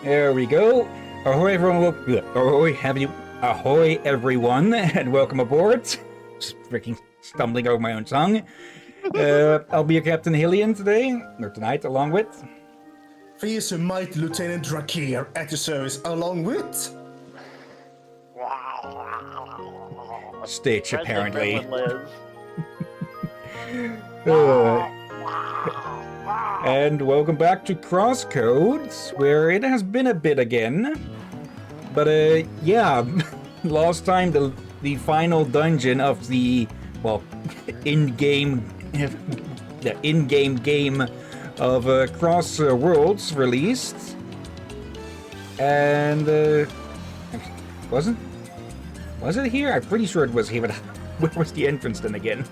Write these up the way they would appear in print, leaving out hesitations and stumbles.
There we go. Ahoy, everyone! Ahoy, everyone, and welcome aboard. Just freaking stumbling over my own tongue. I'll be your Captain Hillyan today, or tonight, along with. Please, Mighty Lieutenant Drakir at your service, along with Stitch, apparently. And welcome back to CrossCode, where it has been a bit again. But yeah, last time the final dungeon of the, well, in-game game of Cross Worlds released. And was it here? I'm pretty sure it was here, but where was the entrance then again?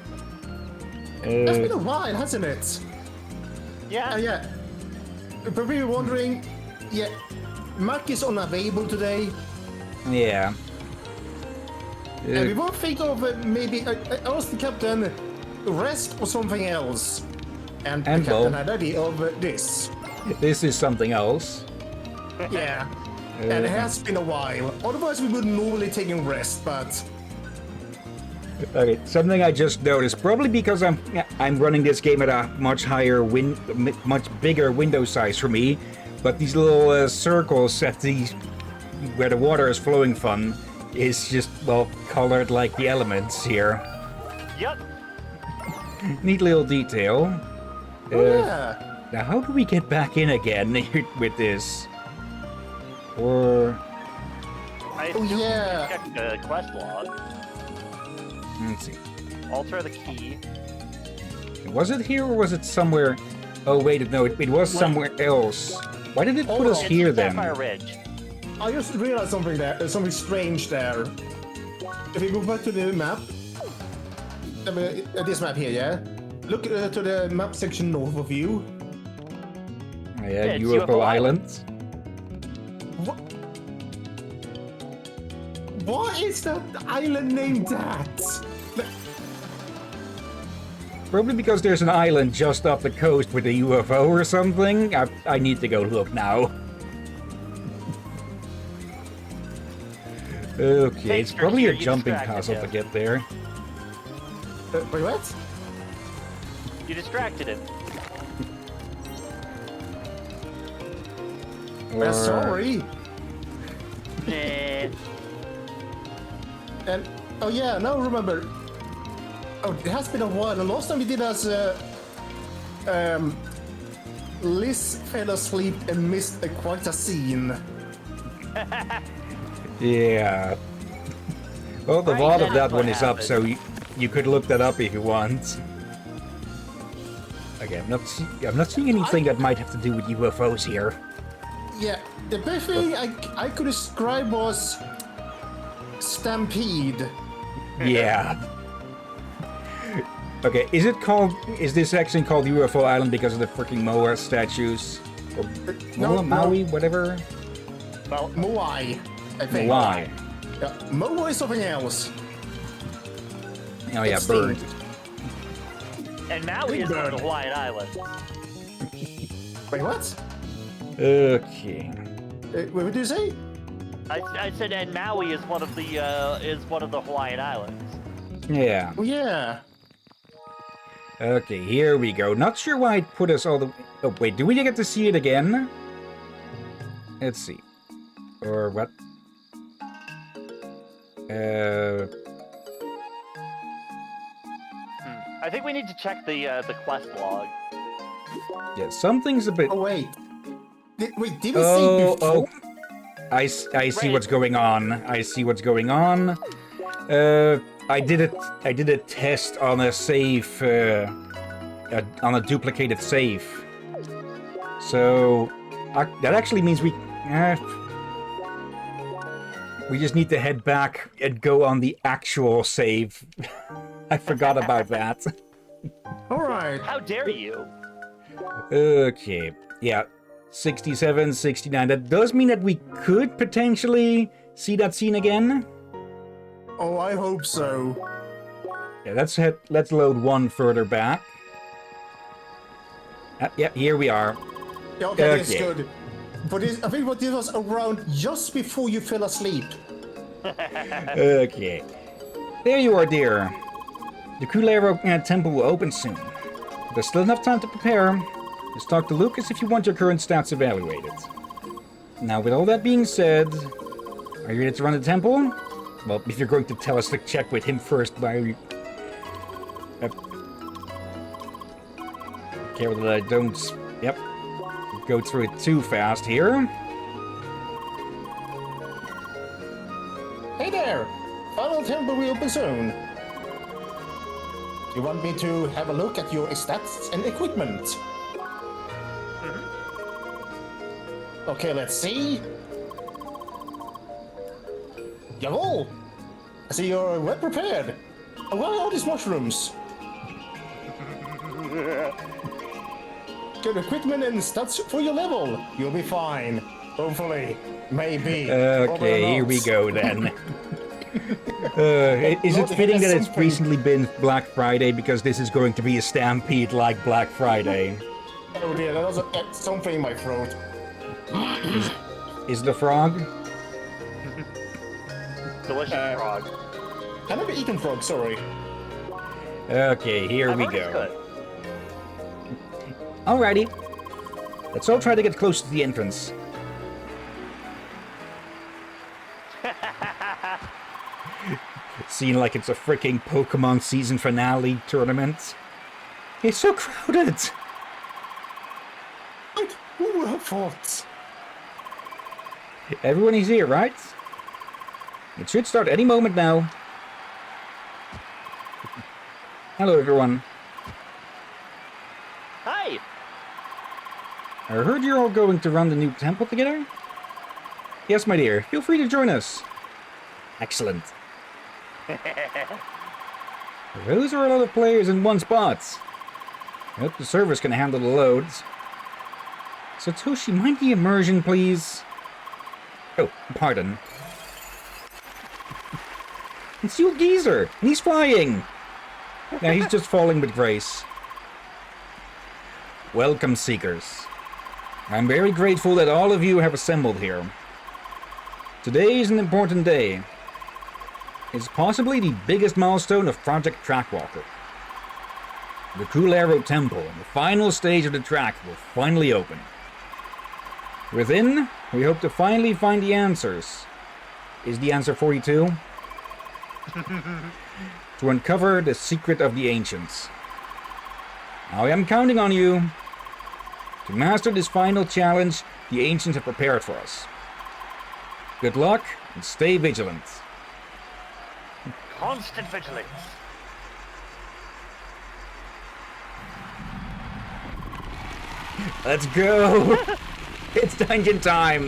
It's been a while, hasn't it? Yeah. Yeah. Probably wondering, yeah, Mark is unavailable today. Yeah. And we won't think of maybe ask the captain rest or something else. And the captain had an idea of this. This is something else. Yeah. And it has been a while. Otherwise, we would normally take a rest, but. Okay, something I just noticed, probably because I'm running this game at a much higher much bigger window size for me, but these little circles at where the water is flowing from is just, well, colored like the elements here. Yep. Neat little detail. Yeah. Now, how do we get back in again with this? Or I assume yeah. check the quest log. let's see. Alter the key. Was it here or was it somewhere? Oh wait, no, it was somewhere else. Why did it put us here it's then? Sapphire Ridge. I just realized something there. There's something strange there. If you go back to the map, this map here, yeah. Look to the map section north of you. Oh, Yeah, yeah, it's UFO UFO Island. What? What is that island named that? Probably because there's an island just off the coast with a UFO or something. I need to go look now. Okay, it's probably a jumping castle to get there. Wait, what? You distracted him. Or... Sorry. Eh. And oh yeah, now remember. Oh, it has been a while. The last time we did as Liz fell asleep and missed quite a scene. Yeah. Well, the Right, VOD of that's that what one is up, so you could look that up if you want. Okay, I'm not seeing anything that might have to do with UFOs here. Yeah, the best thing I could describe was Stampede. Yeah. Okay, is this actually called UFO Island because of the freaking Moa statues? Or No, Maui, whatever? Moai, I think. Moai. Yeah, Moa is something else. Oh yeah, It's bird. And Maui is one of the Hawaiian Islands. Wait, what? Okay. What did you say? I said, and Maui is one of the Hawaiian Islands. Yeah. Oh yeah. Okay, here we go. Not sure why it put us all the... Oh, wait, do we get to see it again? Let's see. Or what? I think we need to check the quest log. Yeah, something's a bit... Oh wait. Did we see before? I see what's going on. I see what's going on. I did a test on a save, on a duplicated save. So that actually means we just need to head back and go on the actual save. I forgot about that. All right. How dare you? Okay, yeah. 67, 69. That does mean that we could potentially see that scene again. Oh, I hope so. Yeah, let's load one further back. Yeah, here we are. Yeah, okay, that's Okay. good. But I think what this was around just before you fell asleep. Okay. There you are, dear. The Kulero temple will open soon. There's still enough time to prepare. Just talk to Lucas if you want your current stats evaluated. Now, with all that being said, are you ready to run the temple? Well, if you're going to tell us to check with him first, why are you... Careful that I don't... Yep. Go through it too fast here. Hey there! Final temple will open soon. You want me to have a look at your stats and equipment? Okay, let's see. Jawohl! I see you're well prepared. Where are all these mushrooms? Good equipment and stats for your level. You'll be fine. Hopefully. Maybe. Okay, here we go then. Is it fitting that it's recently been Black Friday because this is going to be a stampede like Black Friday? Oh dear, that was something in my throat. Is the frog? Delicious frog. I never eaten frog, sorry. Okay, here we go. Good. Alrighty. Let's all try to get close to the entrance. Seeing like it's a freaking Pokemon season finale tournament. It's so crowded! Who would have thought? Everyone is here, right? It should start any moment now. Hello, everyone. Hi! I heard you're all going to run the new temple together? Yes, my dear. Feel free to join us. Excellent. Those are a lot of players in one spot. I hope the servers can handle the loads. Satoshi, mind the immersion, please? Oh, pardon. It's you, Geezer! And he's flying! Now he's just falling with grace. Welcome, Seekers. I'm very grateful that all of you have assembled here. Today is an important day. It's possibly the biggest milestone of Project Trackwalker. The Kulero Temple, the final stage of the track, will finally open. Within, we hope to finally find the answers. Is the answer 42? To uncover the secret of the ancients. I am counting on you. To master this final challenge the ancients have prepared for us. Good luck and stay vigilant. Constant vigilance. Let's go! It's dungeon time!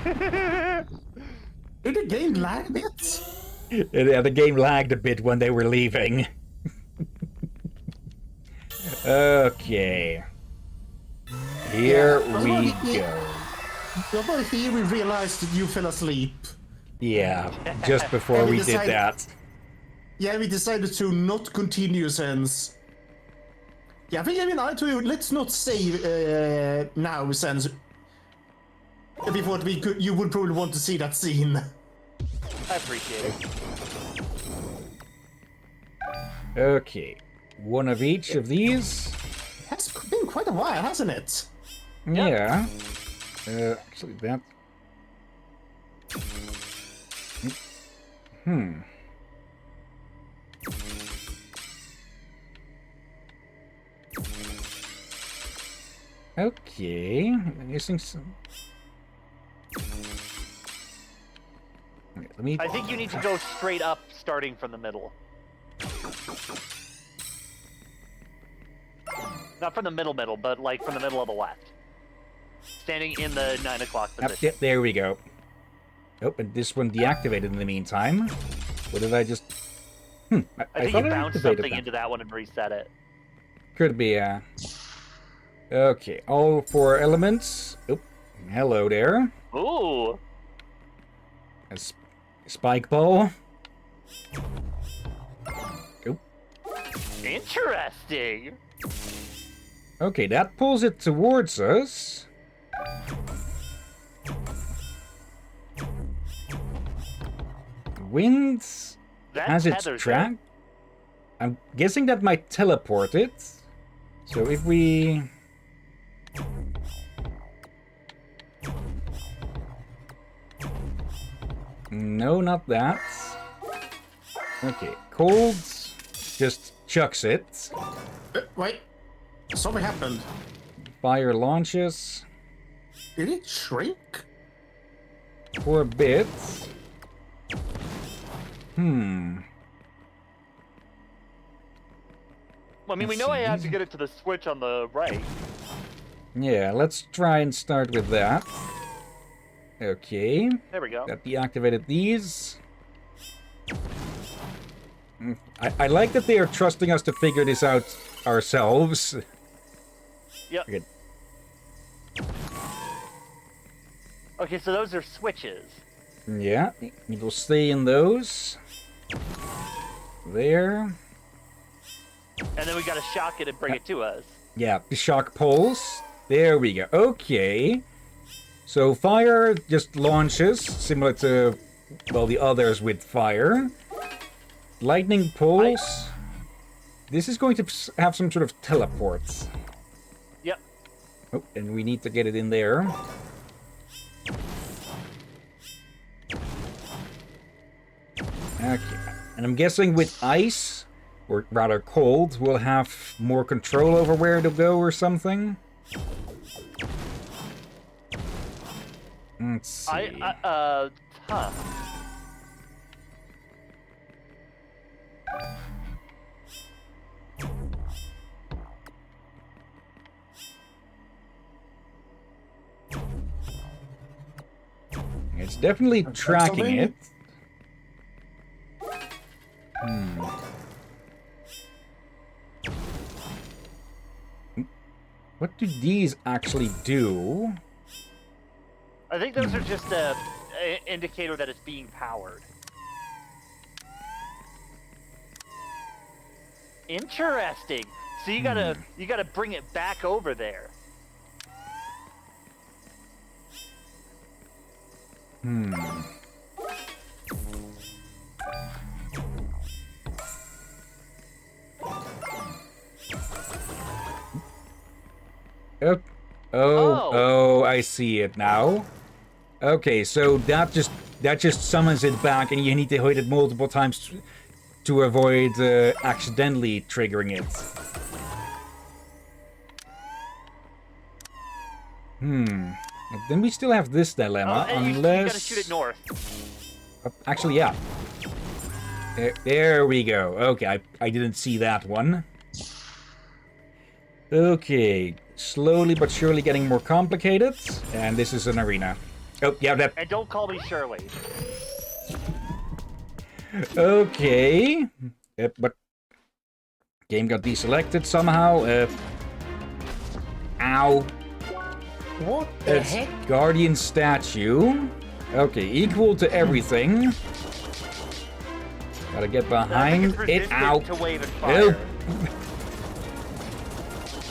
Did the game lag a bit? Yeah, the game lagged a bit when they were leaving. Okay. Here we go. About here we realized that you fell asleep. Yeah, just before we did that. Yeah, we decided to not continue since. Yeah, I think I told you, let's not save now since we thought we could. You would probably want to see that scene. I appreciate it. Okay, one of each of these. It's been quite a while, hasn't it? Yeah. Actually, that. Okay, I'm missing some. Okay, let me. I think you need to go straight up, starting from the middle. Not from the middle, but like from the middle of the left. Standing in the 9 o'clock position. Yep, there we go. Oh, and this one deactivated in the meantime. What did I just... I think thought you I bounced activated something that. into that one and reset it. Could be, Okay, all 4 elements. Oh, hello there. Ooh! A spike ball. Oh, Interesting! okay, that pulls it towards us. wind That has its tethers track. it. I'm guessing that might teleport it. So if we... No, not that. Okay, cold just chucks it. Wait. Something happened. Fire launches Did it shrink? for a bit. Hmm. Well, I mean, we know I have to get it to the switch on the right. Yeah, let's try and start with that. Okay. There we go. That deactivated these. I like that they are trusting us to figure this out ourselves. Yep. Okay. Okay, so those are switches. Yeah, it'll stay in those. There. And then we gotta shock it and bring it to us. Yeah, the shock pulse. There we go. Okay. So fire just launches, similar to, well, the others with fire. Lightning pulse. This is going to have some sort of teleport. Yep. Oh, and we need to get it in there. Okay. And I'm guessing with ice, or rather cold, we'll have more control over where to go or something. Let's see. Huh. It's definitely tracking it. Hmm. What do these actually do? I think those are just a indicator that it's being powered. Interesting. So you gotta bring it back over there. Hmm. Oh, I see it now. Okay, so that just summons it back, and you need to hit it multiple times to avoid accidentally triggering it. Then we still have this dilemma, And unless... you gotta shoot it north. Actually, yeah. There we go. Okay, I didn't see that one. Okay, slowly but surely getting more complicated, and this is an arena. Oh, yeah, that... And don't call me Shirley. Okay. But... Game got deselected somehow. Ow. What the It's heck? Guardian statue. Okay, equal to everything. Gotta get behind it's it. resistant Ow. to wave and fire.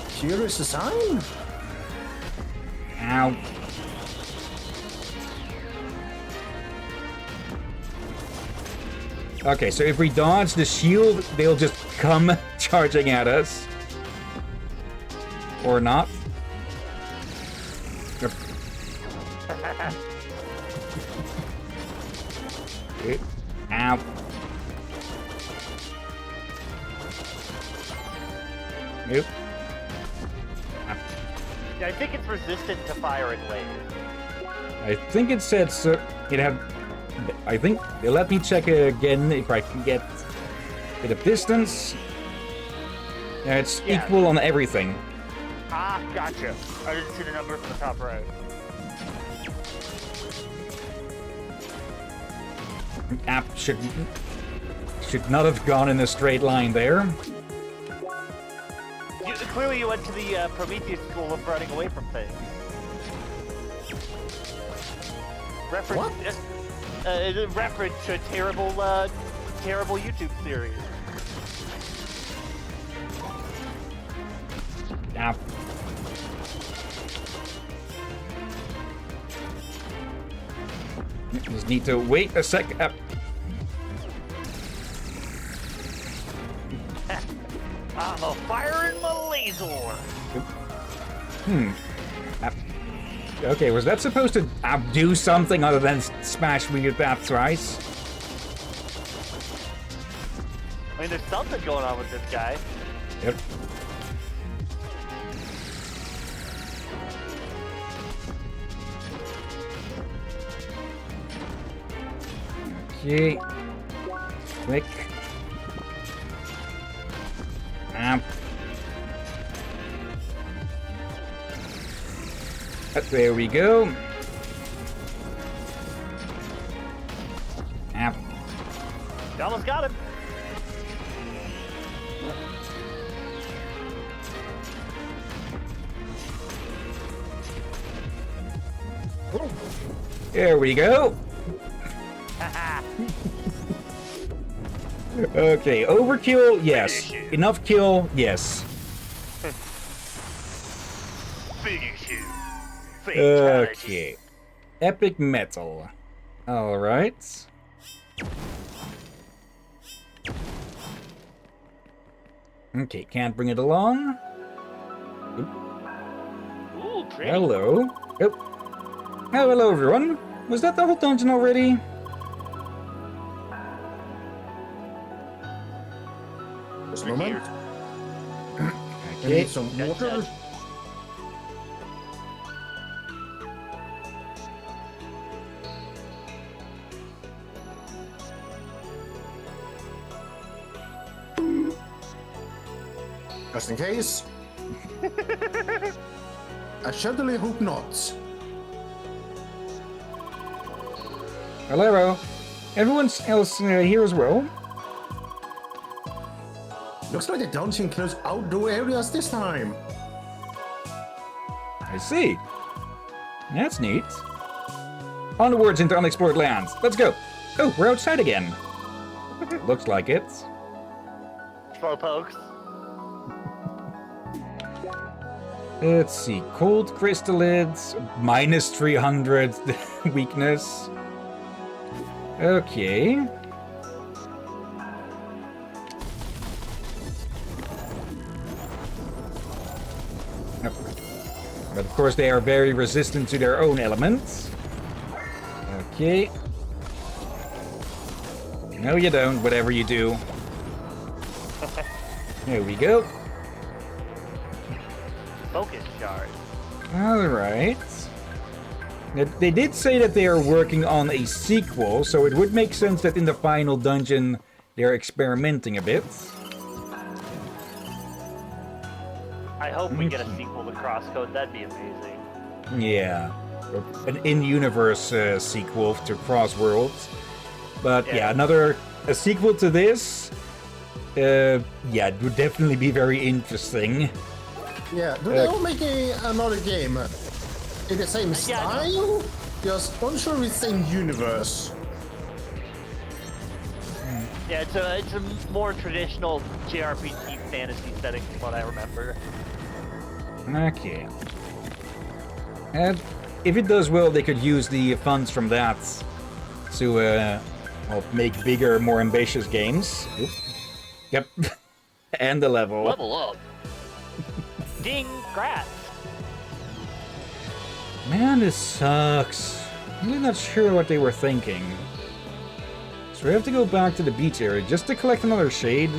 Curious design? Ow. Okay, so if we dodge the shield, they'll just come charging at us. Or not. Ow. Nope. Yeah, I think it's resistant to fire and wave. I think it said so. It had. I think. Let me check again if I can get a bit of distance. Yeah, it's equal on everything. Ah, gotcha. I didn't see the number from the top right. App should not have gone in a straight line there. Clearly you went to the Prometheus school of running away from things. Reference to a terrible YouTube series. Ow. Just need to wait a sec. dinosaur. Okay, was that supposed to do something other than smash me with that thrice? I mean, there's something going on with this guy. Yep. Okay. Quick. There we go. You almost got him. There we go. Okay, overkill, yes. Enough kill, yes. Finish him. Fatality. Okay. Epic metal. Alright. Okay, can't bring it along. Ooh, pretty. Hello. Oh. Hello, everyone. Was that the whole dungeon already? Just a moment. I Okay. need some water. Just in case. I certainly hope not. Hello. Everyone else here as well? Looks like the dungeon includes outdoor areas this time. I see. That's neat. Onwards into unexplored lands. Let's go. Oh, we're outside again. Looks like it. Slowpokes. Let's see. Cold crystallids, minus 300 weakness. Okay. But of course they are very resistant to their own elements. Okay. No you don't, whatever you do. There we go. Focus shard. Alright. They did say that they are working on a sequel, so it would make sense that in the final dungeon they're experimenting a bit. I hope we get a sequel to CrossCode. That'd be amazing. Yeah. An in-universe sequel to Cross Worlds. But yeah, a sequel to this, yeah, it would definitely be very interesting. Yeah, do they all make another game in the same style? Just unsure with the same universe. Yeah, it's a more traditional JRPG fantasy setting from what I remember. Okay. And if it does well, they could use the funds from that to well, make bigger, more ambitious games. Oop. Yep. And the level. Level up. Ding, grats. Man, this sucks. I'm really not sure what they were thinking. So we have to go back to the beach area just to collect another shade.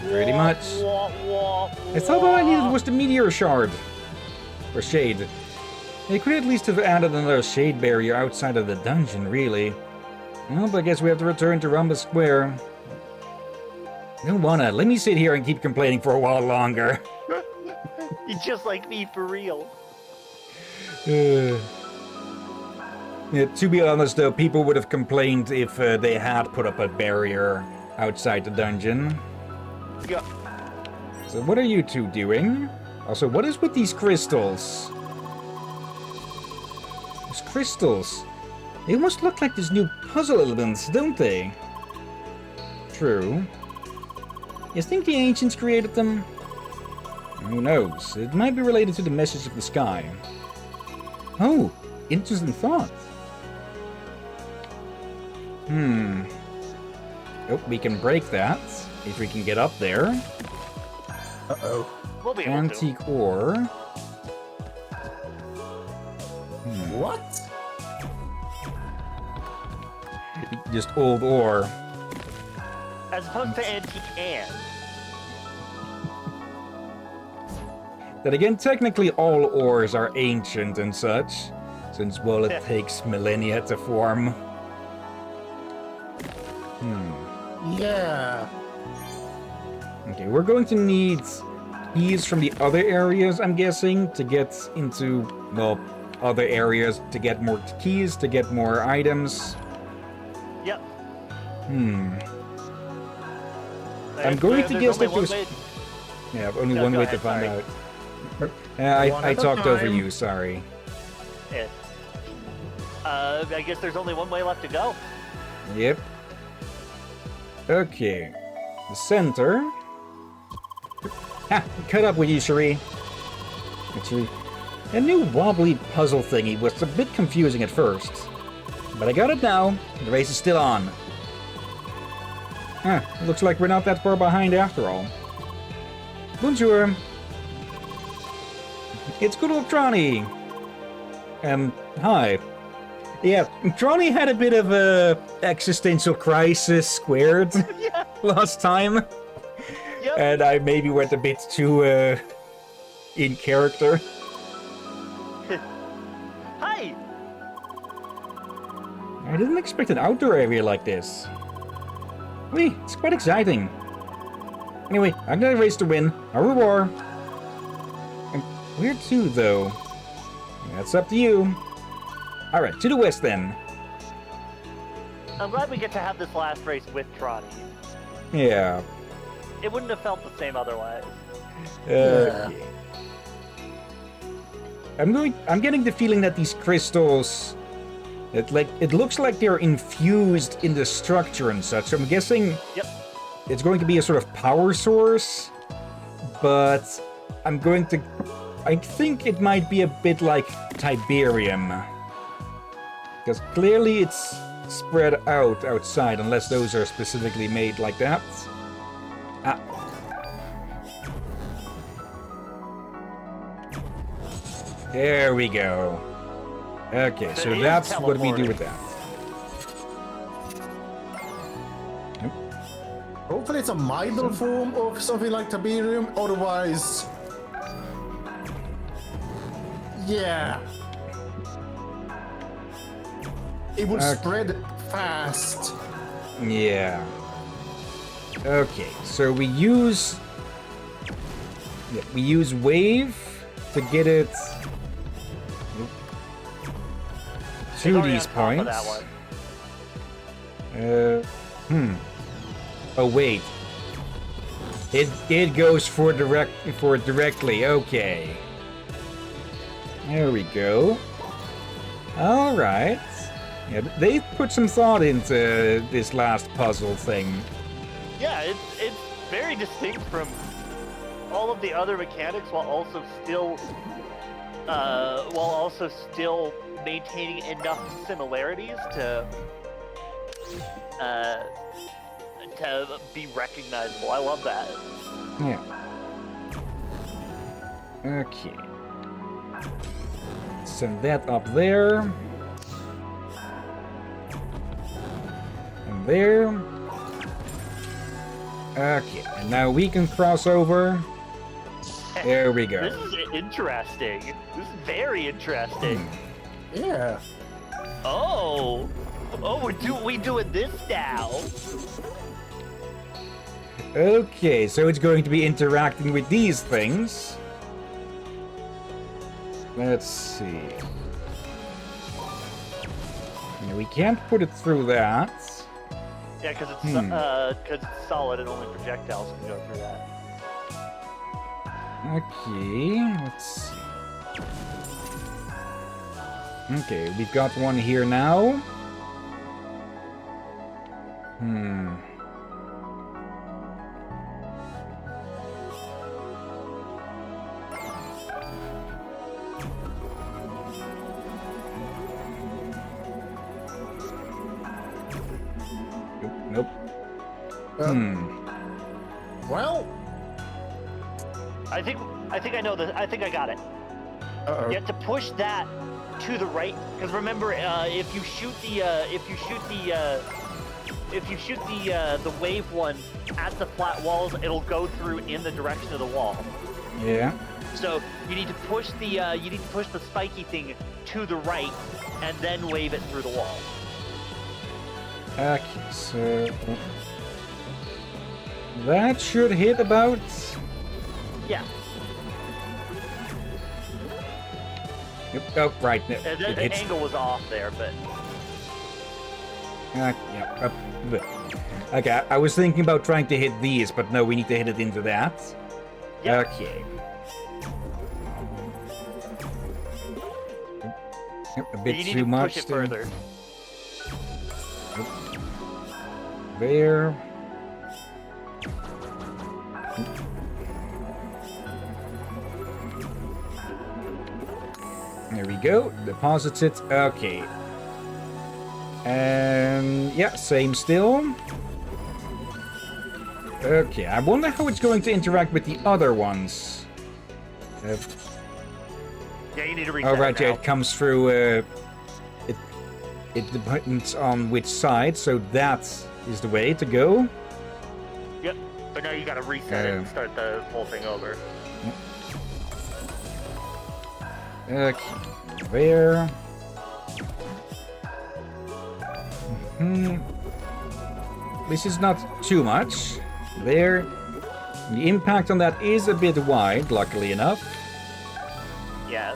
Pretty much. I thought all I needed was the meteor shard. Or shade. They could at least have added another shade barrier outside of the dungeon, really. Well, but I guess we have to return to Rumba Square. I don't wanna. Let me sit here and keep complaining for a while longer. You're just like me for real. Yeah, to be honest, though, people would have complained if they had put up a barrier outside the dungeon. Yeah. So what are you two doing? Also, what is with these crystals? These crystals. They almost look like these new puzzle elements, don't they? True. You think the ancients created them? Who knows? It might be related to the message of the sky. Oh, interesting thought. Oh, we can break that if we can get up there. Uh-oh. We'll be able to. Antique ore. What? Just old ore. As opposed to antique and. Then again, technically all ores are ancient and such, since, well, it takes millennia to form. Yeah. Okay, we're going to need keys from the other areas, I'm guessing, to get into, well, other areas, to get more keys, to get more items. Yep. I'm going to guess that there's there's... Yeah, only No, one go way ahead, to find sorry. out. I One at a talked over time. you, sorry. Yeah. I guess there's only one way left to go. Yep. Okay. The center. Ha! Cut up with you, Cherie. Actually, a new wobbly puzzle thingy was a bit confusing at first. But I got it now. The race is still on. Huh, looks like we're not that far behind after all. Bonjour. It's good old Tronny. Hi. Yeah, Tronny had a bit of a existential crisis squared Yeah. last time. Yep. And I maybe went a bit too, in character. Hi. I didn't expect an outdoor area like this. Wait, it's quite exciting. Anyway, I'm gonna race to win. Au revoir. Where to, though? That's up to you. Alright, to the west then. I'm glad we get to have this last race with Tronny. Yeah. It wouldn't have felt the same otherwise. Okay. I'm getting the feeling that these crystals, it looks like they're infused in the structure and such. So I'm guessing Yep. it's going to be a sort of power source, but I think it might be a bit like Tiberium. Because clearly it's spread out outside, unless those are specifically made like that. Ah. There we go. Okay, so It is that's what we do teleporting. with that. Hopefully it's a milder form of something like Tiberium, otherwise... Yeah. It would Okay. spread fast. Yeah. Okay, so we use wave to get it It's to already these on top of points. that one. Oh wait. It goes for directly. Okay. There we go. All right. Yeah, they put some thought into this last puzzle thing. Yeah, it's very distinct from all of the other mechanics, while also still maintaining enough similarities to be recognizable. I love that. Yeah. Okay. Send that up there. And there. Okay, and now we can cross over. There we go. This is interesting. This is very interesting. Yeah. Oh, we doing this now? Okay, so it's going to be interacting with these things. Let's see. Yeah, we can't put it through that. Yeah, because it's solid and only projectiles can go through that. Okay, let's see. Okay, we've got one here now. Well, I think I know this. I think I got it. Uh-oh. You have to push that to the right, because remember, if you shoot the wave one at the flat walls, it'll go through in the direction of the wall. Yeah. So you need to push the spiky thing to the right, and then wave it through the wall. Okay, so that should hit about. Yeah. Yep. Oh, right. The It hits. angle was off there, but Yeah. Okay, I was thinking about trying to hit these, but no, we need to hit it into that. Yep. Okay. Yep, a bit you need too to much. push it further. There. There we go. Deposits it. Okay. And yeah, same still. Okay, I wonder how it's going to interact with the other ones. Yeah, you need to reset Oh, right, it now. yeah, it comes through. It depends on which side, so that is the way to go. Yep. But now you gotta reset it and start the whole thing over. Okay, there. This is not too much. There. The impact on that is a bit wide, luckily enough. Yeah.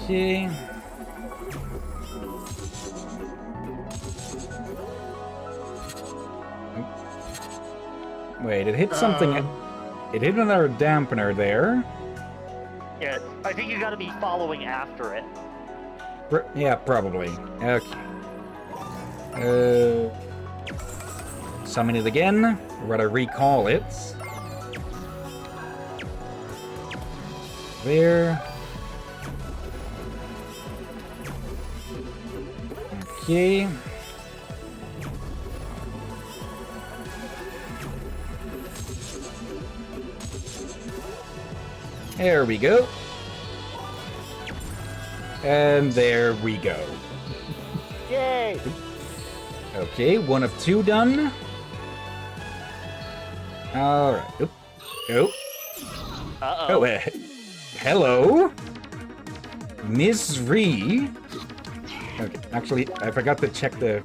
Okay. Wait, it hit something. It hit another dampener there. Yeah. I think you gotta be following after it. Yeah, probably. Okay. Summon it again. Or rather, recall it. There. Okay. There we go. And there we go. Yay! Okay, one of two done. Alright. Oop. Oh. Uh-oh. Oh, hello? Miss Ree. Okay, actually, I forgot to check the...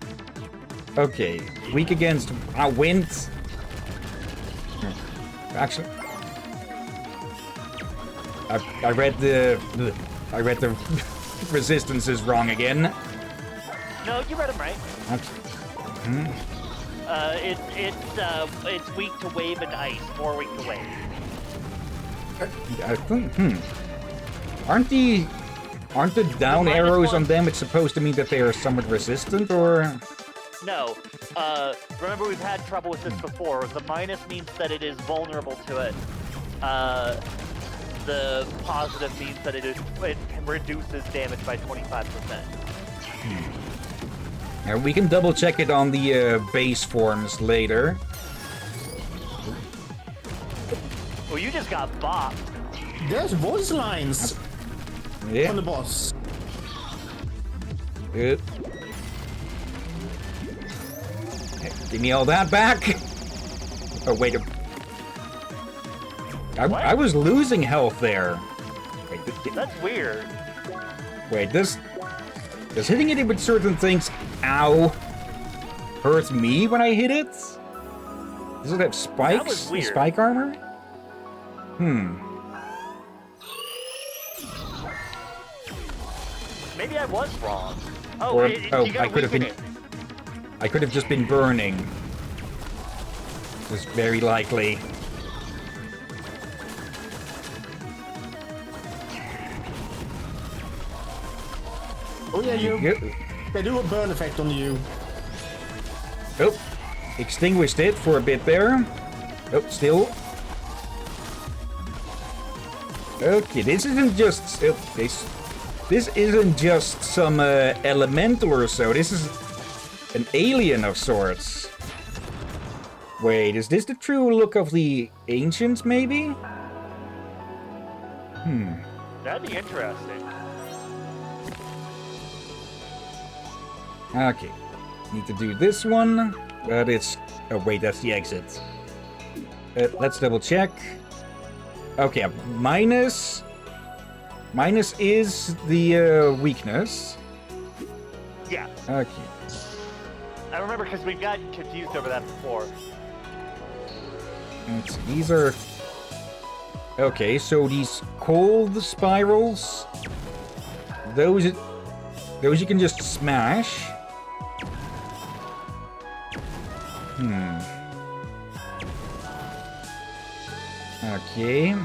Okay, weak against wind. Actually... I read the resistances wrong again. No, you read them right. Okay. It's weak to wave and ice. More weak to wave. I think, Aren't the down minus arrows one. on them, it's supposed to mean that they are somewhat resistant, or? No. Remember we've had trouble with this before. The minus means that it is vulnerable to it. The positive means that it reduces damage by 25%. Yeah, we can double check it on the base forms later. Well, you just got bopped. There's voice lines Yeah. on the boss. Good. Give me all that back. Oh wait. I was losing health there. Wait, That's weird. wait, does hitting it with certain things, ow, hurt me when I hit it? Does it have spikes? That was weird. Spike armor? Maybe I was wrong. Oh, Or you gotta I could have weaken been. it. I could have just been burning. It's very likely. Oh yeah, Yep. they do a burn effect on you. Oh, extinguished it for a bit there. Oh, still. Okay, this isn't just this isn't just some elemental or so. This is an alien of sorts. Wait, is this the true look of the ancients? Maybe. That'd be interesting. Okay. Need to do this one, but it's... Oh, wait, that's the exit. Let's double check. Okay, minus... Minus is the weakness. Yeah. Okay. I remember because we've gotten confused over that before. Let's see, these are... Okay, so these cold spirals... Those you can just smash. Okay.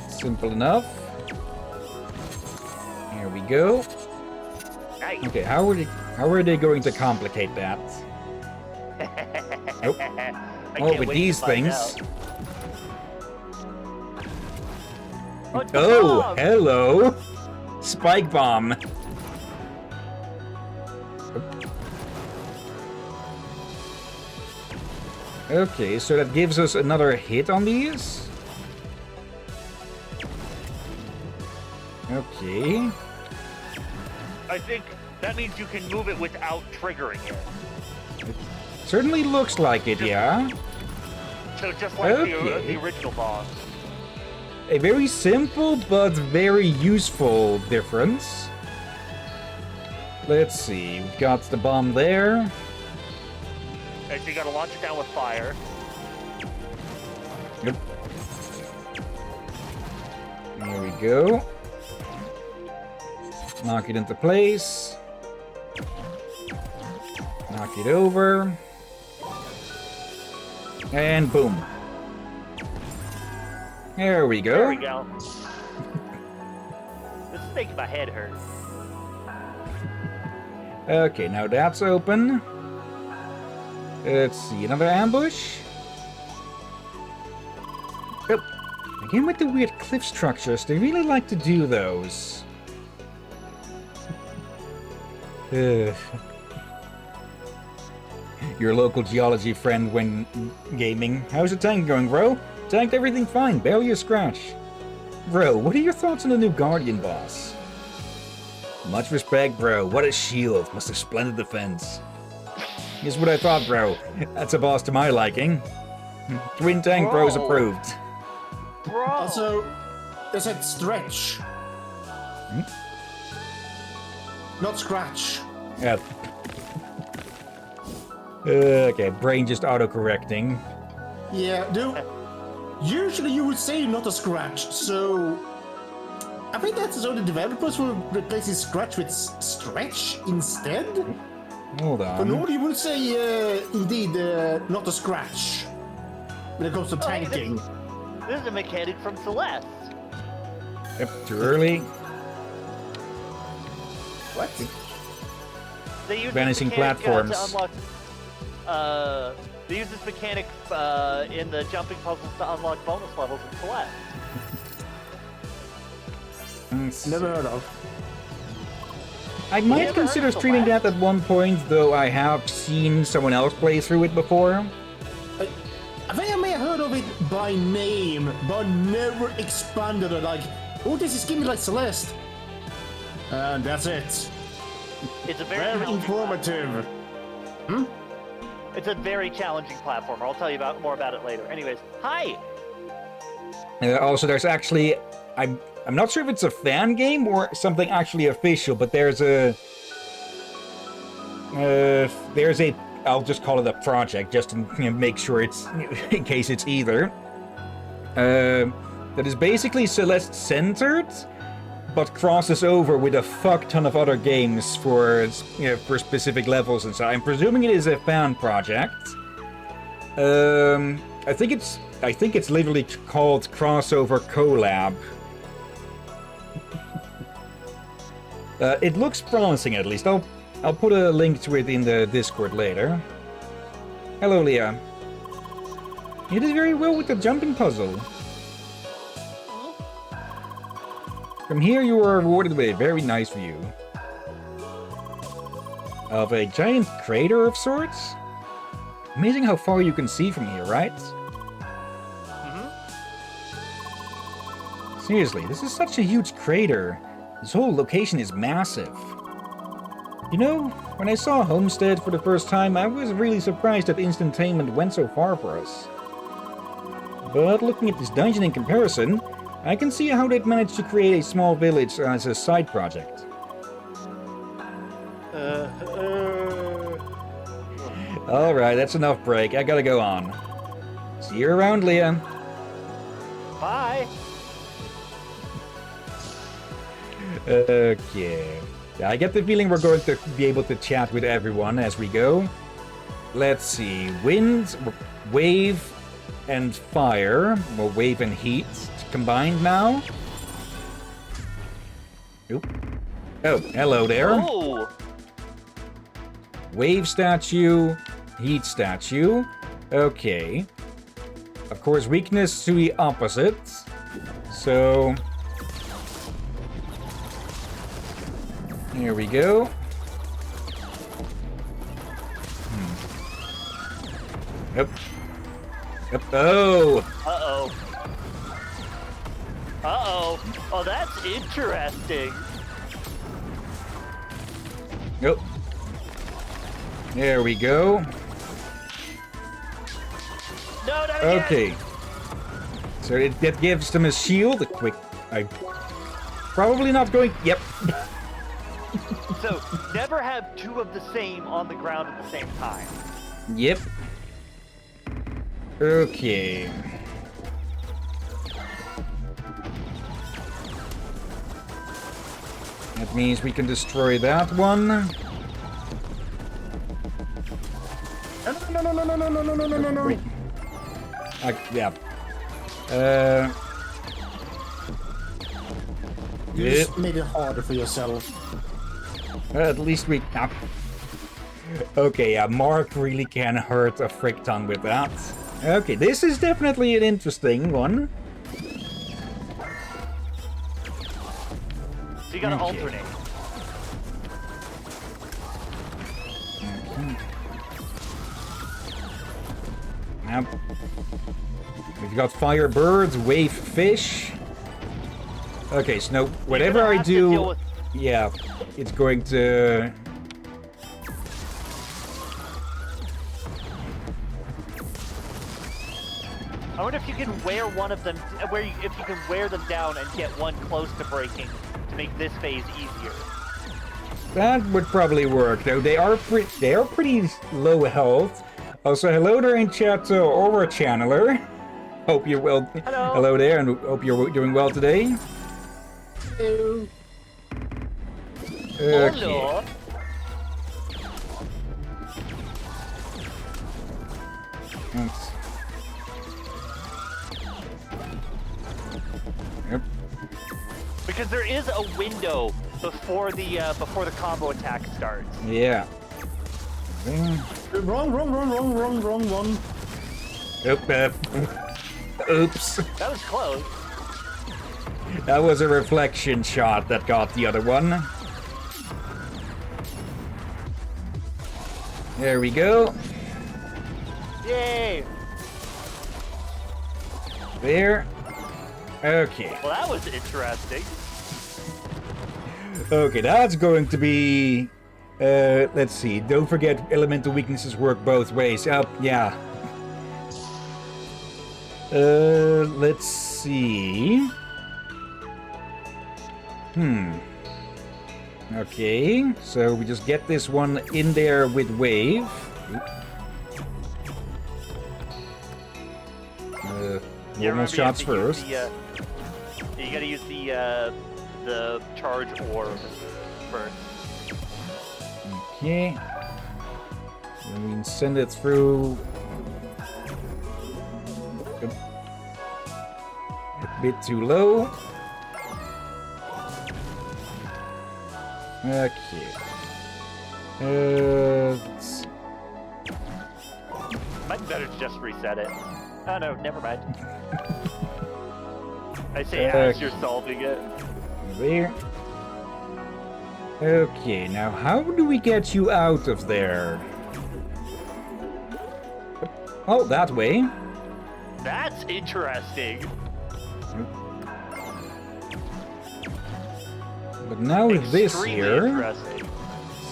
Simple enough. Here we go. Nice. Okay, how are they going to complicate that? Nope. Oh, with these things. Oh, hello! Spike bomb. Okay, so that gives us another hit on these. Okay. I think that means you can move it without triggering it. Certainly looks like it, yeah. So just like Okay. the original boss. A very simple but very useful difference. Let's see, we've got the bomb there. And so you gotta launch it down with fire. Yep. There we go. Knock it into place. Knock it over. And boom. There we go. There we go. This is making my head hurt. Okay, now that's open. Let's see, another ambush. Oh, again with the weird cliff structures, they really like to do those. Ugh. Your local geology friend when gaming. How's the tank going, bro? Tanked everything fine, barely a scratch. Bro, what are your thoughts on the new Guardian boss? Much respect, bro. What a shield. Must have splendid defense. Here's what I thought, bro. That's a boss to my liking. Twin Tank Bros approved. Bro! Also, there's that stretch. Not scratch. Yeah. Okay, brain just auto-correcting. Yeah, dude. Usually you would say not a scratch, so... I think that's so the developers will replace the scratch with stretch instead. Hold But on. normally you would say, indeed, not a scratch. When it comes to hey, tanking. This is a mechanic from Celeste. Yep, too early. What? They use Vanishing this mechanic, platforms. to unlock, they use this mechanic in the jumping puzzles to unlock bonus levels in Celeste. Never heard of. I might never consider heard of streaming Celeste? that at one point, though I have seen someone else play through it before. I think I may have heard of it by name, but never expanded it. Like, oh, this is giving me like Celeste. And that's it. It's a very Very challenging informative. platform. It's a very challenging platformer. I'll tell you more about it later. Anyways, hi. Also, there's actually... I'm not sure if it's a fan game or something actually official, but there's a... I'll just call it a project, just to make sure it's... in case it's either. That is basically Celeste-centered, but crosses over with a fuck ton of other games for specific levels and so. I'm presuming it is a fan project. I think it's literally called Crossover Collab. It looks promising, at least. I'll put a link to it in the Discord later. Hello, Leah. You did very well with the jumping puzzle. From here, you were rewarded with a very nice view of a giant crater of sorts. Amazing how far you can see from here, right? Seriously, this is such a huge crater. This whole location is massive. You know, when I saw Homestead for the first time, I was really surprised that Instantainment went so far for us. But looking at this dungeon in comparison, I can see how they'd managed to create a small village as a side project. Alright, that's enough break. I gotta go on. See you around, Leah. Bye. Okay. I get the feeling we're going to be able to chat with everyone as we go. Let's see. Wind, wave, and fire. Well, wave and heat combined now. Oop. Oh, hello there. Oh. Wave statue, heat statue. Okay. Of course, weakness to the opposite. So... here we go. Yep. Yep. Oh! Uh-oh. Uh-oh. Oh, that's interesting. Yep. There we go. No, not again. Okay. So that gives them a shield. A quick... probably not going... Yep. So, never have two of the same on the ground at the same time. Yep. Okay. That means we can destroy that one. No, no, no, no, no, no, no, no, no, no, no. Yeah. You just made it harder for yourself. At least we... okay, yeah, Mark really can hurt a frick ton with that. Okay, this is definitely an interesting one. So you gotta alternate. Now, we've got fire birds, wave fish. Okay, so now, whatever I do... yeah, it's going to... I wonder if you can wear one of them, if you can wear them down and get one close to breaking to make this phase easier. That would probably work, though. They are pretty low health. Also, hello there in chat, Overchanneler. Hope you're well. Hello. Hello there, and hope you're doing well today. Hello. Okay. Hello. Let's... yep. Because there is a window before the combo attack starts. Yeah. Wrong. Oop, oops. That was close. That was a reflection shot that got the other one. There we go. Yay! There. Okay. Well, that was interesting. Okay, that's going to be... let's see. Don't forget, elemental weaknesses work both ways. Yeah. Let's see. Okay, so we just get this one in there with wave. Normal shots first. You gotta use the charge orb first. Okay. Then we send it through. A bit too low. Okay. Might be better to just reset it. Oh no, never mind. I say as you're solving it. There. Okay, now how do we get you out of there? Oh, that way. That's interesting. But now with this Extremely here, interesting.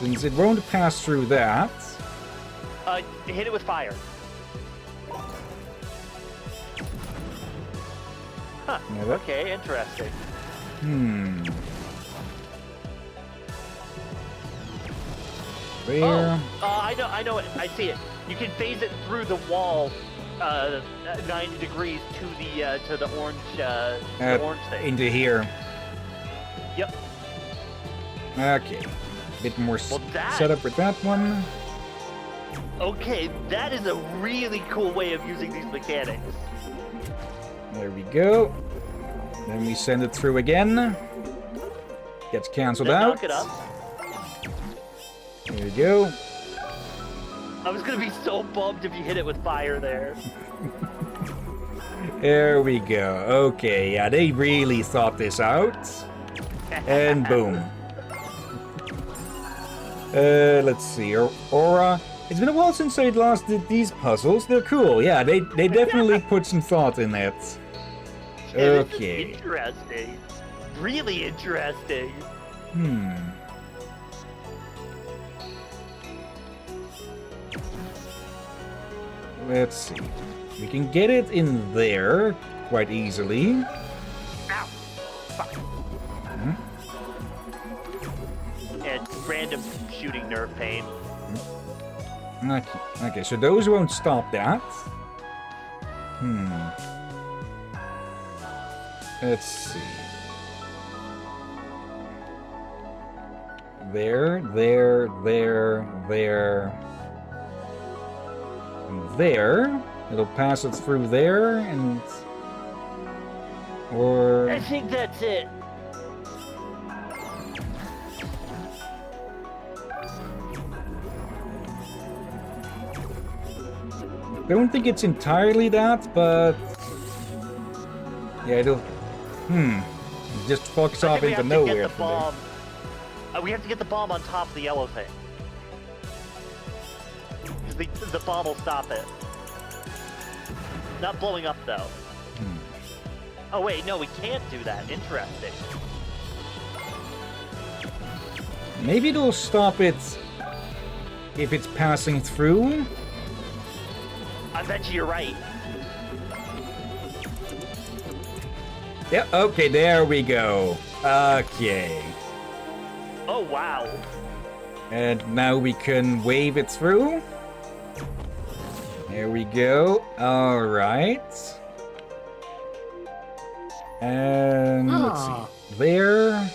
since it won't pass through that... Hit it with fire. Huh. Yeah, that- Okay, interesting. There. Oh, I know it. I see it. You can phase it through the wall, 90 degrees to the orange thing. Into here. Yep. Okay. Bit more Well, that- setup with that one. Okay, that is a really cool way of using these mechanics. There we go. Then we send it through again. Gets cancelled Then out. knock it up. There we go. I was gonna be so bummed if you hit it with fire there. There we go. Okay, yeah, they really thought this out. And boom. Let's see. Aura. It's been a while since I last did these puzzles. They're cool. Yeah, they definitely put some thought in it. Yeah, this is Okay. interesting. Really interesting. Let's see. We can get it in there quite easily. Ow. Fuck. And random shooting nerve pain. Okay, so those won't stop that. Let's see. There. And there. It'll pass it through there and... Or... I think that's it. Don't think it's entirely that, but... Yeah, it'll... It just fucks I off think we into have to nowhere get the from there. bomb. We have to get the bomb on top of the yellow thing. 'Cause the bomb will stop it. Not blowing up though. Oh wait, no, we can't do that. Interesting. Maybe it'll stop it if it's passing through. I bet you you're right. Yeah, okay, there we go. Okay. Oh wow. And now we can wave it through. There we go. Alright. And let's see. There.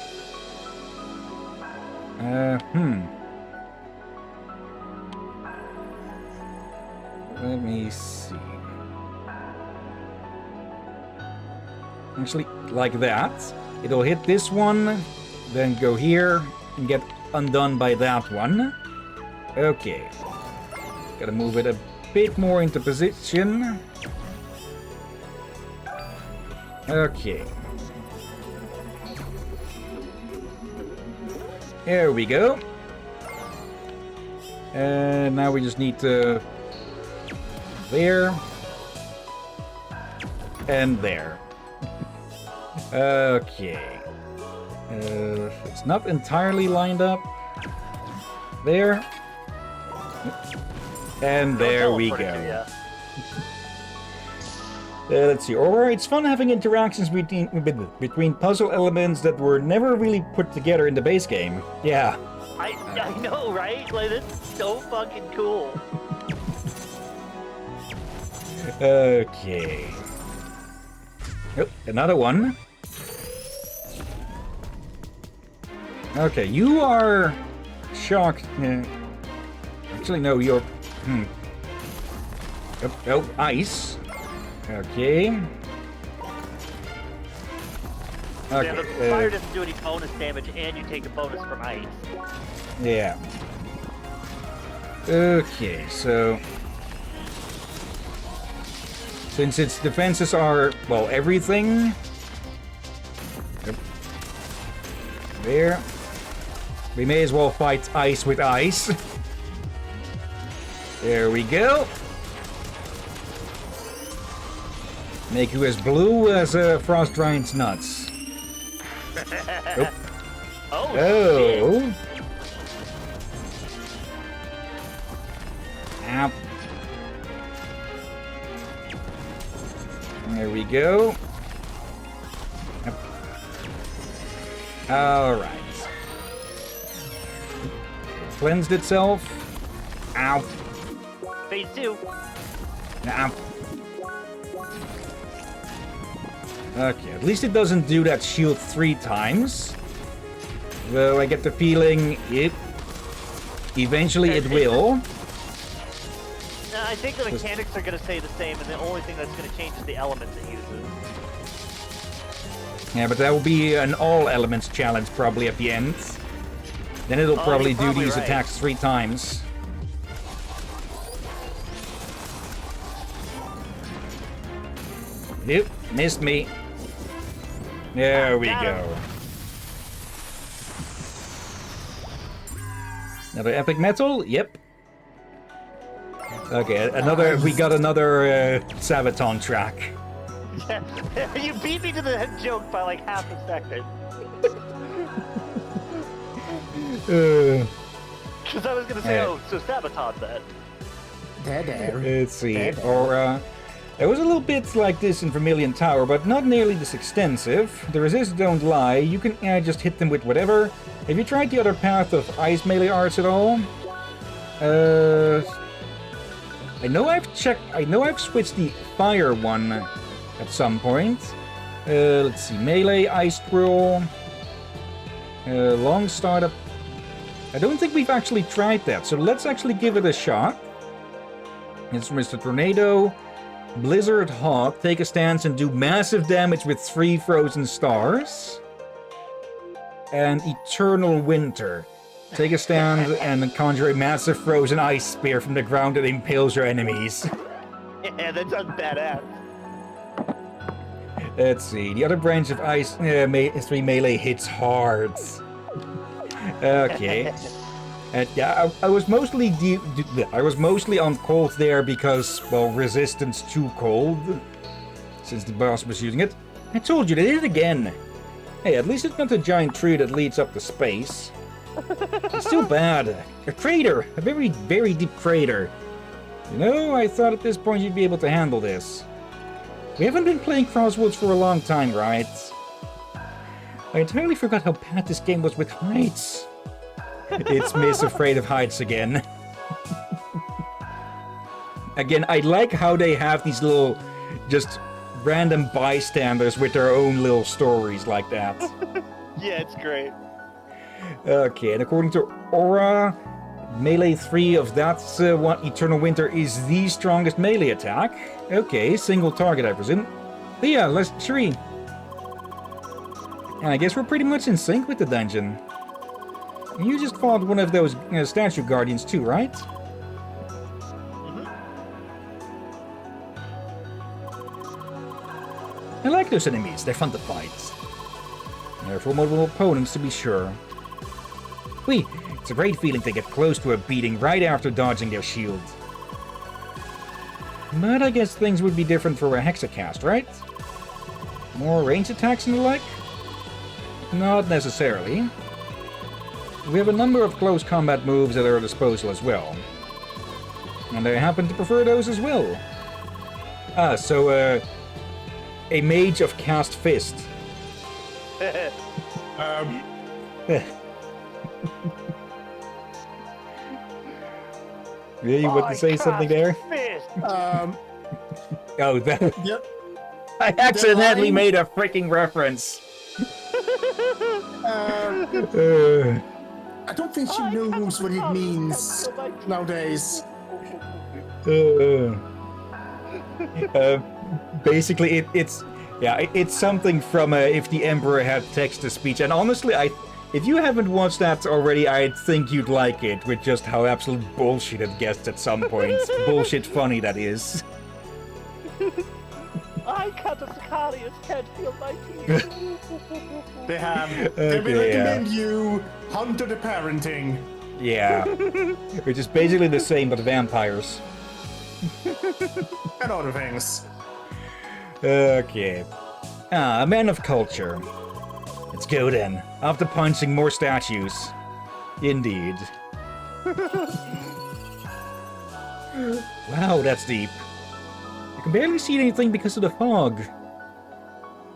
Let me see. Actually, like that. It'll hit this one, then go here, and get undone by that one. Okay. Gotta move it a bit more into position. Okay. There we go. And now we just need to... There. And there. Okay. It's not entirely lined up. There. And there we go. Let's see. Alright, it's fun having interactions between puzzle elements that were never really put together in the base game. Yeah. I know, right? Like, this is so fucking cool. Okay. Oh, another one. Okay, you are shocked. Actually, no, you're... Oh, ice. Okay. Okay. Yeah, the fire doesn't do any bonus damage, and you take a bonus from ice. Yeah. Okay, so... Since its defenses are, well, everything... Yep. There. We may as well fight ice with ice. There we go. Make you as blue as Frost Giant's nuts. Oh. Oh, Oh. Ow. There we go. Yep. All right. Cleansed itself. Ow. Phase 2. Ow. Okay, at least it doesn't do that shield 3 times. Though I get the feeling eventually it will. I think the mechanics are going to stay the same, and the only thing that's going to change is the elements it uses. Yeah, but that will be an all elements challenge probably at the end. Then it'll probably do these right. attacks 3 times. Nope, missed me. There we go. Another epic metal? Yep. Okay, we got another Sabaton track. Yeah, you beat me to the joke by like half a second. Because I was gonna say, oh, so Sabaton that. There. Let's see. Or it was a little bit like this in Vermilion Tower, but not nearly this extensive. The resists don't lie. You can just hit them with whatever. Have you tried the other path of ice melee arts at all? I know I've switched the fire one at some point. Let's see. Melee, ice twirl, long startup. I don't think we've actually tried that, so let's actually give it a shot. It's Mr. Tornado, Blizzard Hawk, take a stance and do massive damage with 3 frozen stars. And Eternal Winter. Take a stand and conjure a massive frozen ice spear from the ground that impales your enemies. Yeah, that sounds badass. Let's see. The other branch of ice 3 melee hits hard. Okay. And yeah, I was mostly on cold there because, well, resistance to cold, since the boss was using it. I told you, they did it again. Hey, at least it's not a giant tree that leads up to space. It's still bad. A crater, a very, very deep crater. You know, I thought at this point you'd be able to handle this. We haven't been playing Crosswords for a long time, right? I entirely forgot how bad this game was with heights. It's Miss Afraid of Heights again. Again, I like how they have these little, just random bystanders with their own little stories like that. Yeah, it's great. Okay, and according to Aura, melee 3 of that one, Eternal Winter, is the strongest melee attack. Okay, single target, I presume. But yeah, let's tree. And I guess we're pretty much in sync with the dungeon. You just fought one of those statue guardians too, right? Mm-hmm. I like those enemies, they're fun to fight. They're formidable opponents to be sure. Whee! It's a great feeling to get close to a beating right after dodging their shield. But I guess things would be different for a Hexacast, right? More range attacks and the like? Not necessarily. We have a number of close combat moves at our disposal as well. And I happen to prefer those as well. A mage of cast fist. Yeah, you want to say something there? Oh, that... Yep. I accidentally made a freaking reference. I don't think she knows what it means nowadays. Basically, it's something from If the Emperor Had Text-to-Speech, and honestly, if you haven't watched that already, I think you'd like it, with just how absolute bullshit it gets at some points. Bullshit funny, that is. I cut the Sicarius can't feel my teeth. They will recommend you Hunter the Parenting. Yeah. Which is basically the same, but vampires. And other things. Okay. Ah, a man of culture. Let's go then. After punching more statues. Indeed. Wow, that's deep. I can barely see anything because of the fog. It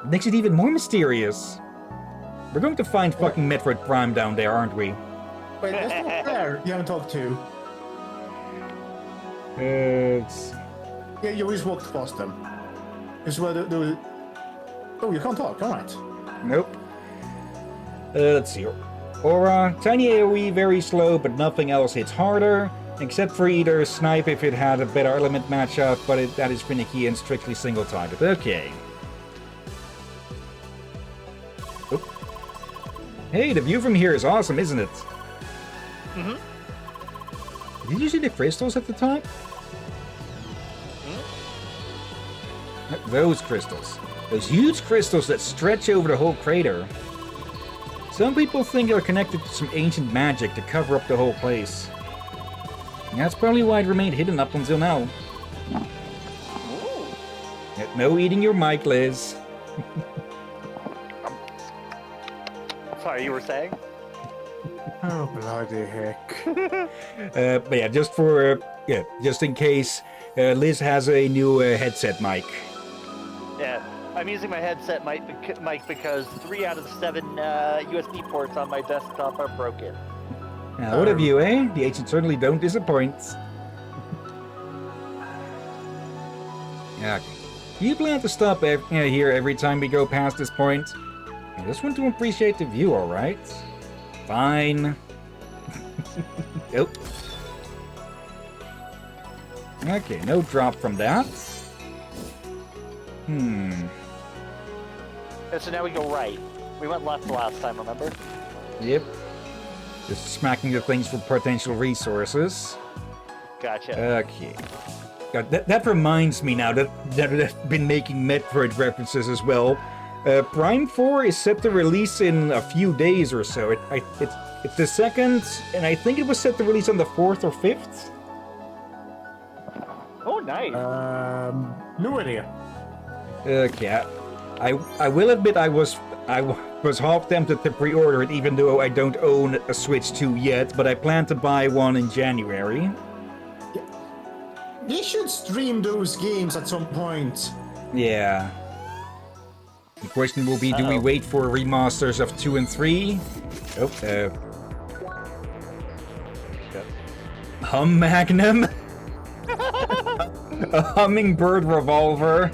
makes it even more mysterious. We're going to find fucking Metroid Prime down there, aren't we? Wait, that's not there. You haven't talked to. It's... Yeah, you always walked past them. It's where the... Oh, you can't talk. All right. Nope. Let's see. Aura, tiny AoE, very slow, but nothing else hits harder. Except for either Snipe if it had a better element matchup, but that is finicky and strictly single-target. Okay. Oop. Hey, the view from here is awesome, isn't it? Mm-hmm. Did you see the crystals at the top? Those crystals. Those huge crystals that stretch over the whole crater. Some people think they're connected to some ancient magic to cover up the whole place. That's probably why it remained hidden up until now. No eating your mic, Liz. Sorry, you were saying? Oh, bloody heck. But yeah, just for just in case, Liz has a new headset mic. Yeah, I'm using my headset mic because 3 out of the 7 USB ports on my desktop are broken. Now, what of you, eh? The ancients certainly don't disappoint. Yeah. Do you plan to stop here every time we go past this point? I just want to appreciate the view, alright? Fine. Nope. Okay, no drop from that. And so now we go right. We went left last time, remember? Yep. Just smacking the things for potential resources. Gotcha. Okay. God, that reminds me now that I've been making Metroid references as well. Prime 4 is set to release in a few days or so. It's the 2nd, and I think it was set to release on the 4th or 5th. Oh, nice. No idea. Okay, I will admit I was half tempted to pre-order it, even though I don't own a Switch 2 yet, but I plan to buy one in January. They should stream those games at some point. Yeah. The question will be, do we wait for remasters of 2 and 3? Oh, Hum Magnum? A hummingbird revolver?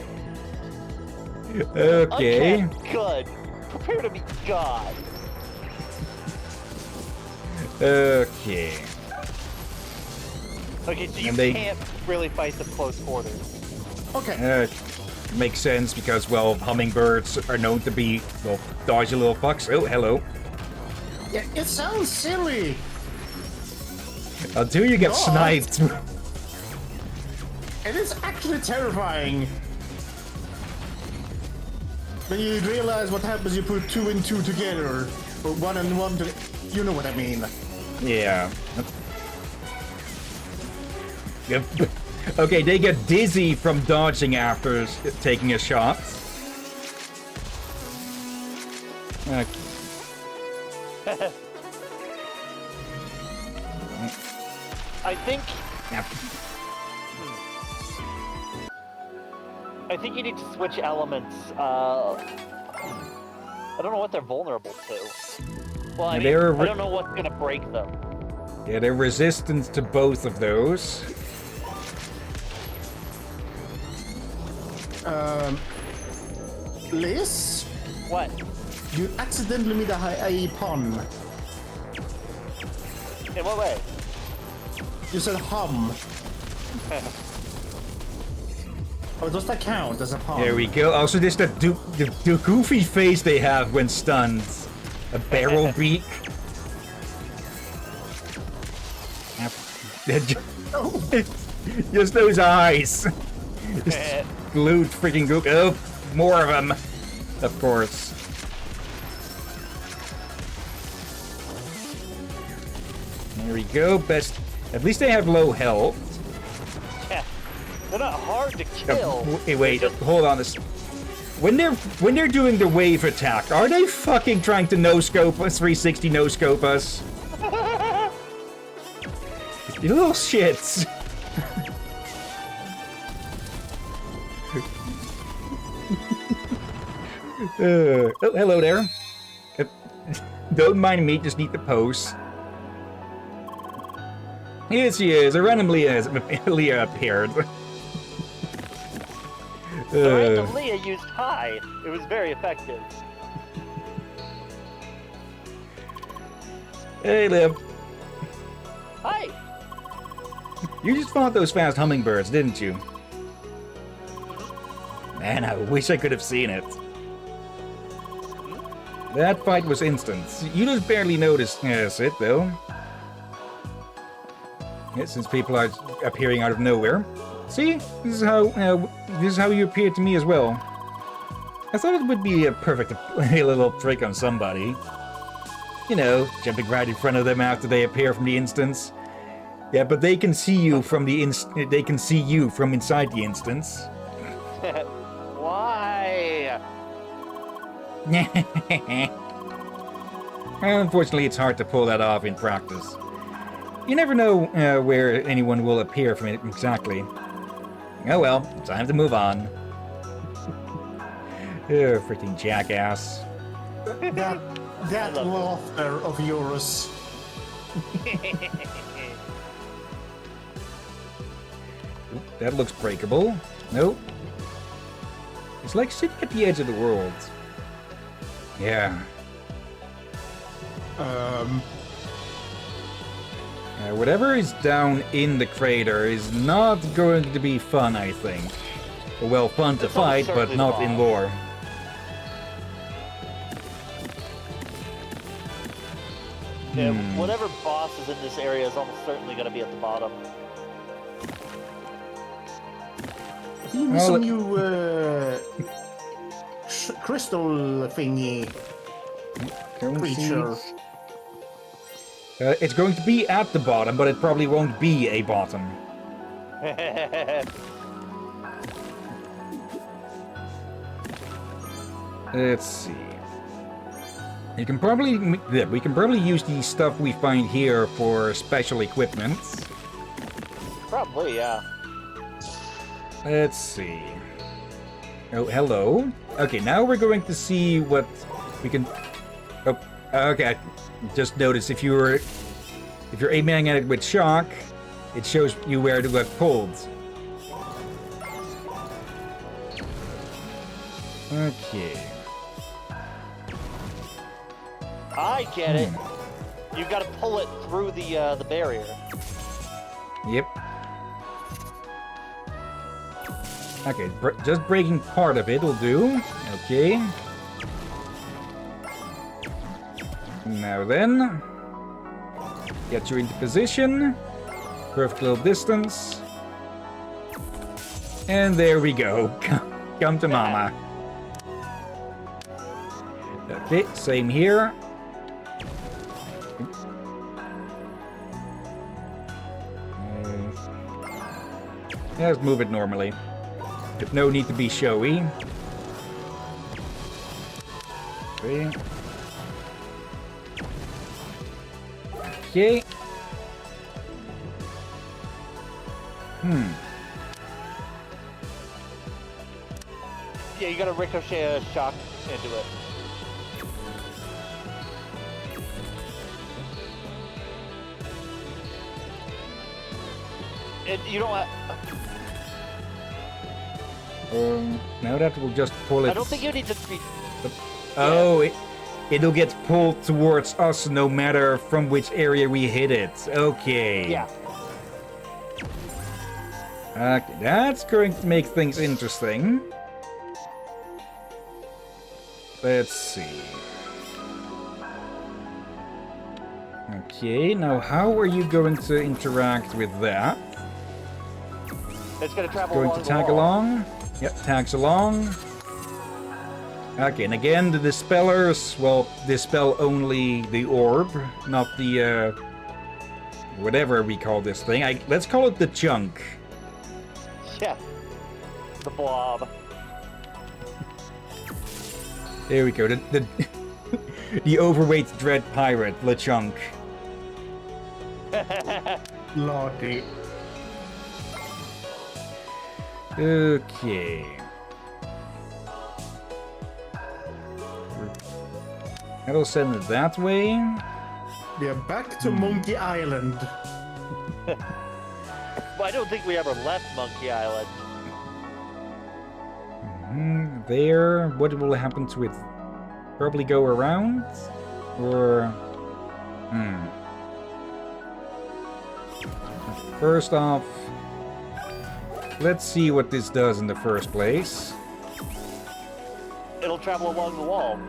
Okay. Good. Prepare to be God. Okay. Okay, so you And they- can't really fight them close quarters. Okay. Makes sense because, well, hummingbirds are known to be, well, dodgy little fucks. Oh, hello. Yeah, it sounds silly. Until you get God. sniped. It is actually terrifying. When you realize what happens, you put 2 and 2 together, or 1 and 1 together. You know what I mean. Yeah. Yep. Okay, they get dizzy from dodging after taking a shot. Okay. I think Yep. I think you need to switch elements. I don't know what they're vulnerable to. Well, I mean, I don't know what's gonna break them. Yeah, they're resistant to both of those. Liz? What? You accidentally made a pun. In what way? You said hum. Oh, does that count as a pun? There we go. Also, there's the goofy face they have when stunned. A barrel beak. Just those eyes. Just glued freaking goop. Oh, more of them. Of course. There we go. Best. At least they have low health. Yeah. They're not hard to kill. Wait, hold on. When they're doing the wave attack, are they fucking trying to no-scope us, 360 no-scope us? You little shits. Oh, hello there. Don't mind me, just need the pose. Yes, she is. Randomly Leah appeared. The random Leah used high. It was very effective. Hey, Liv. Hi. You just fought those fast hummingbirds, didn't you? Man, I wish I could have seen it. That fight was instant. You just barely noticed it, though. Yeah, since people are appearing out of nowhere. See, this is how you appear to me as well. I thought it would be a perfect little trick on somebody. You know, jumping right in front of them after they appear from the instance. Yeah, but they can see you from they can see you from inside the instance. Why? Unfortunately, it's hard to pull that off in practice. You never know where anyone will appear from it exactly. Oh well, time to move on. Freaking jackass. That laughter of yours. That looks breakable. Nope. It's like sitting at the edge of the world. Yeah. Whatever is down in the crater is not going to be fun, I think. Well, fun to fight, but not in lore. Yeah, whatever boss is in this area is almost certainly going to be at the bottom. Some new crystal thingy creature. It's going to be at the bottom, but it probably won't be a bottom. Let's see. We can probably use the stuff we find here for special equipment. Probably, yeah. Let's see. Oh, hello. Okay, now we're going to see what we can. Oh, okay. Just notice if you're aiming at it with shock, it shows you where to get pulled. Okay. I get it. You got to pull it through the barrier. Yep. Okay, just breaking part of it will do. Okay. Now then, get you into position. Perfect little distance. And there we go. Come to mama. Okay, same here. Let's move it normally. But no need to be showy. Okay. Okay. Yeah, you gotta ricochet a shock into it. And you don't have... Now that will just pull it... I don't think you need to be... Oh, it'll get pulled towards us no matter from which area we hit it. Okay. Yeah. Okay, that's going to make things interesting. Let's see. Okay, now how are you going to interact with that? It's gonna travel Going along to tag the wall. along. Yep, tags along. Okay, and again, the dispellers, well, dispel only the orb, not the, whatever we call this thing. Let's call it the chunk. Yeah. The blob. There we go. The the overweight dread pirate, LeChunk. Lordy. Okay. That'll send it that way. We are back to Monkey Island. Well, I don't think we ever left Monkey Island. There. What will happen to it? Probably go around? Or... First off, let's see what this does in the first place. It'll travel along the wall.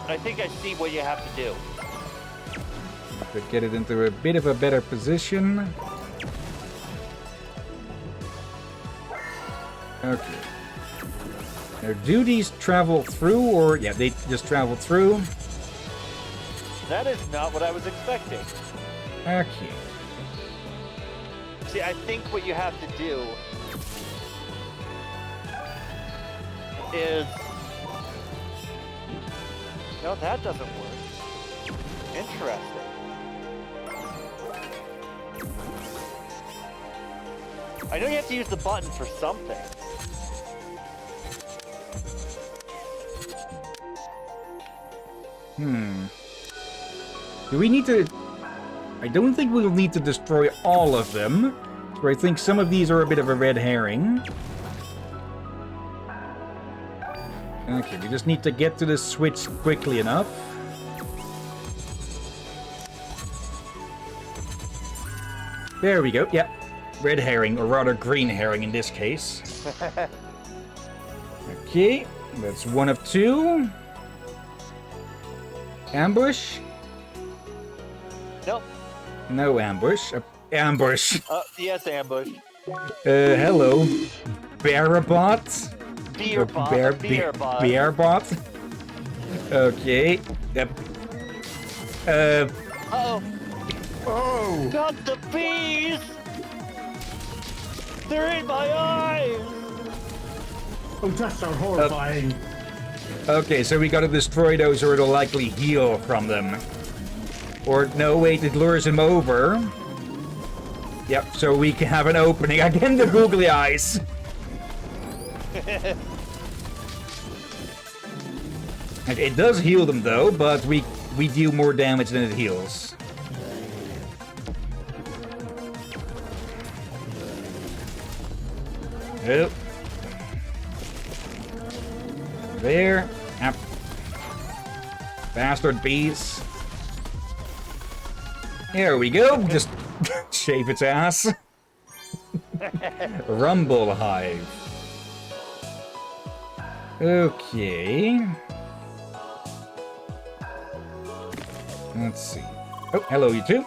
I think I see what you have to do. To get it into a bit of a better position. Okay. Now, do these travel through, or... Yeah, they just travel through. That is not what I was expecting. Okay. See, I think what you have to do is... No, that doesn't work. Interesting. I know you have to use the button for something. Do we need to... I don't think we'll need to destroy all of them. So I think some of these are a bit of a red herring. Okay, we just need to get to the switch quickly enough. There we go, yeah. Red herring, or rather green herring in this case. Okay, that's one of two. Ambush? Nope. No ambush. Ambush. Yes, ambush. Hello. Bearbot? Bearbot. Bearbot. Bearbot? Okay. Yep. Uh-oh. Oh! Not the bees! They're in my eyes! Oh, that's so horrifying. Okay, so we gotta destroy those or it'll likely heal from them. Or, no, wait, it lures him over. Yep, so we can have an opening. Again, the googly eyes. And it does heal them, though, but we deal more damage than it heals. Oh. There. Yep. Bastard bees. There we go. Just shave its ass. Rumble hive. Okay. Let's see. Oh, hello, you two.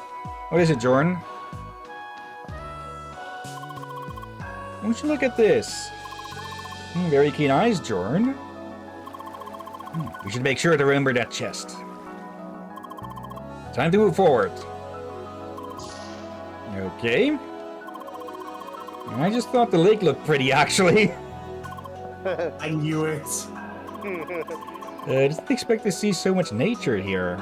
What is it, Jordan? Why don't you look at this? Very keen eyes, Jordan. We should make sure to remember that chest. Time to move forward. Okay. I just thought the lake looked pretty, actually. I knew it. I didn't expect to see so much nature here.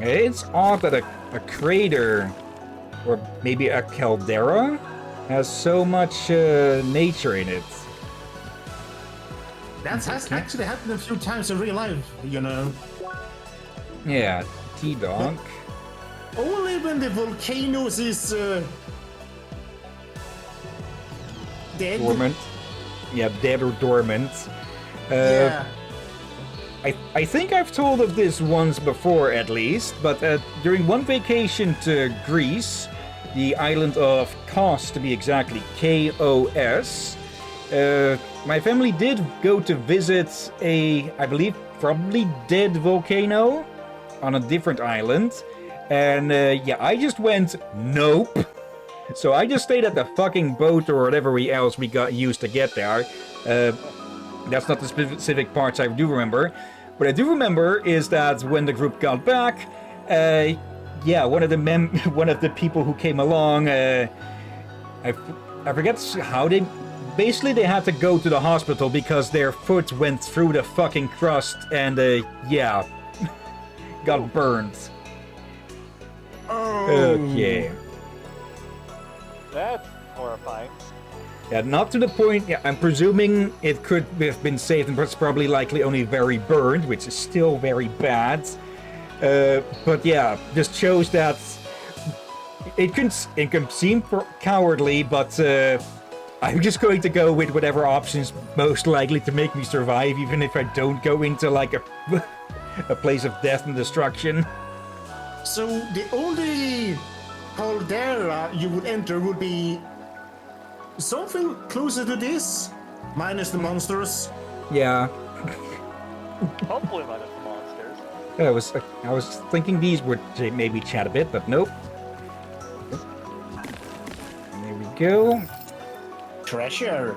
It's odd that a crater, or maybe a caldera, has so much nature in it. That has actually happened a few times in real life, you know. Yeah, T-Dog. Only when the volcanoes is dead. Dormant. Yeah, dead or dormant. Yeah. I think I've told of this once before, at least, but during one vacation to Greece, the island of Kos, to be exactly, K-O-S, my family did go to visit a, I believe, probably dead volcano on a different island. And yeah, I just went, nope. So I just stayed at the fucking boat or whatever else we got used to get there. That's not the specific parts I do remember. What I do remember is that when the group got back, yeah, one of the people who came along, I forget how they... Basically, they had to go to the hospital because their foot went through the fucking crust and, yeah, got burned. Oh. Okay. That's horrifying. Yeah, not to the point. Yeah, I'm presuming it could have been saved, but it's probably likely only very burned, which is still very bad. But yeah, just shows that it can seem cowardly, but I'm just going to go with whatever option's most likely to make me survive, even if I don't go into like a place of death and destruction. So the only caldera you would enter would be something closer to this, minus the monsters. Yeah. Hopefully minus the monsters. I was thinking these would maybe chat a bit, but nope. There we go. Treasure.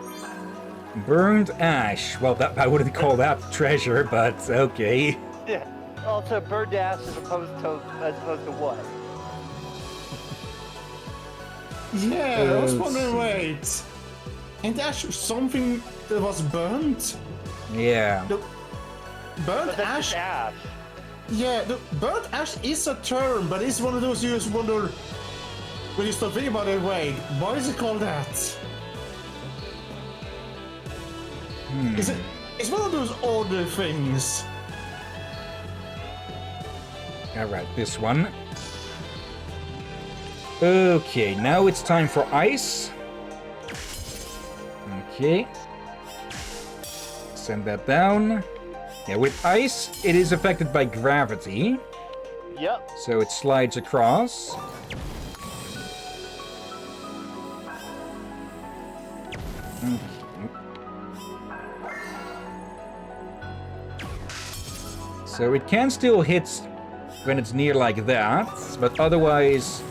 Burned ash. Well, I wouldn't call that treasure, but okay. Yeah. Also, burned ash as opposed to what? Yeah, I was wondering, wait. Ain't ash something that was burnt? Yeah. The burnt But that's ash? just ash. Yeah, the burnt ash is a term, but it's one of those you just wonder, when you start thinking about it, wait, why is it called that? It's one of those older things. Alright, this one. Okay, now it's time for ice. Okay. Send that down. Yeah, with ice, it is affected by gravity. Yep. So it slides across. So it can still hit when it's near like that, but otherwise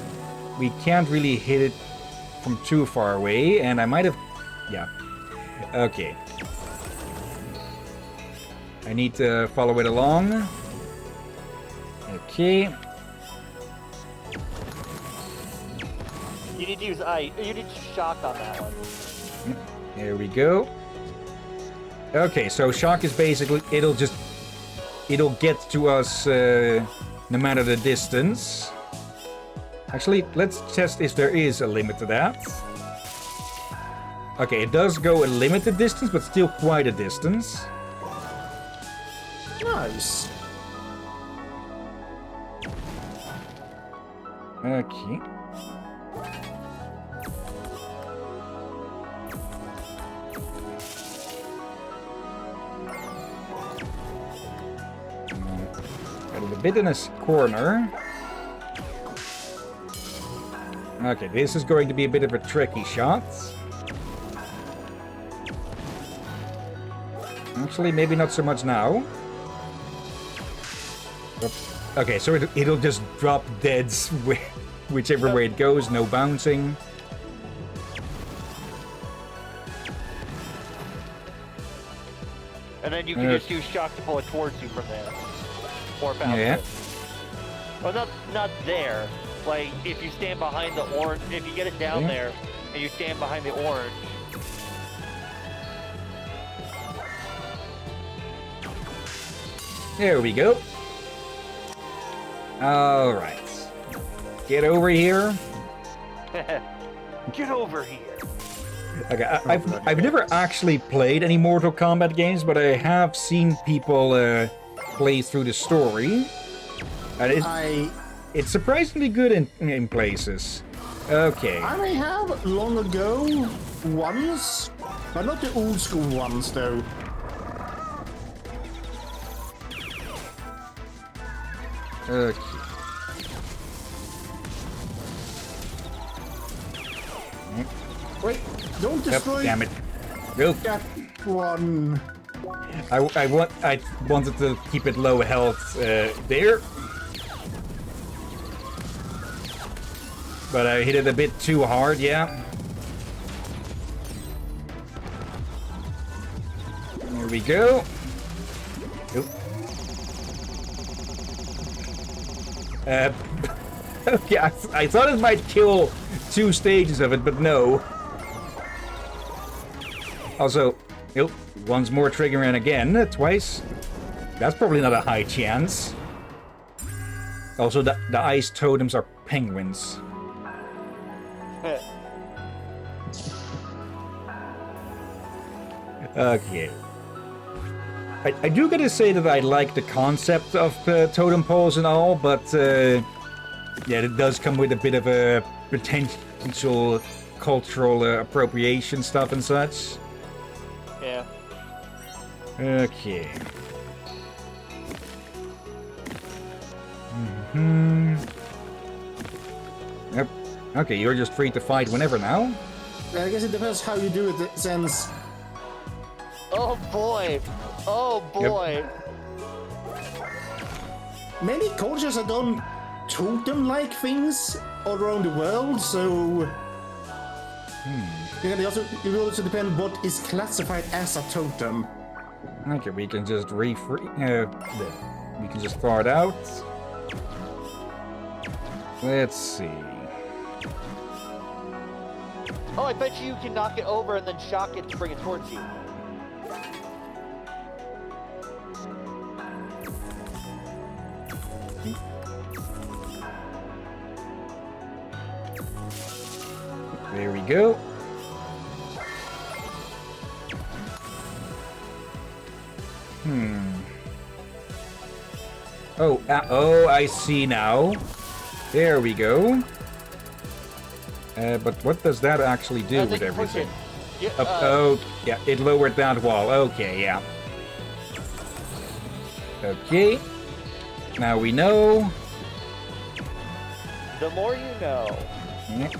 we can't really hit it from too far away, and I might have... Yeah. Okay. I need to follow it along. Okay. You need to use ice. You need to shock on that one. There we go. Okay, so shock is basically... It'll get to us no matter the distance. Actually, let's test if there is a limit to that. Okay, it does go a limited distance, but still quite a distance. Nice. Okay. Got a bit in a corner. Okay, this is going to be a bit of a tricky shot. Actually, maybe not so much now. Okay, so it'll just drop deads whichever way it goes, no bouncing. And then you can just use shock to pull it towards you from there. Or bounce it. Well, not there. Like, if you stand behind the orange, if you get it down there, and you stand behind the orange. There we go. Alright. Get over here. Get over here. Okay, I've never actually played any Mortal Kombat games, but I have seen people play through the story. And it's surprisingly good in places. Okay. I may have long ago once, but not the old school ones though. Okay. Wait, don't destroy Damn it. Nope. that one. I wanted to keep it low health there. But I hit it a bit too hard, yeah. There we go. Oop. Okay, I thought it might kill 2 stages of it, but no. Also, oh, once more triggering again, twice. That's probably not a high chance. Also, the ice totems are penguins. Okay. I do gotta say that I like the concept of totem poles and all, but yeah, it does come with a bit of a potential cultural appropriation stuff and such. Yeah. Okay. Yep. Okay, you're just free to fight whenever now. I guess it depends how you do it, since... Oh boy! Oh boy! Many cultures have done totem-like things all around the world, so... Yeah, it will also depend what is classified as a totem. Okay, we can just we can just thaw it out. Let's see. Oh, I bet you can knock it over and then shock it to bring it towards you. There we go. Oh, oh, I see now. There we go. But what does that actually do with everything? Yeah, Oh, yeah, it lowered that wall. Okay, yeah. Okay. Now we know. The more you know. Yeah.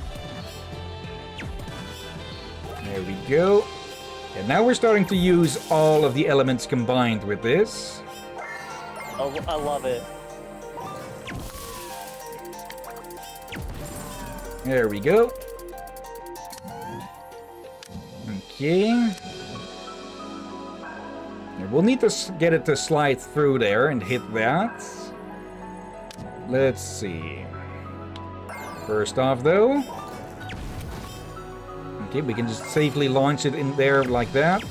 There we go. And now we're starting to use all of the elements combined with this. Oh, I love it. There we go. Okay. Yeah, we'll need to get it to slide through there and hit that. Let's see. First off, though. Okay, we can just safely launch it in there like that.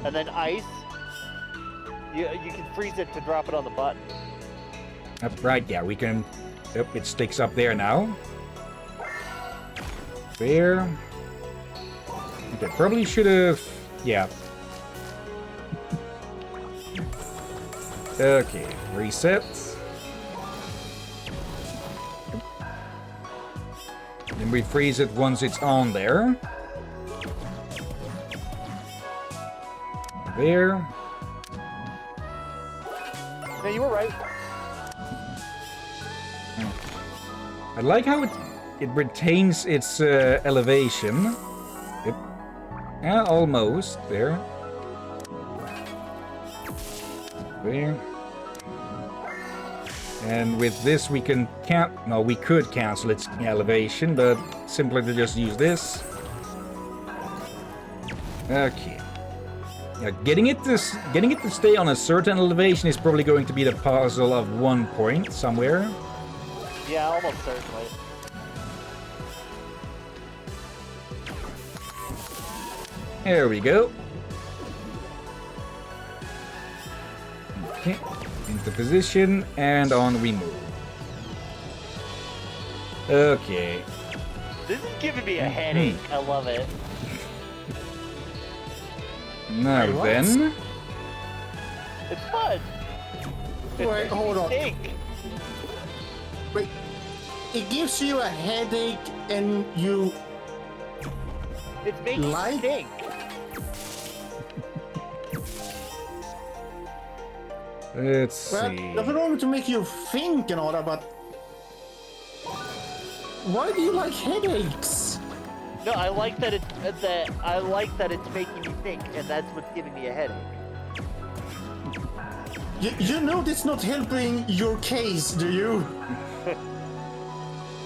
And then ice. You can freeze it to drop it on the button. Right, yeah, we can... Yep, it sticks up there now. There. Okay, probably should have... Yeah. Okay, reset. Then we freeze it once it's on there. There. No, you were right. I like how it retains its elevation. Yep. Yeah, almost. There. There. And with this we can we could cancel its elevation, but simpler to just use this. Okay. Yeah, getting it to stay on a certain elevation is probably going to be the puzzle of one point somewhere. Yeah, almost certainly. There we go. Okay, into position, and on we move. Okay. This is giving me a headache. I love it. Now then. It's fun. Wait, hold on. Think. Wait, it gives you a headache and you... It's making Like? you think. Let's Well, see. nothing wrong to make you think and all that, but... Why do you like headaches? No, I like that it's making me think, and that's what's giving me a headache. You know that's not helping your case, do you?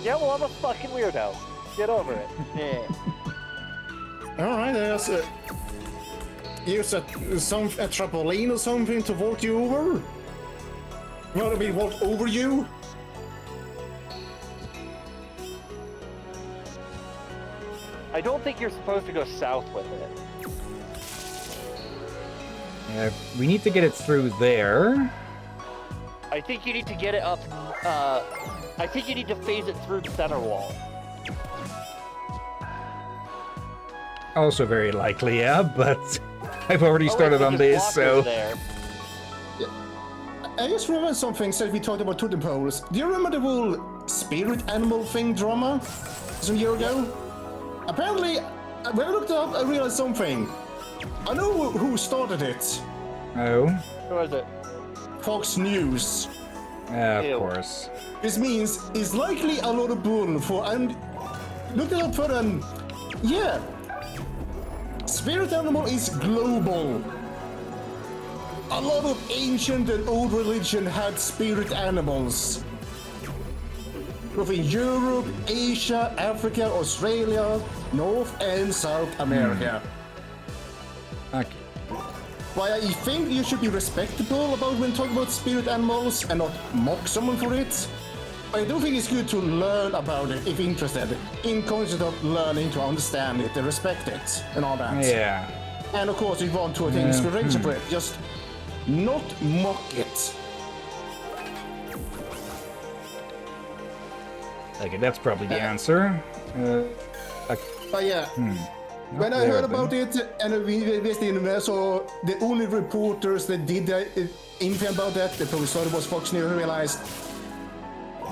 Yeah, well, I'm a fucking weirdo. Get over it. Yeah. Alright, there's use a trampoline or something to walk you over? You want to be walked over you? I don't think you're supposed to go south with it. We need to get it through there. I think you need to get it up. I think you need to phase it through the center wall. Also very likely, yeah, but I've already started on this, so... There. I just remember something since we talked about totem poles. Do you remember the whole spirit animal thing drama some year ago? Apparently, when I looked it up, I realized something. I know who started it. Oh? Who was it? Fox News. Of course. This means it's likely a lot of bull for, and look it up further and, yeah. Spirit animal is global. A lot of ancient and old religion had spirit animals. Both in Europe, Asia, Africa, Australia, North and South America. Okay. Why I think you should be respectable about when talking about spirit animals and not mock someone for it. I do think it's good to learn about it if interested, in concept of learning to understand it and respect it and all that. Yeah. And of course, if you want to attain inspiration for it, just not mock it. Okay, that's probably the answer. But yeah, when I heard about it and we invested so the only reporters that did anything about that, they probably started was Fox News and realized,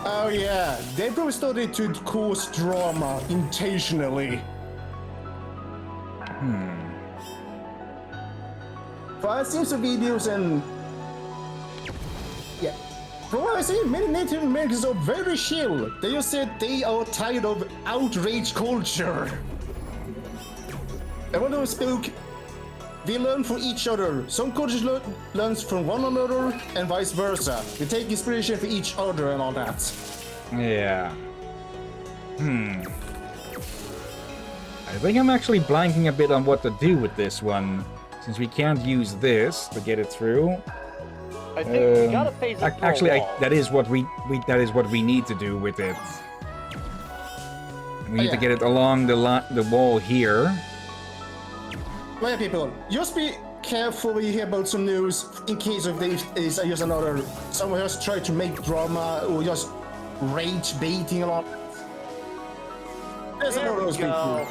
oh yeah, they probably started to cause drama intentionally. But I've seen some videos and yeah, from what I've seen, many Native Americans are very chill. They just said they are tired of outrage culture. And when they spoke, we learn from each other. Some cultures learns from one another and vice versa. We take inspiration from each other and all that. Yeah. I think I'm actually blanking a bit on what to do with this one, since we can't use this to get it through. I think we gotta phase it through actually, a wall. that is what we need to do with it. We need to get it along the wall here. Well, yeah, people, just be careful when you hear about some news in case of there is just another someone just try to make drama or just rage baiting a lot. There's a lot of those people.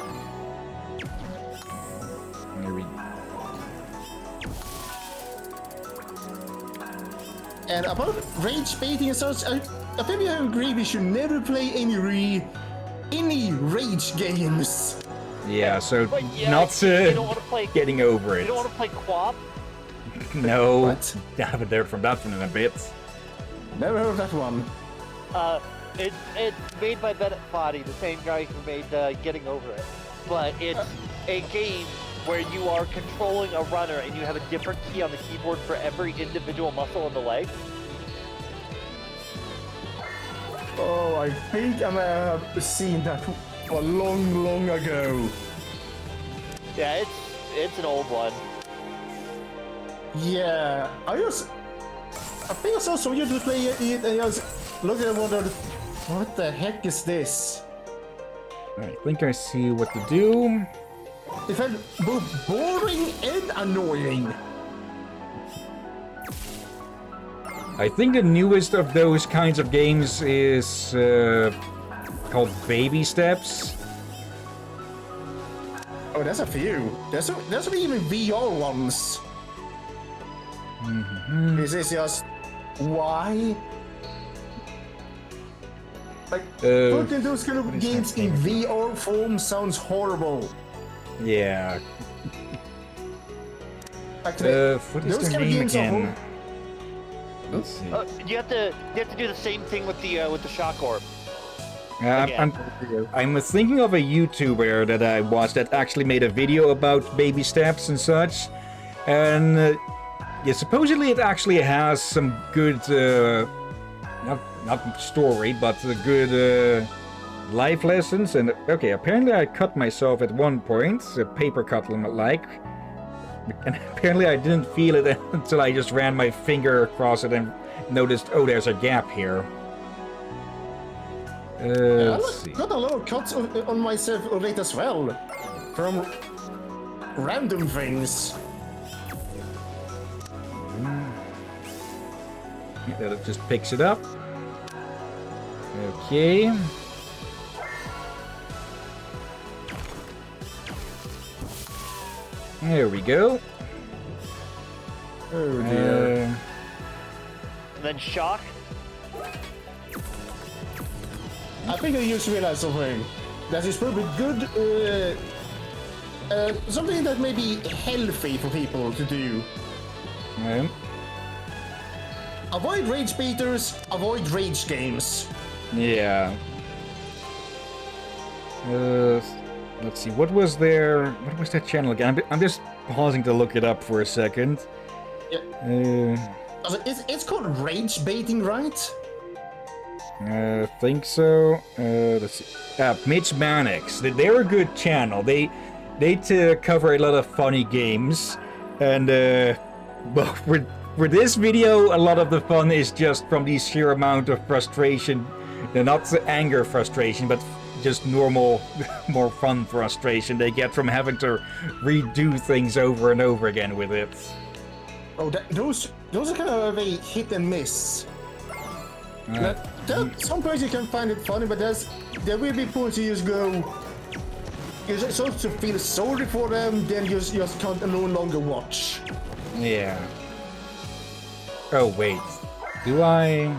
Here we And about rage baiting and such, I think we agree we should never play any rage games. Yeah, so But yeah, not you don't want to play. getting over it. You don't want to play co-op. No, What? I haven't heard from that one in a bit. Never heard of that one. It's made by Bennett Foddy, the same guy who made Getting Over It. But it's a game where you are controlling a runner and you have a different key on the keyboard for every individual muscle in the leg. Oh, I think I may have seen that a long, long ago. Yeah, it's an old one. Yeah, I think I saw some YouTube play it and I was looking and wondered, what the heck is this? I think I see what to do. It felt both boring and annoying. I think the newest of those kinds of games is called Baby Steps. Oh, there's a few. There's even VR ones. This is just why? Like putting those kind of games in VR form sounds horrible. Yeah. Actually, what is those their kind of name games are again? Let's see. You have to do the same thing with the shock orb. I'm thinking of a YouTuber that I watched that actually made a video about baby steps and such, and yeah, supposedly it actually has some good, not story, but good life lessons. And okay, apparently I cut myself at one point, a paper cut like, and apparently I didn't feel it until I just ran my finger across it and noticed, oh, there's a gap here. Let's see. Got a lot of cuts on myself already as well. From random things. That just picks it up. Okay. There we go. Oh dear. And then shock. I think I just realized something. That is probably good. Something that may be healthy for people to do. Avoid rage beaters, avoid rage games. Yeah. Let's see. What was there? What was that channel again? I'm just pausing to look it up for a second. Yeah. It's called rage baiting, right? Think so. Let's see. Mitch Mannix. They're a good channel. They cover a lot of funny games, and well, for this video, a lot of the fun is just from the sheer amount of frustration. Not the anger frustration, but just normal, more fun frustration they get from having to redo things over and over again with it. Oh, those are kind of a hit and miss. Sometimes you can find it funny, but there will be points you just go. You just start to feel sorry for them, then you just can't no longer watch. Yeah. Oh wait, do I?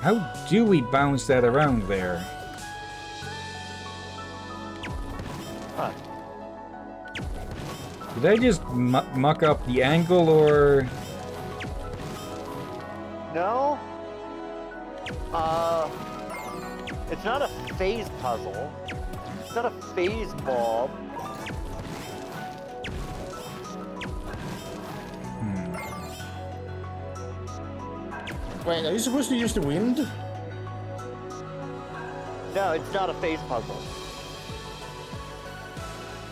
How do we bounce that around there? Huh. Did I just muck up the angle, or? No. It's not a phase puzzle. It's not a phase bulb. Wait, are you supposed to use the wind? No, it's not a phase puzzle.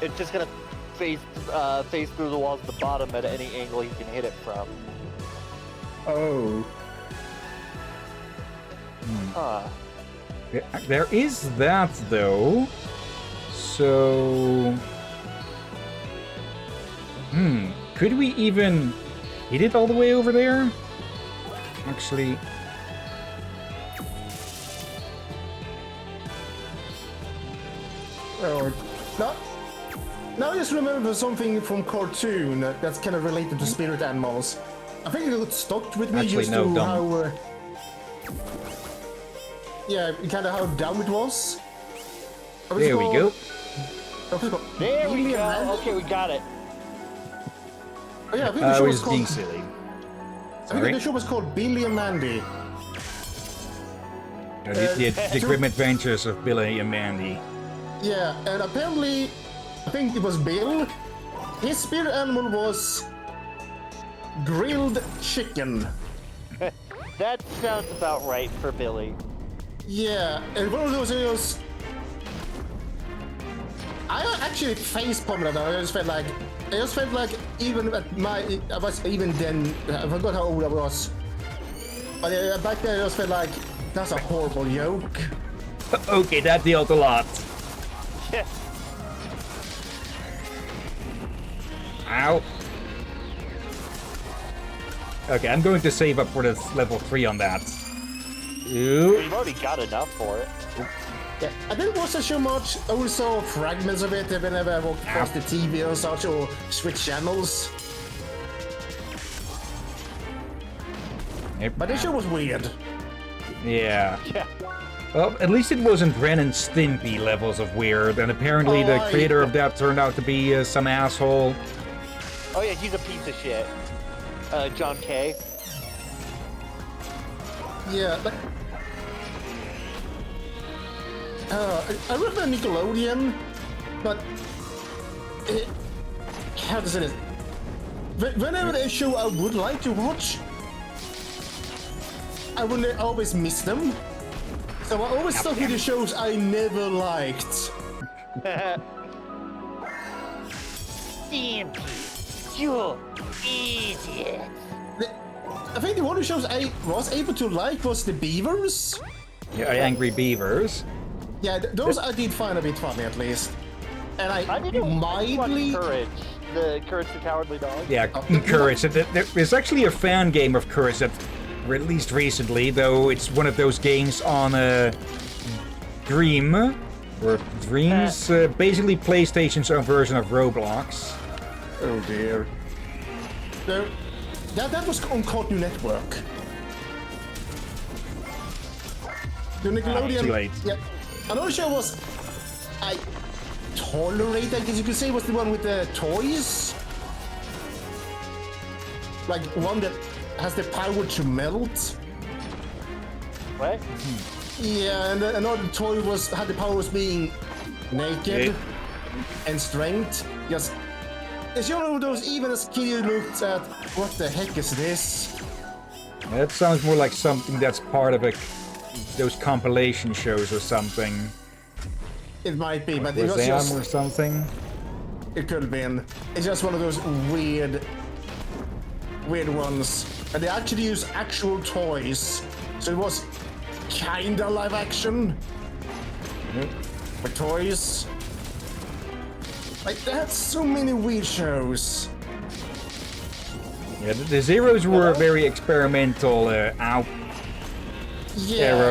It's just gonna phase through the walls at the bottom at any angle you can hit it from. Oh. Huh. There is that though. So. Could we even hit it all the way over there? Actually. Oh, now I just remember something from cartoon that's kind of related to spirit animals. I think it got stuck with me Actually, just no, to don't. how... yeah, kind of how dumb it was. There we go. There we go. Okay, we got it. Oh, yeah, I think the I show was was called... being silly. I think the show was called Billy and Mandy. The Grim Adventures of Billy and Mandy. Yeah, and apparently, I think it was Bill. His spirit animal was grilled chicken. That sounds about right for Billy. Yeah, and one of those videos, I actually face palmed that. I just felt like even at I was even then, I forgot how old I was. But back then I just felt like, that's a horrible joke. Okay, that dealt a lot. Yeah. Ow. Okay, I'm going to save up for the level 3 on that. Ooh. You've already got enough for it. Yeah, I didn't watch the show much. I only saw fragments of it whenever I walked across the TV or such, or switch channels. Yep. But the show was weird. Yeah. Yeah. Well, at least it wasn't Ren and Stimpy levels of weird, and apparently the creator of that turned out to be some asshole. Oh yeah, he's a piece of shit. John K. Yeah, but... I remember Nickelodeon, but... how to say this? Whenever they show I would like to watch, I would always miss them. So I always stuck with the shows I never liked. Stimpy. You idiot! I think the one of the shows I was able to like was the Beavers. Yeah, Angry Beavers. Yeah, those I did find a bit funny at least. And I didn't mildly... Courage. The Courage the Cowardly Dog. Yeah, Courage. There's actually a fan game of Courage that released recently, though it's one of those games on Dream, or Dreams, basically PlayStation's own version of Roblox. Oh dear. So, that was on Cartoon Network. The Nickelodeon... Too late. Yeah. Another show was... I tolerate, I guess you could say, was the one with the toys. Like, one that has the power to melt. What? Yeah, and another toy had the power of being naked and strength. Just... It's one of those, even as a kid you looked at, what the heck is this? That sounds more like something that's part of those compilation shows or something. It might be, but it was Shazam just... or something. It could have been. It's just one of those weird ones. And they actually use actual toys. So it was kinda live action. With toys. Like, they had so many weird shows. Yeah, the Zeros were very experimental era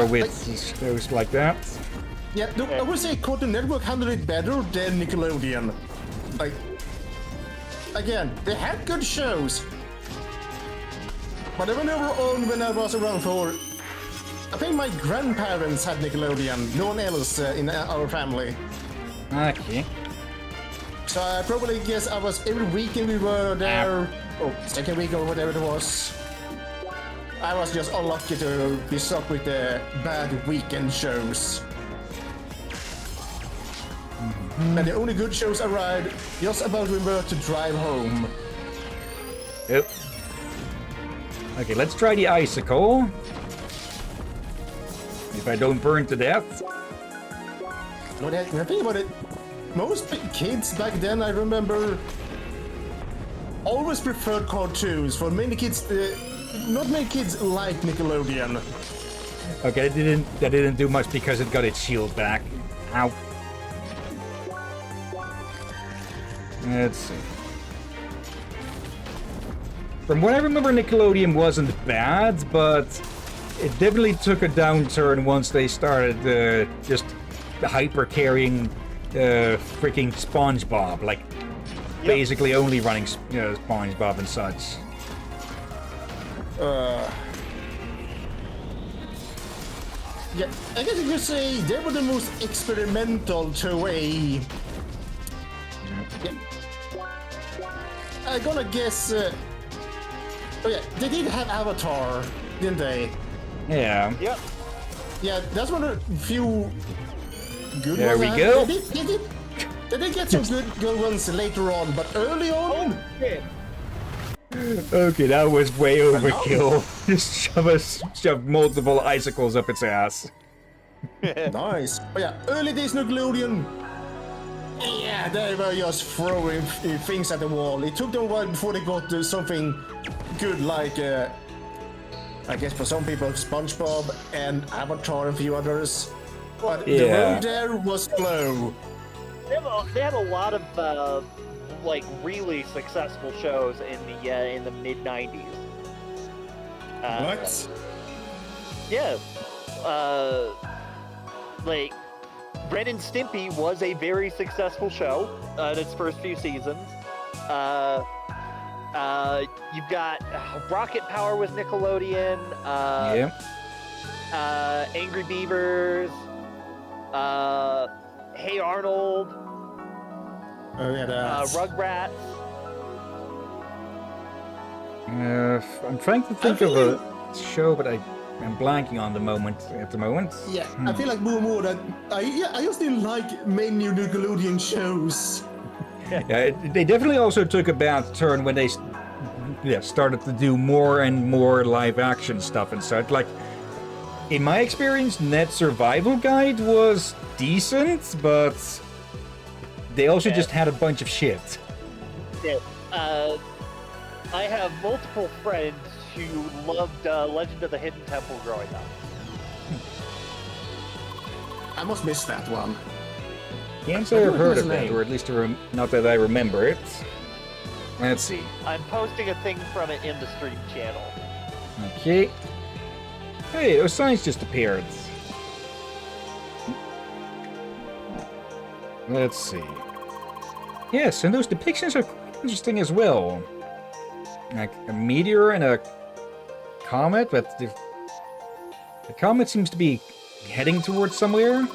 with shows like that. Yeah, I would say Cartoon Network handled it better than Nickelodeon. Like, again, they had good shows. But they were never on when I was around for... I think my grandparents had Nickelodeon, no one else in our family. Okay. So I probably guess I was every weekend we were there, or second week or whatever it was. I was just unlucky to be stuck with the bad weekend shows. And the only good shows arrived just about when we were to drive home. Yep. Okay, let's try the icicle. If I don't burn to death. When I think about it, most kids back then, I remember, always preferred cartoons. For many kids, not many kids liked Nickelodeon. Okay, that didn't do much because it got its shield back. Ow. Let's see. From what I remember, Nickelodeon wasn't bad, but it definitely took a downturn once they started just hyper-carrying freaking SpongeBob, like basically only running SpongeBob and such. Yeah, I guess you could say they were the most experimental to a... Yeah. I'm gonna guess... oh yeah, they did have Avatar, didn't they? Yeah. Yep. Yeah, that's one of the few good There ones. we go. They did get some good ones later on, but early on... Okay, that was way overkill. Just shove multiple icicles up its ass. Nice. Oh yeah, early days Nickelodeon. Yeah, they were just throwing things at the wall. It took them a while before they got something good like, I guess for some people, SpongeBob and Avatar and a few others. But the road there was slow. They have a lot of like really successful shows in the mid '90s. What? Yeah. Like Ren and Stimpy was a very successful show in its first few seasons. You've got Rocket Power with Nickelodeon. Angry Beavers. Hey Arnold. Oh yeah, Rugrats. I'm trying to think of a show, but I'm blanking on at the moment. Yeah, I feel like more that I just didn't like many Nickelodeon shows. Yeah, they definitely also took a bad turn when they started to do more and more live action stuff and such. Like, in my experience, Net Survival Guide was decent, but they also just had a bunch of shit. Yeah. I have multiple friends who loved Legend of the Hidden Temple growing up. I must miss that one. Can't say I've heard of it, or at least not that I remember it. Let's see. I'm posting a thing from it in the stream channel. Okay. Hey, those signs just appeared. Let's see. Yes, and those depictions are interesting as well. Like a meteor and a comet, but the comet seems to be heading towards somewhere.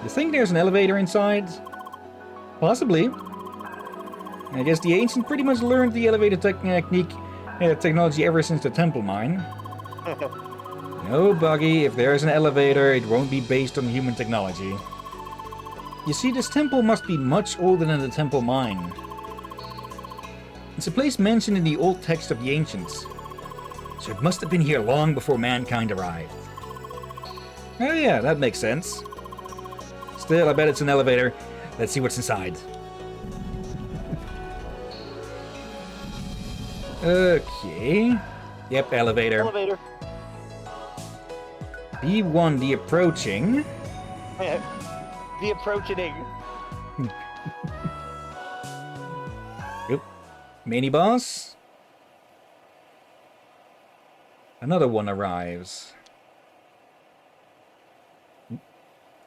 You think there's an elevator inside? Possibly. I guess the ancients pretty much learned the elevator technology ever since the temple mine. No, Buggy, if there's an elevator, it won't be based on human technology. You see, this temple must be much older than the temple mine. It's a place mentioned in the old text of the ancients, so it must have been here long before mankind arrived. Oh yeah, that makes sense. Still, I bet it's an elevator. Let's see what's inside. Okay. Yep, elevator. Elevator. B1, the approaching. The approaching. Yep. Mini boss. Another one arrives.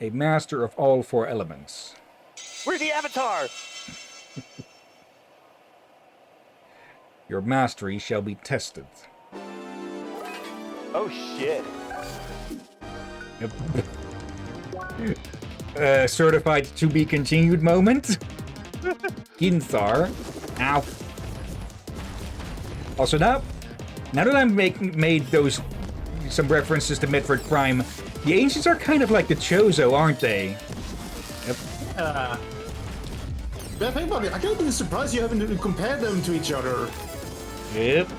A master of all four elements. We're the Avatar! Your mastery shall be tested. Oh shit. Yep. Certified to be continued moment. Ginthar. Ow. Also now that I've made some references to Metroid Prime, the ancients are kind of like the Chozo, aren't they? Yep. But think about it, I can't be surprised you haven't compared them to each other. Yep.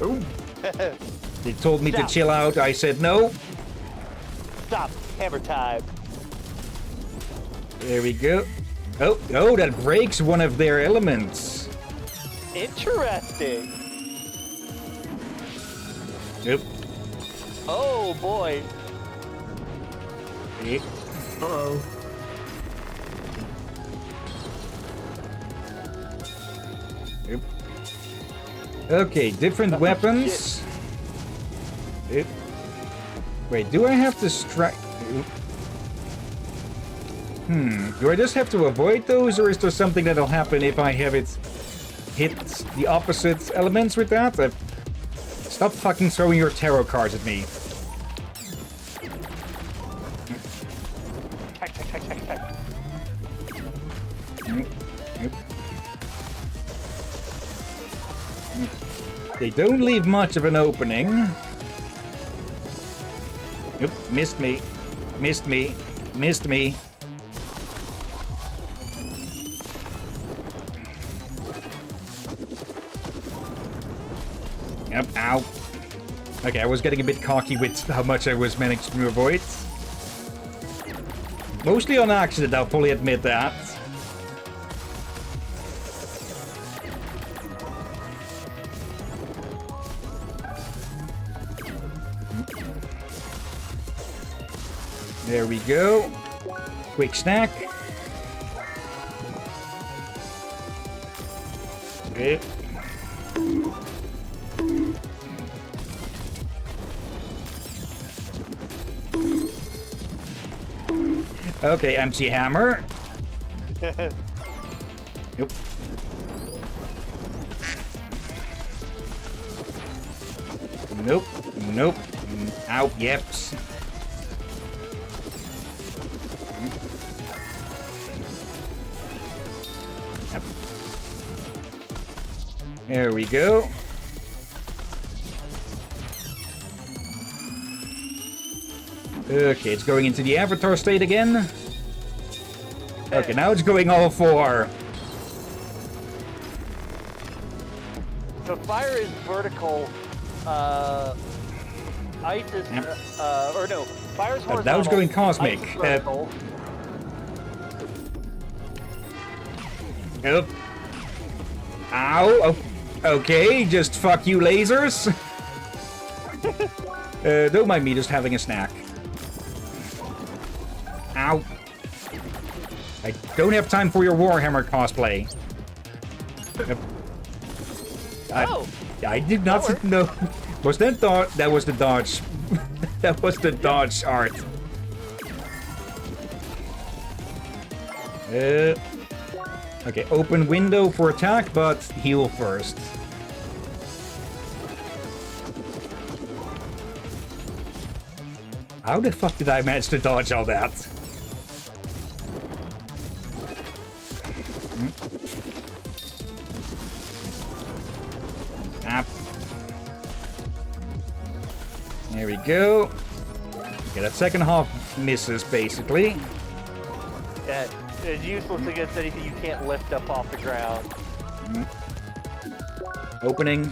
Oh. They told me to chill out. I said no. Stop. Hammer time. There we go. Oh, that breaks one of their elements. Interesting. Yep. Oh boy. Yep. Uh-oh. Yep. Okay, different weapons. Yep. Wait, do I have to strike? Do I just have to avoid those, or is there something that'll happen if I have it hit the opposite elements with that? Stop fucking throwing your tarot cards at me. They don't leave much of an opening. Yep, missed me. Missed me. Missed me. Yep, ow. Okay, I was getting a bit cocky with how much I was managing to avoid. Mostly on accident, I'll fully admit that. There we go. Quick snack. Okay. Okay, empty hammer. Nope. Nope. Nope. Ow, yeps. Yep. There we go. Okay, it's going into the avatar state again. Okay, now it's going all four. So fire is vertical, ice is, or no, fire is horizontal. Now it's going cosmic. Ice is vertical. Yep. Ow! Oh, Okay, just fuck you, lasers. Don't mind me just having a snack. Ow. I don't have time for your Warhammer cosplay. I did not know. Was that that was the dodge? That was the dodge art. Okay, open window for attack, but heal first. How the fuck did I manage to dodge all that? There we go. Okay, that second half misses, basically. Yeah, it's useless against anything you can't lift up off the ground. Opening.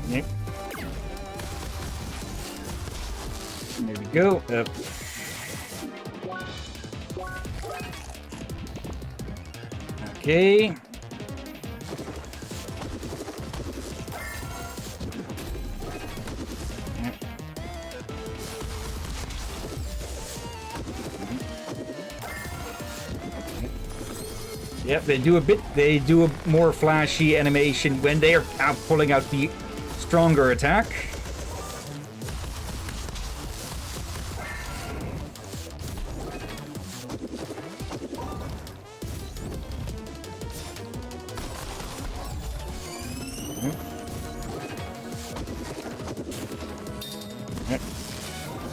Yep. There we go. Okay. Yep, they do a more flashy animation when they are pulling out the stronger attack.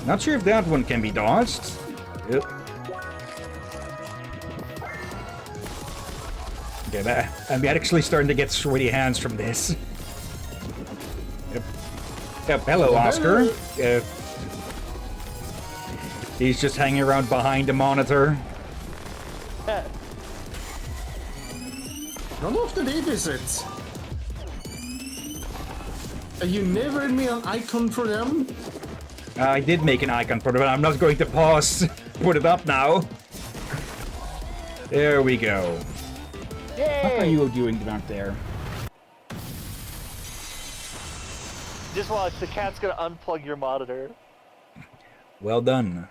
Not sure if that one can be dodged. Yep. Okay, I'm actually starting to get sweaty hands from this. Yep, hello, Oscar. He's just hanging around behind the monitor. How often they visit? You never made an icon for them? I did make an icon for it, but I'm not going to pause. Put it up now. There we go. Yay! What are you doing down there? Just watch, the cat's gonna unplug your monitor. Well done.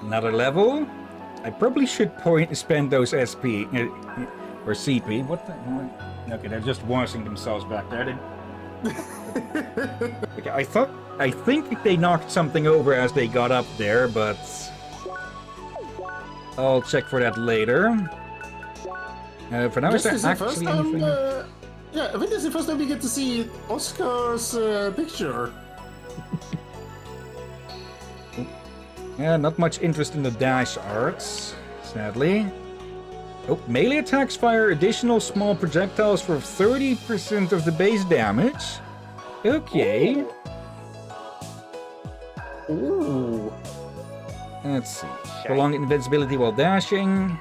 Another level? I probably should spend those SP or CP. What the? Okay, they're just washing themselves back there. Okay, I think they knocked something over as they got up there, but I'll check for that later. For now, is there actually anything? Yeah, I think this is the first time we get to see Oscar's picture. Yeah, not much interest in the dash arts, sadly. Oh, melee attacks fire additional small projectiles for 30% of the base damage. Okay. Ooh. Let's see. Prolonged invincibility while dashing.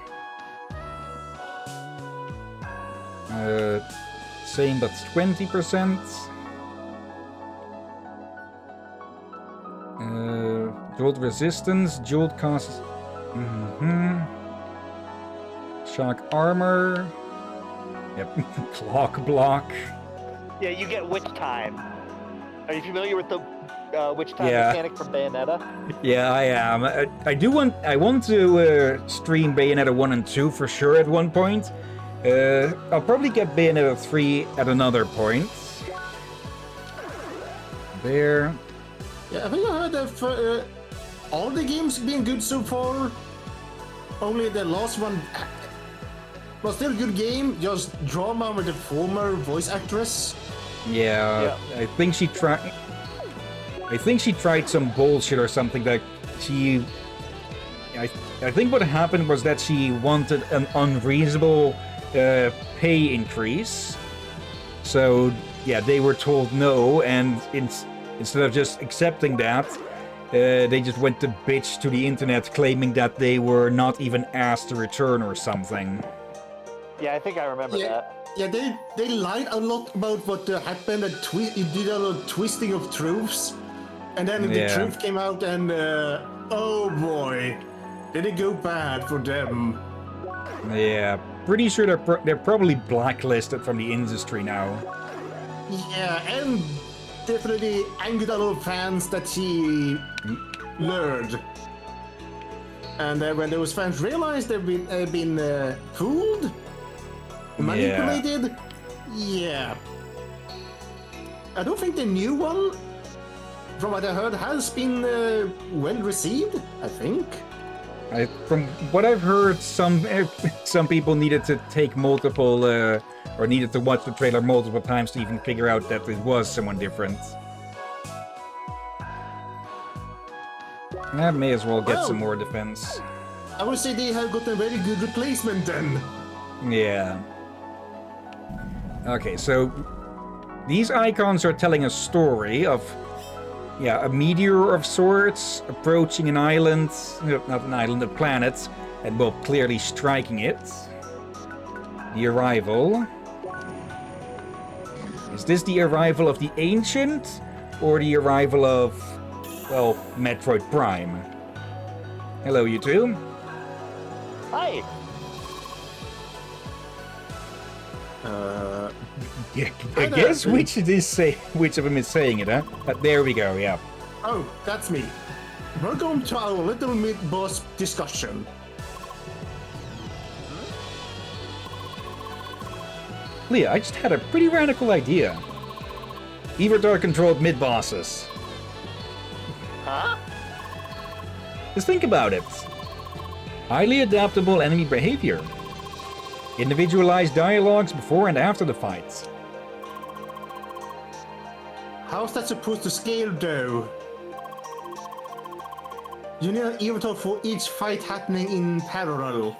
Same, but 20%. Jolt resistance, jolt costs. Shock armor. Yep. Clock block. Yeah, you get witch time. Are you familiar with the witch time Yeah. mechanic from Bayonetta? Yeah, I am. I want to stream Bayonetta 1 and 2 for sure at one point. I'll probably get Bayonetta 3 at another point. There. Yeah, I think I heard that all the games been good so far. Only the last one was still a good game, just drama with the former voice actress. Yeah. I think she tried. I think she tried some bullshit or something that she. I think what happened was that she wanted an unreasonable pay increase. So yeah, they were told no, and instead of just accepting that, they just went to bitch to the internet, claiming that they were not even asked to return or something. Yeah, I think I remember that. Yeah, they lied a lot about what happened and it did a lot of twisting of truths. And then the truth came out, and oh boy, did it go bad for them. Yeah, pretty sure they're probably blacklisted from the industry now. Yeah, and definitely angered a lot of fans that he lured. And when those fans realized they've been fooled, manipulated, yeah. I don't think the new one, from what I heard, has been well received, I think. From what I've heard, some people needed to take multiple, or needed to watch the trailer multiple times to even figure out that it was someone different. That may as well get some more defense. I would say they have got a very good replacement then. Yeah. Okay, so these icons are telling a story of, a meteor of sorts approaching an island, not an island, a planet, and well, clearly striking it. The arrival. Is this the arrival of the Ancient, or the arrival of, well, Metroid Prime? Hello, you two. Hi. I guess which of them is saying it, huh? There we go, yeah. Oh, that's me. Welcome to our little mid-boss discussion. Leah, I just had a pretty radical idea. Evotar-controlled mid-bosses. Huh? Just think about it. Highly adaptable enemy behavior. Individualized dialogues before and after the fights. How's that supposed to scale, though? You need an avatar for each fight happening in parallel.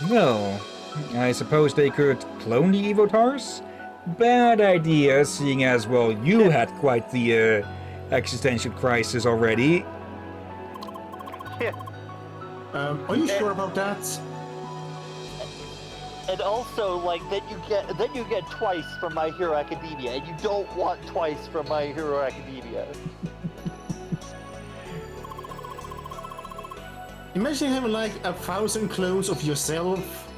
Well, I suppose they could clone the Evotars? Bad idea, seeing as, well, you had quite the existential crisis already. Yeah. Are you sure about that? And also, like, then you get twice from My Hero Academia, and you don't want twice from My Hero Academia. Imagine having like 1,000 clones of yourself.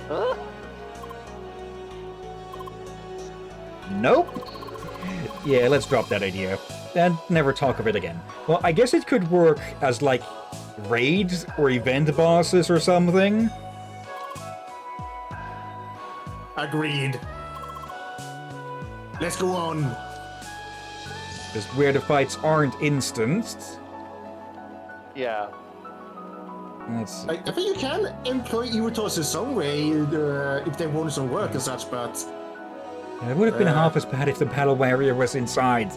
Huh? Nope. Yeah, let's drop that idea. And never talk of it again. Well, I guess it could work as, like, raids or event bosses or something. Agreed. Let's go on. Just where the fights aren't instanced. Yeah. Let's see. I think you can employ Evotars in some way if they want some work and such, but... It would have been half as bad if the battle warrior was inside.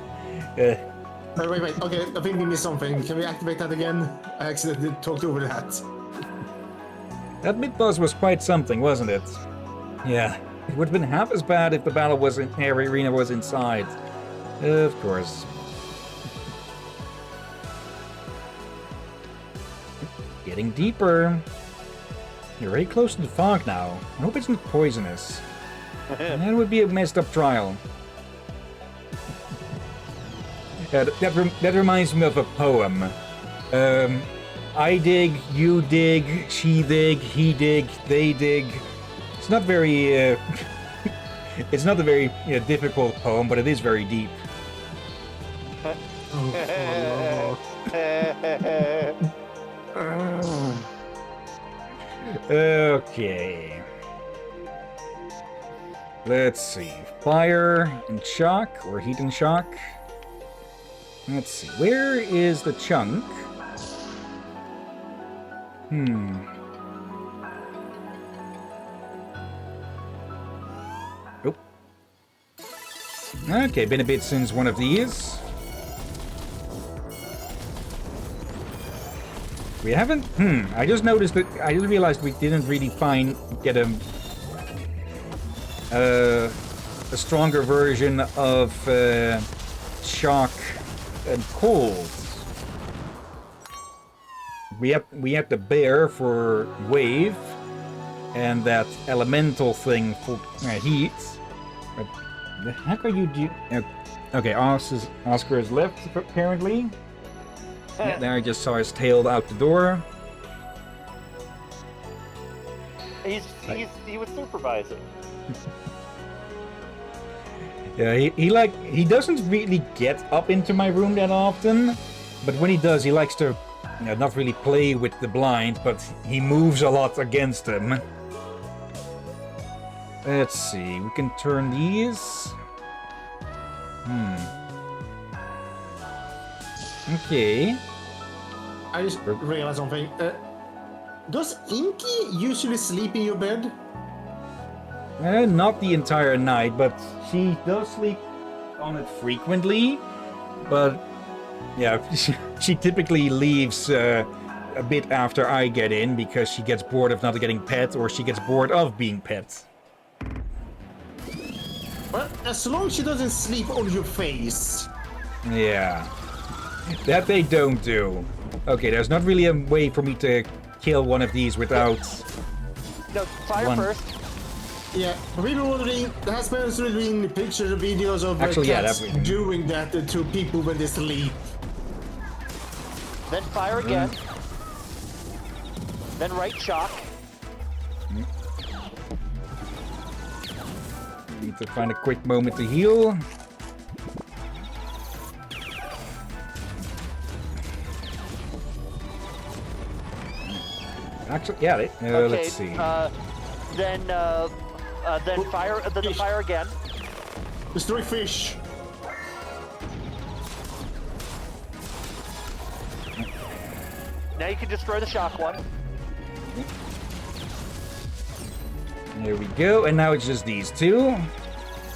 wait, okay, I think we missed something. Can we activate that again? I accidentally talked over that. That mid-boss was quite something, wasn't it? Yeah. It would have been half as bad if the battle arena was inside. Of course. Getting deeper. You're very close to the fog now. I hope it's not poisonous. That would be a messed up trial. That reminds me of a poem. I dig, you dig, she dig, he dig, they dig. It's not very... it's not a very difficult poem, but it is very deep. Okay. Let's see. Fire and shock, or heat and shock. Let's see. Where is the chunk? Oh. Okay, been a bit since one of these. We haven't... I just noticed that... I just realized we didn't really get a stronger version of shock and cold. We had the bear for wave, and that elemental thing for heat. But The heck are you okay, Oscar is left, apparently. Yeah, there I just saw his tail out the door. He was supervising. Yeah, he doesn't really get up into my room that often, but when he does, he likes to not really play with the blind, but he moves a lot against him. Let's see, we can turn these. Okay. I just realized something. Does Inky usually sleep in your bed? Not the entire night, but she does sleep on it frequently. But yeah, she typically leaves a bit after I get in because she gets bored of not getting pet, or she gets bored of being pet. Well, as long as she doesn't sleep on your face. Yeah, that they don't do. Okay, there's not really a way for me to kill one of these without... No, fire first. Yeah, there has been pictures and videos of cats doing that to people when they sleep. Then fire again. Then right shock. Need to find a quick moment to heal. Actually, yeah. Okay, let's see. Then fire. Then the fire again. Destroy fish. Now you can destroy the shock one. There we go, and now it's just these two.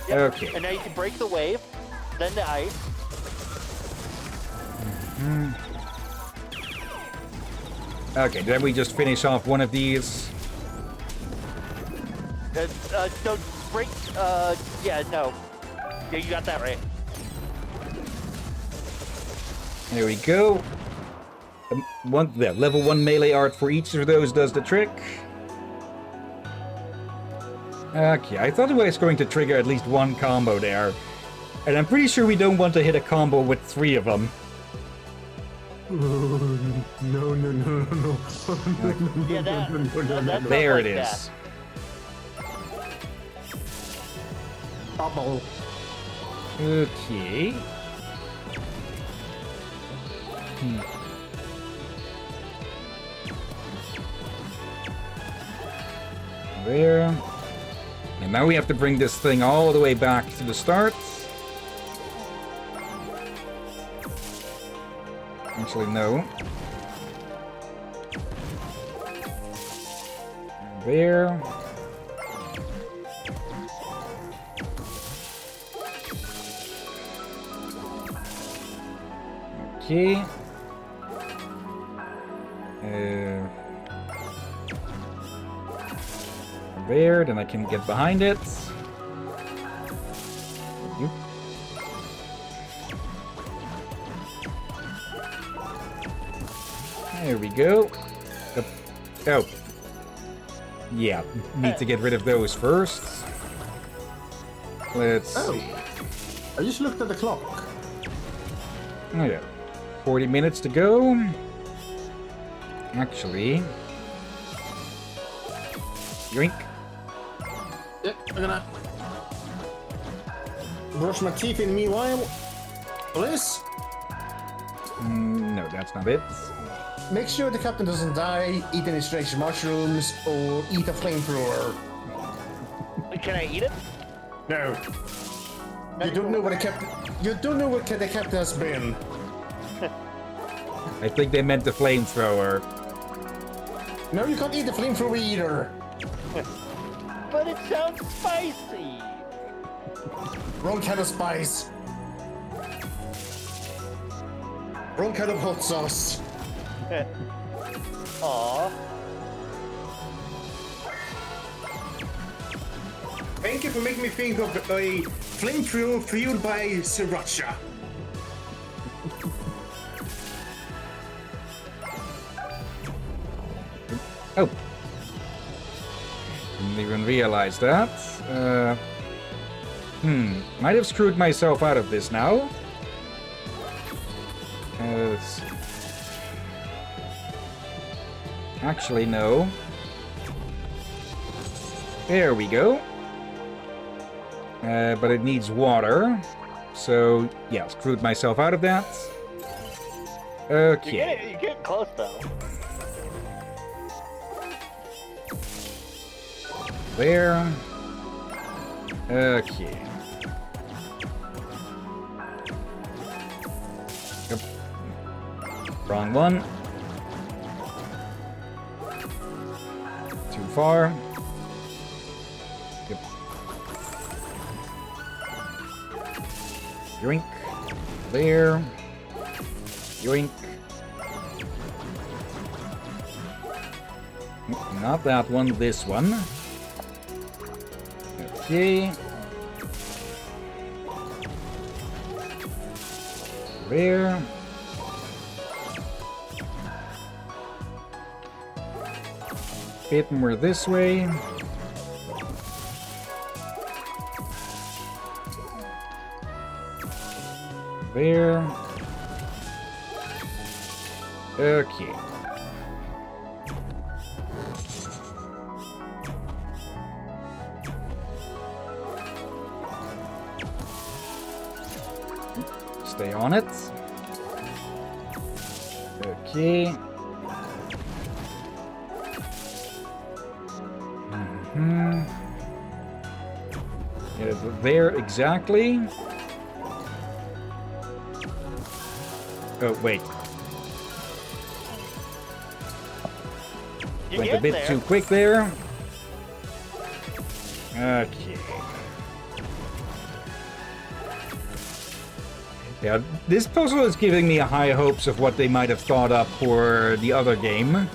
Yep. Okay. And now you can break the wave, then the ice. Okay, then we just finish off one of these. Don't break. Yeah, no. Yeah, you got that right. There we go. Level 1 melee art for each of those does the trick. Okay, I thought it was going to trigger at least one combo there. And I'm pretty sure we don't want to hit a combo with 3 of them. No. Yeah, that there like it is. Bubble. Okay. There. And now we have to bring this thing all the way back to the start. Actually, no. There. Okay. There, then I can get behind it. There we go. Oh. Yeah, need to get rid of those first. Let's see. I just looked at the clock. Oh yeah. 40 minutes to go. Actually. Drink. Yep, I'm gonna brush my teeth in the meanwhile. Please. No, that's not it. Make sure the captain doesn't die, eat any strange mushrooms, or eat a flamethrower. Can I eat it? No. You don't know what the captain. You don't know what the captain has been. I think they meant the flamethrower. No, you can't eat the flamethrower either. But it sounds spicy. Wrong kind of spice. Wrong kind of hot sauce. Aww. Thank you for making me think of a flamethrower fueled by sriracha. Oh. Didn't even realize that. Might have screwed myself out of this now. Let's see. Actually, no. There we go. But it needs water. So, yeah, screwed myself out of that. Okay. You're getting close, though. There. Okay. Yep. Wrong one. Too far. Yep. Yoink. There. Yoink. Not that one, this one. Okay. There. Bit more this way. There. Okay. Stay on it. Okay. Yeah, there exactly. Oh, wait. Went a bit too quick there. Okay. Yeah, this puzzle is giving me high hopes of what they might have thought up for the other game.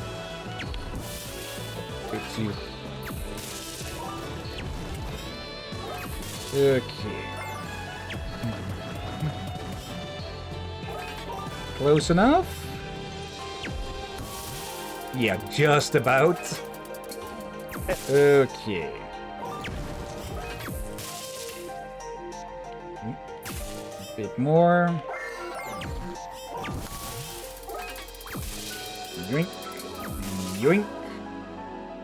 Let's see. Okay. Close enough? Yeah, just about. Okay. A bit more. Yoink. Yoink.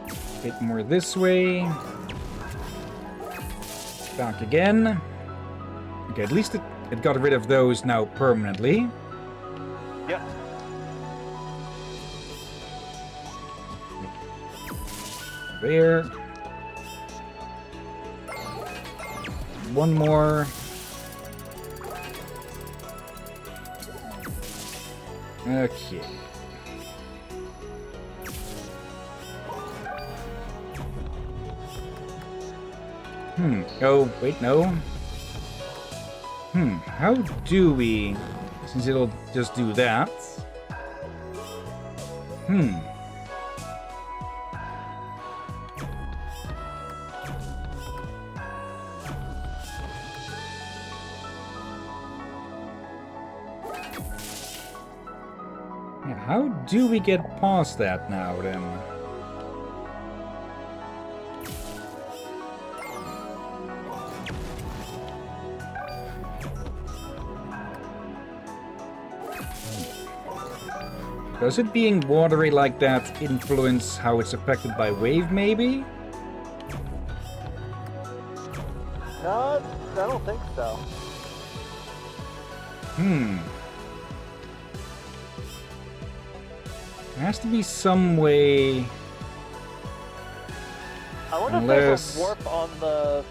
A bit more this way. Back again. Okay, at least it got rid of those now permanently. Yep. There. One more. Okay. Oh, wait, no. How do we... Since it'll just do that. Yeah, how do we get past that now, then? Does it being watery like that influence how it's affected by wave, maybe? No, I don't think so. There has to be some way... I wonder if there's a warp on the...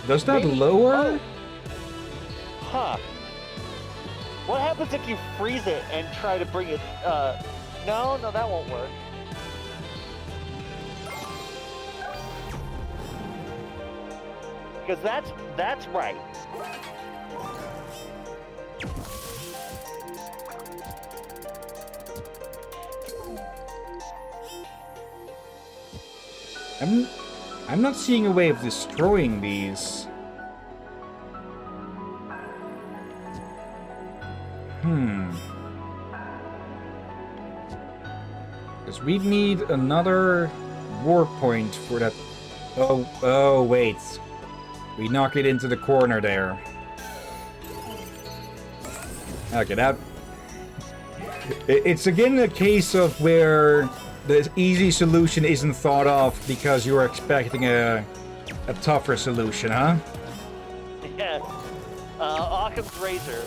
Does that Maybe- lower? Huh. What happens if you freeze it and try to bring it, no, that won't work. Because that's right. I'm not seeing a way of destroying these. Because we need another warp point for that. Oh, wait. We knock it into the corner there. Okay, that... It's again a case of where the easy solution isn't thought of because you're expecting a tougher solution, huh? Yes. Occam's razor.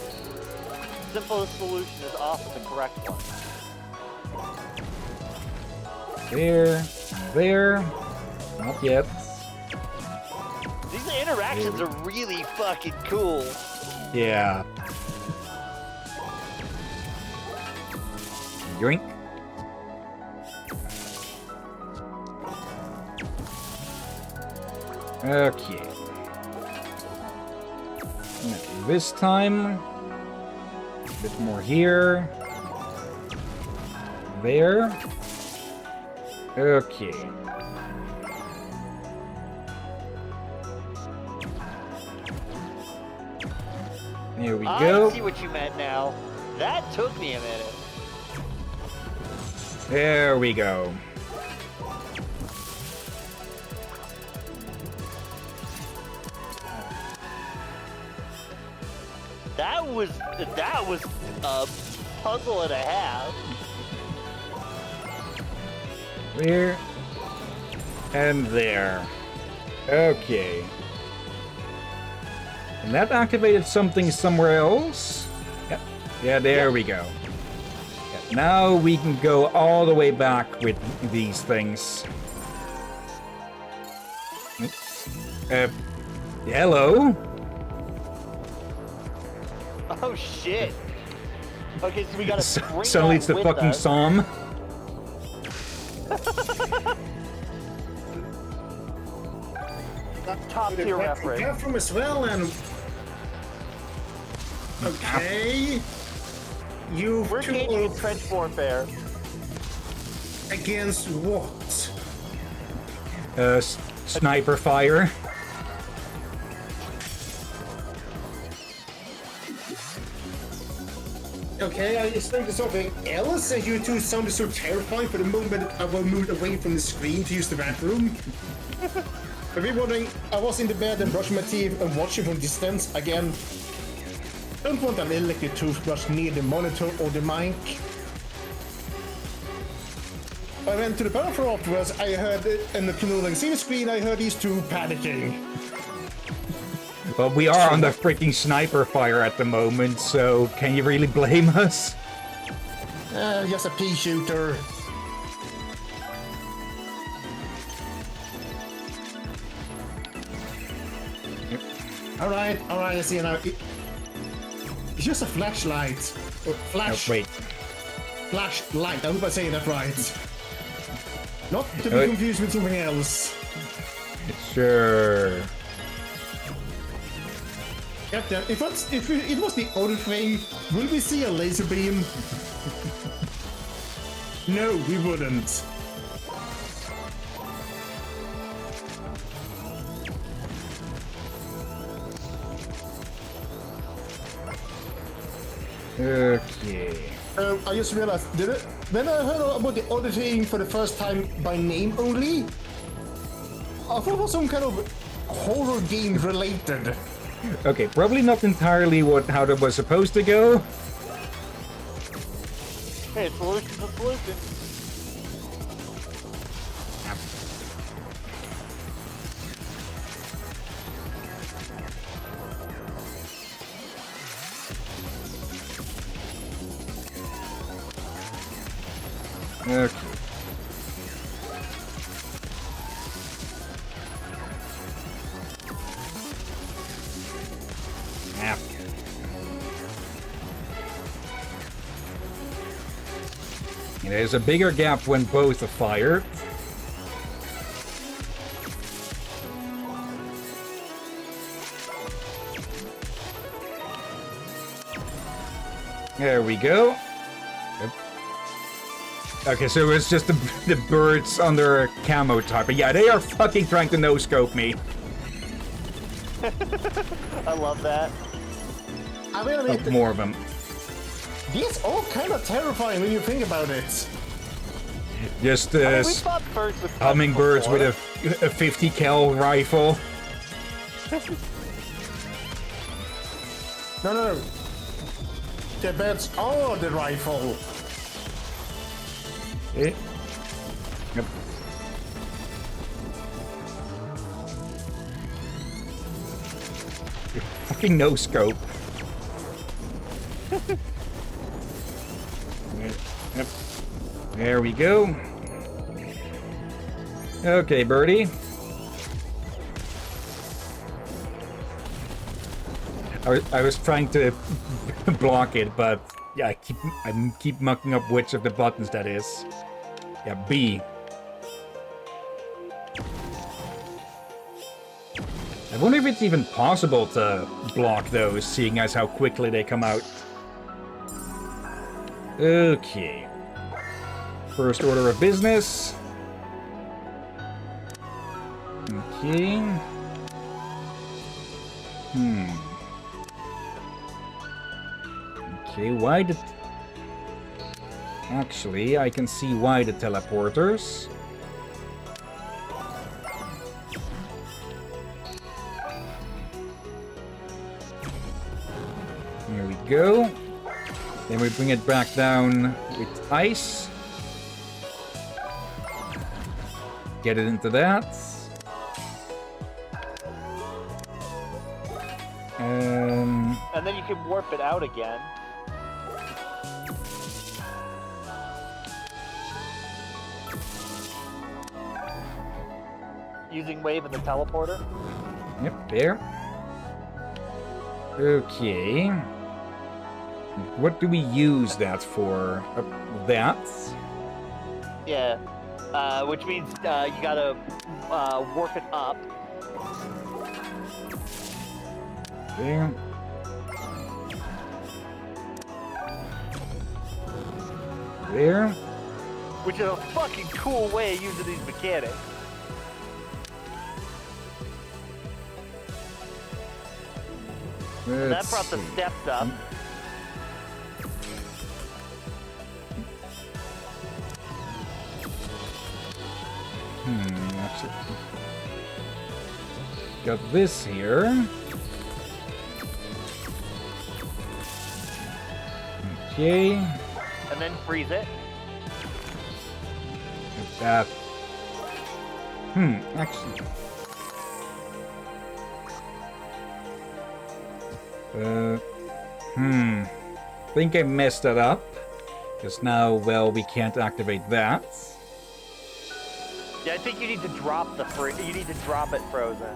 Simplest solution is often the correct one. There. Not yet. These interactions are really fucking cool. Yeah. Yoink. Okay. Now, this time, a bit more here. There. Okay. There we go. I see what you meant now. That took me a minute. There we go. That was a puzzle and a half. There. And there. Okay. And that activated something somewhere else? Yep. Yeah, there we go. Yeah, now we can go all the way back with these things. Hello? Oh shit. Okay, so we gotta bring Suddenly that it's the with fucking us. psalm. Top tier reference. Bathroom as well, and okay, We're two changing trench warfare. against what? Sniper fire. Okay, I expected something else, and you two sounded so terrifying for the moment I was moved away from the screen to use the bathroom. I've been wondering, I was in the bed and brushing my teeth and watching from distance again. Don't want an electric toothbrush near the monitor or the mic. I went to the bathroom afterwards, I heard, and the see the screen, I heard these two panicking. Well, we are on the freaking sniper fire at the moment, so can you really blame us? Just a pea shooter. Alright, I see now. It's just a flashlight. Or flash. Oh, wait. Flashlight, I hope I say that right. Not to be confused with something else. Sure. Captain, if it was the other thing, will we see a laser beam? No, we wouldn't. Okay. I just realized, when I heard about the other thing for the first time by name only, I thought it was some kind of horror game related. Okay, probably not entirely how that was supposed to go. Hey, solution's a solution. Okay. Snap. There's a bigger gap when both are fired. There we go. Yep. Okay, so it's just the birds under camo type. But yeah, they are fucking trying to no-scope me. I love that. I mean, More of them. these are kind of terrifying when you think about it. Just I mean, we fought birds with guns hummingbirds before. with a 50 cal rifle. No. The birds are the rifle. Eh? Yep. Fucking no scope. Yep. There we go. Okay, birdie. I was trying to block it, but yeah, I keep mucking up which of the buttons that is. Yeah, B. I wonder if it's even possible to block those, seeing as how quickly they come out. Okay. First order of business. Okay. Okay, why the... Actually, I can see why the teleporters. Here we go. Then we bring it back down with ice. Get it into that. And then you can warp it out again. Using wave and the teleporter. Yep, there. Okay. What do we use that for? That? Yeah. Which means you gotta warp it up. There. There. Which is a fucking cool way of using these mechanics. And that brought the steps up. Actually, got this here. Okay. And then freeze it. That. Actually. Think I messed that up. Because now, well, we can't activate that. Yeah, I think you need to drop you need to drop it frozen,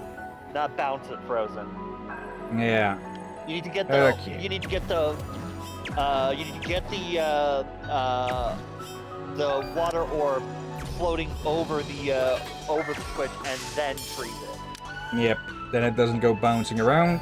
not bounce it frozen. Yeah. You need to get the. Okay. You need to get the. You need to get the water orb floating over the switch and then freeze it. Yep. Then it doesn't go bouncing around.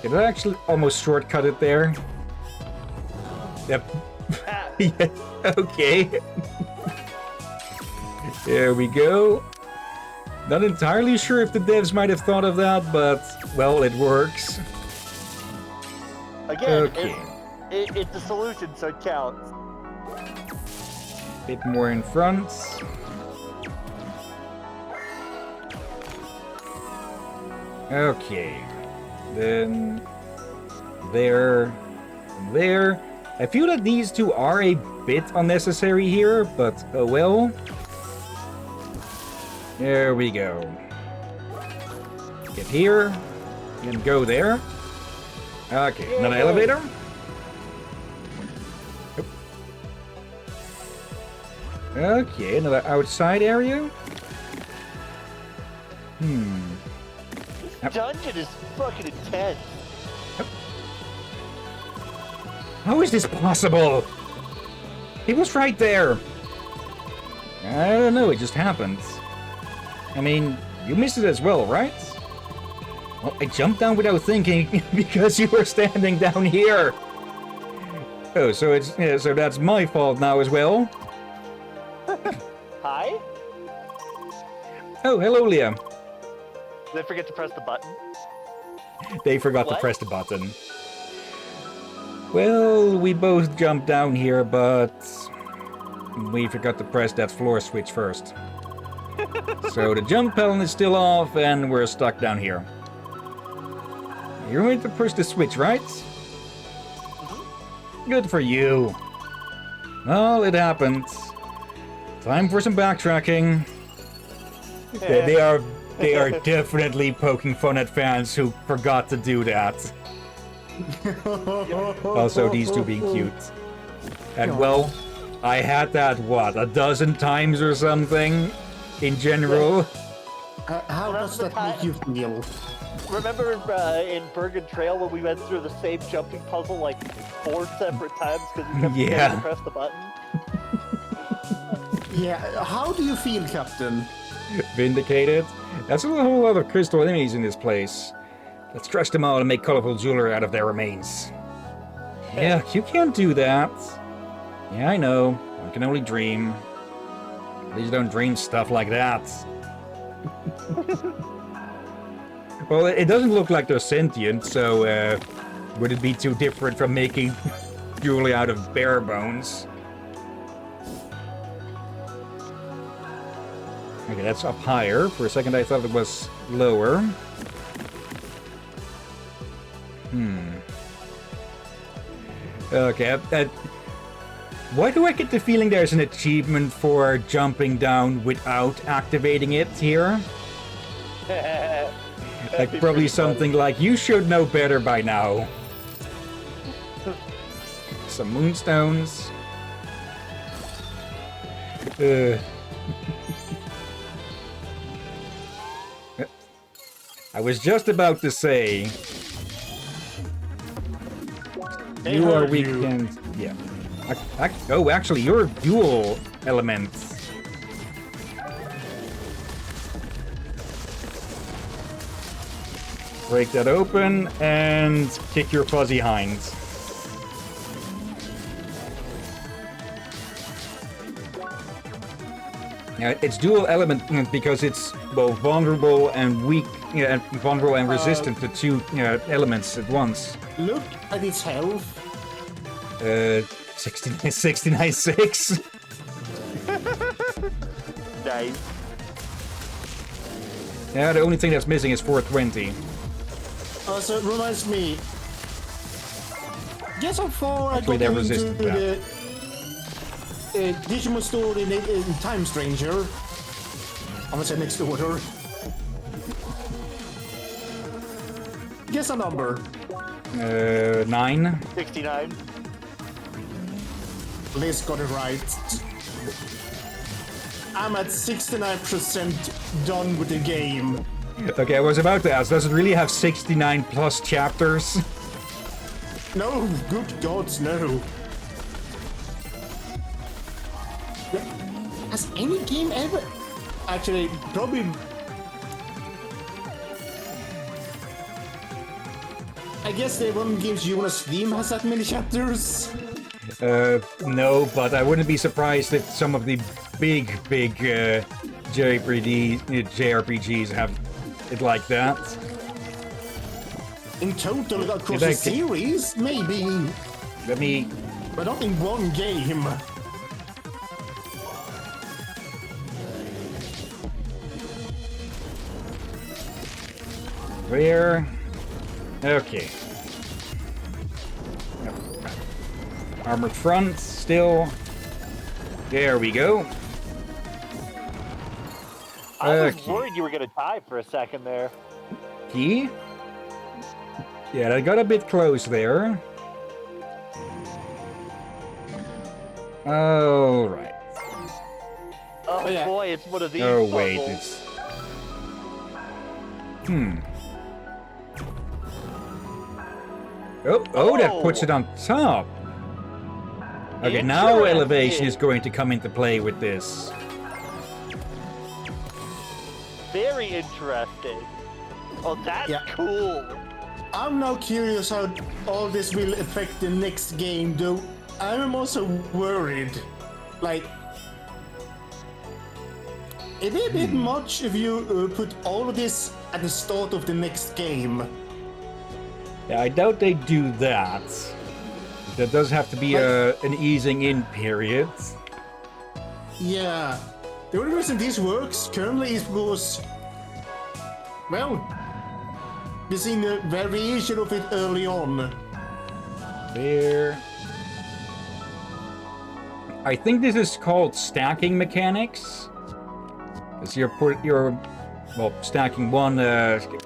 Did I actually almost shortcut it there? Yep. Yeah, okay. There we go. Not entirely sure if the devs might have thought of that, but, well, it works. Again, Okay. it's a solution, so it counts. Bit more in front. Okay. Then there. I feel that these two are a bit unnecessary here, but oh well. There we go. Get here and go there. Okay, another elevator. Oop. Okay, another outside area. This dungeon is fucking intense. How is this possible? He was right there. I don't know, it just happened. I mean, you missed it as well, right? Well, I jumped down without thinking because you were standing down here. Oh, so it's so that's my fault now as well. Hi? Oh, hello, Liam. Did I forget to press the button? They forgot to What? press the button. Well, we both jumped down here, but we forgot to press that floor switch first. So the jump button is still off, and we're stuck down here. You're going to push the switch, right? Good for you. Well, it happened. Time for some backtracking. They are definitely poking fun at fans who forgot to do that. Also, these two being cute. And well, I had that, what, a dozen times or something? In general? How does that make you feel? Remember in Bergen Trail when we went through the same jumping puzzle like 4 separate times because we kept forgetting to press the button? Yeah, how do you feel, Captain? Vindicated? That's a whole lot of crystal enemies in this place. Let's crush them all and make colorful jewelry out of their remains. Yeah, you can't do that. Yeah, I know. One can only dream. Please don't dream stuff like that. Well, it doesn't look like they're sentient, so would it be too different from making jewelry out of bare bones? Okay, that's up higher. For a second I thought it was lower. Okay, why do I get the feeling there's an achievement for jumping down without activating it here? Like probably something like, you should know better by now. Some moonstones. I was just about to say... You are weekend... Yeah. Oh, actually, you're dual elements. Break that open and kick your fuzzy hinds. It's dual element because it's both vulnerable and weak, vulnerable and resistant to two elements at once. Look at its health. 69.6. Nice. Yeah, the only thing that's missing is 420. So it reminds me. Guess how far I Hopefully got they're into resistant, the Digimon store in Time Stranger. I'm gonna say next order. Guess a number. 9. 69. Liz got it right. I'm at 69% done with the game. Okay, I was about to ask, does it really have 69 plus chapters? No, good gods, no. Has any game ever... Actually, probably... I guess the one games you want to Steam has that many chapters. No, but I wouldn't be surprised if some of the big JRPGs have it like that. In total, across the series, maybe. Let me... But not in one game. Where? Okay. Armored front, still. There we go. I was worried you were gonna die for a second there. Key? Yeah, I got a bit close there. All right. Oh yeah. boy, it's one of these. Oh wait, puzzles. it's... Oh, that puts it on top. Okay, now elevation is going to come into play with this. Very interesting. Oh, that's cool. I'm now curious how all this will affect the next game, though. I'm also worried. Like, is it a bit much if you put all of this at the start of the next game? Yeah, I doubt they do that. There does have to be an easing in period. Yeah. The only reason this works currently is because, well, we've seen a variation of it early on. There. I think this is called stacking mechanics. Because you're stacking one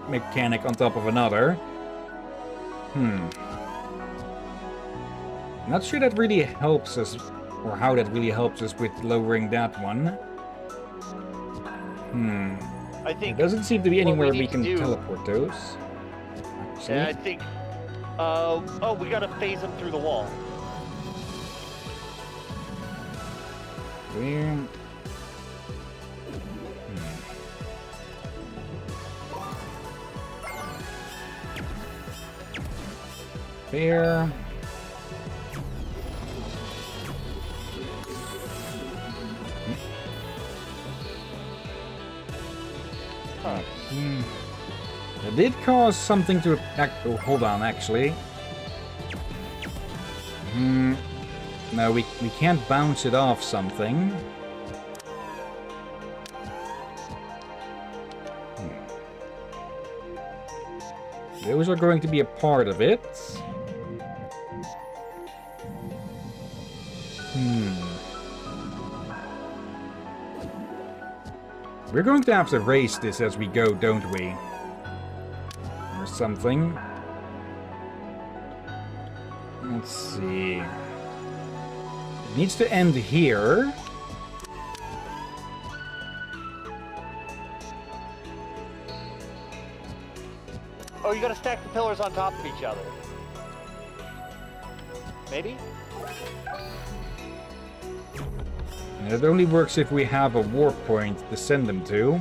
mechanic on top of another. Not sure that really helps us, or how that really helps us with lowering that one. I think There doesn't seem to be anywhere we need to can do- teleport those. Actually. And I think, we gotta phase them through the wall. Where? There. It did cause something to... Oh, hold on, actually. No, we can't bounce it off something. Those are going to be a part of it. We're going to have to race this as we go, don't we? Or something. Let's see. It needs to end here. Oh, you gotta stack the pillars on top of each other. Maybe? And it only works if we have a warp point to send them to.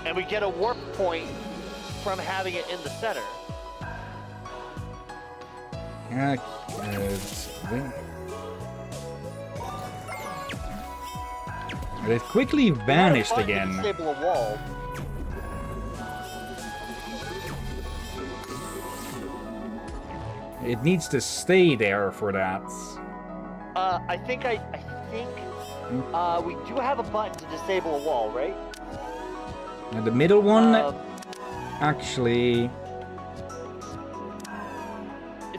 And we get a warp point from having it in the center. It quickly vanished We gotta again. disable a wall. It needs to stay there for that. I think we do have a button to disable a wall, right? And the middle one, Um, actually...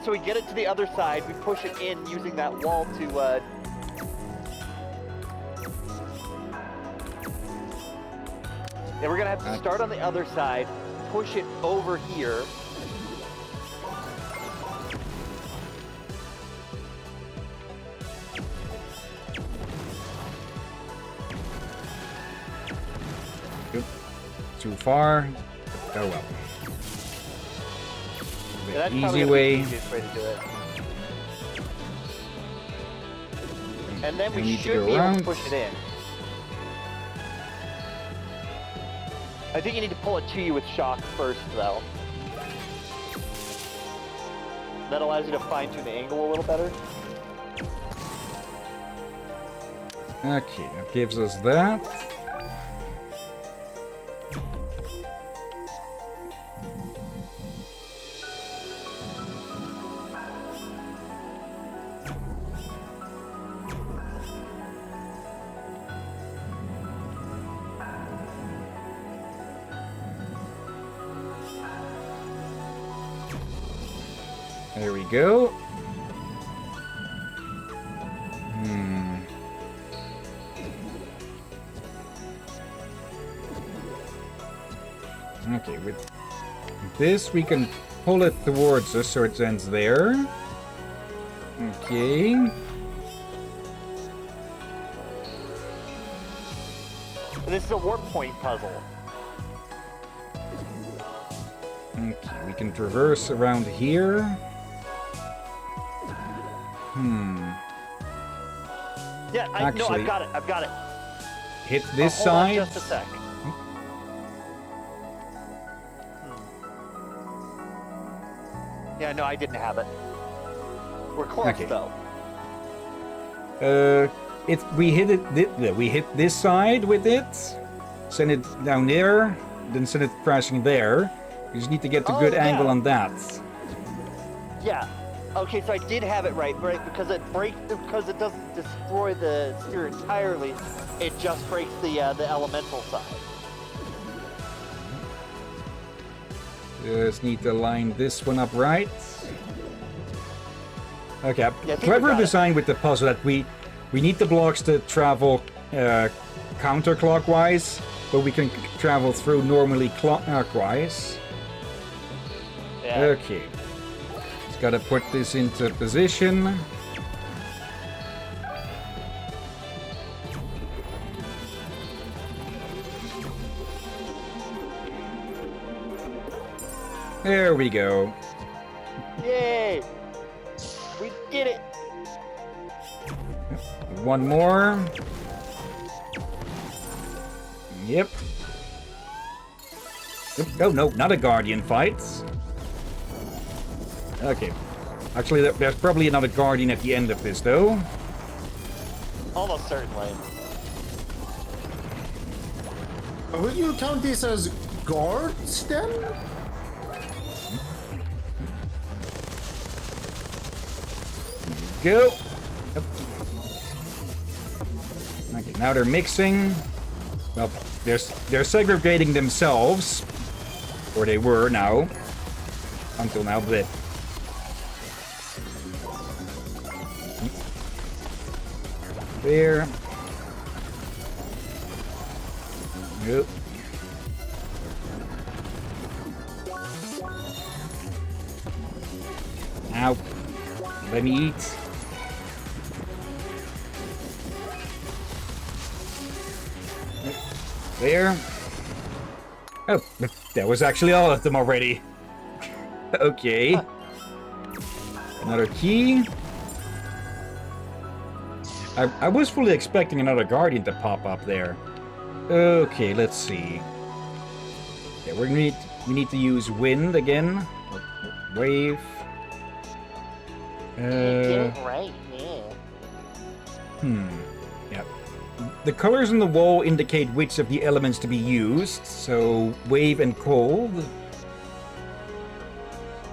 So we get it to the other side, we push it in using that wall to, Yeah, we're gonna have to start on the other side, push it over here. Oop, too far. Oh well. Yeah, that's The probably easy gonna be way. the easiest way to do it. And then we need to should go be able to around. push it in. I think you need to pull it to you with shock first, though. That allows you to fine-tune the angle a little better. Okay, that gives us that. There we go. Okay, with this we can pull it towards us so it ends there. Okay. And this is a warp point puzzle. Okay, we can traverse around here. Yeah, no, Actually- I've got it. Hit this Hold on side. just a sec. Yeah, no, I didn't have it. We're close, Okay. though. We hit this side with it, send it down there, then send it crashing there. You just need to get a good angle on that. Yeah. Okay, so I did have it right, because it doesn't destroy the sphere entirely. It just breaks the elemental side. Just need to line this one up right. Okay, Yeah, clever design with the puzzle that we need the blocks to travel counterclockwise, but we can travel through normally clockwise. Yeah. Okay. Just gotta put this into position. There we go. Yay! We did it! One more. Yep. Oh no, not a guardian fight. Okay. Actually, there's probably another guardian at the end of this, though. Almost certainly. Will you count this as guards then? Go. Yep. Okay, now they're mixing. Well, they're segregating themselves, or they were now, until now. But there. Yep. Ow. Let me eat. There. Oh, that was actually all of them already. Okay. Another key. I was fully expecting another guardian to pop up there. Okay, let's see. Yeah, we need to use wind again. Wave. You did it right, yeah. Yep. The colors on the wall indicate which of the elements to be used, so wave and cold.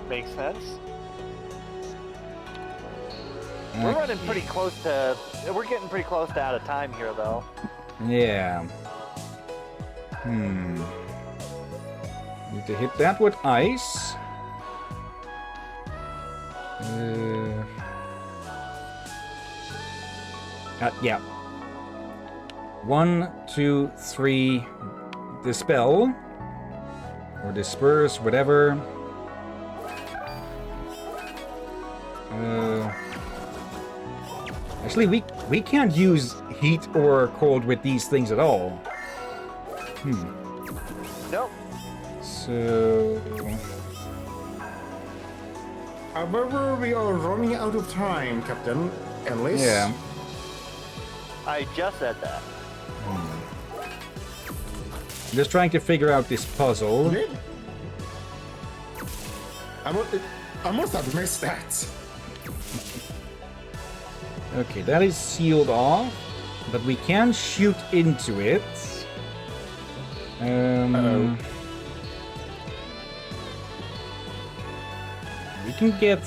Makes sense. We're running pretty close to... We're getting pretty close to out of time here, though. Yeah. Need to hit that with ice. Yeah. 1, 2, 3. Dispel. Or disperse, whatever. Actually, we can't use heat or cold with these things at all. Nope. So... However, we are running out of time, Captain Ellis. Yeah. I just said that. I'm just trying to figure out this puzzle. I must have missed that. Okay, that is sealed off, but we can shoot into it. We can get...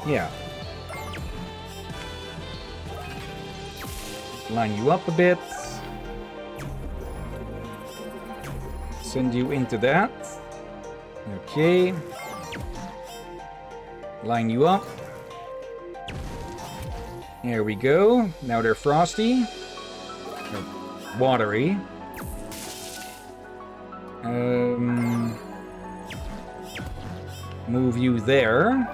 Yeah. Line you up a bit. Send you into that. Okay. Line you up. There we go. Now they're frosty. Or watery. Move you there.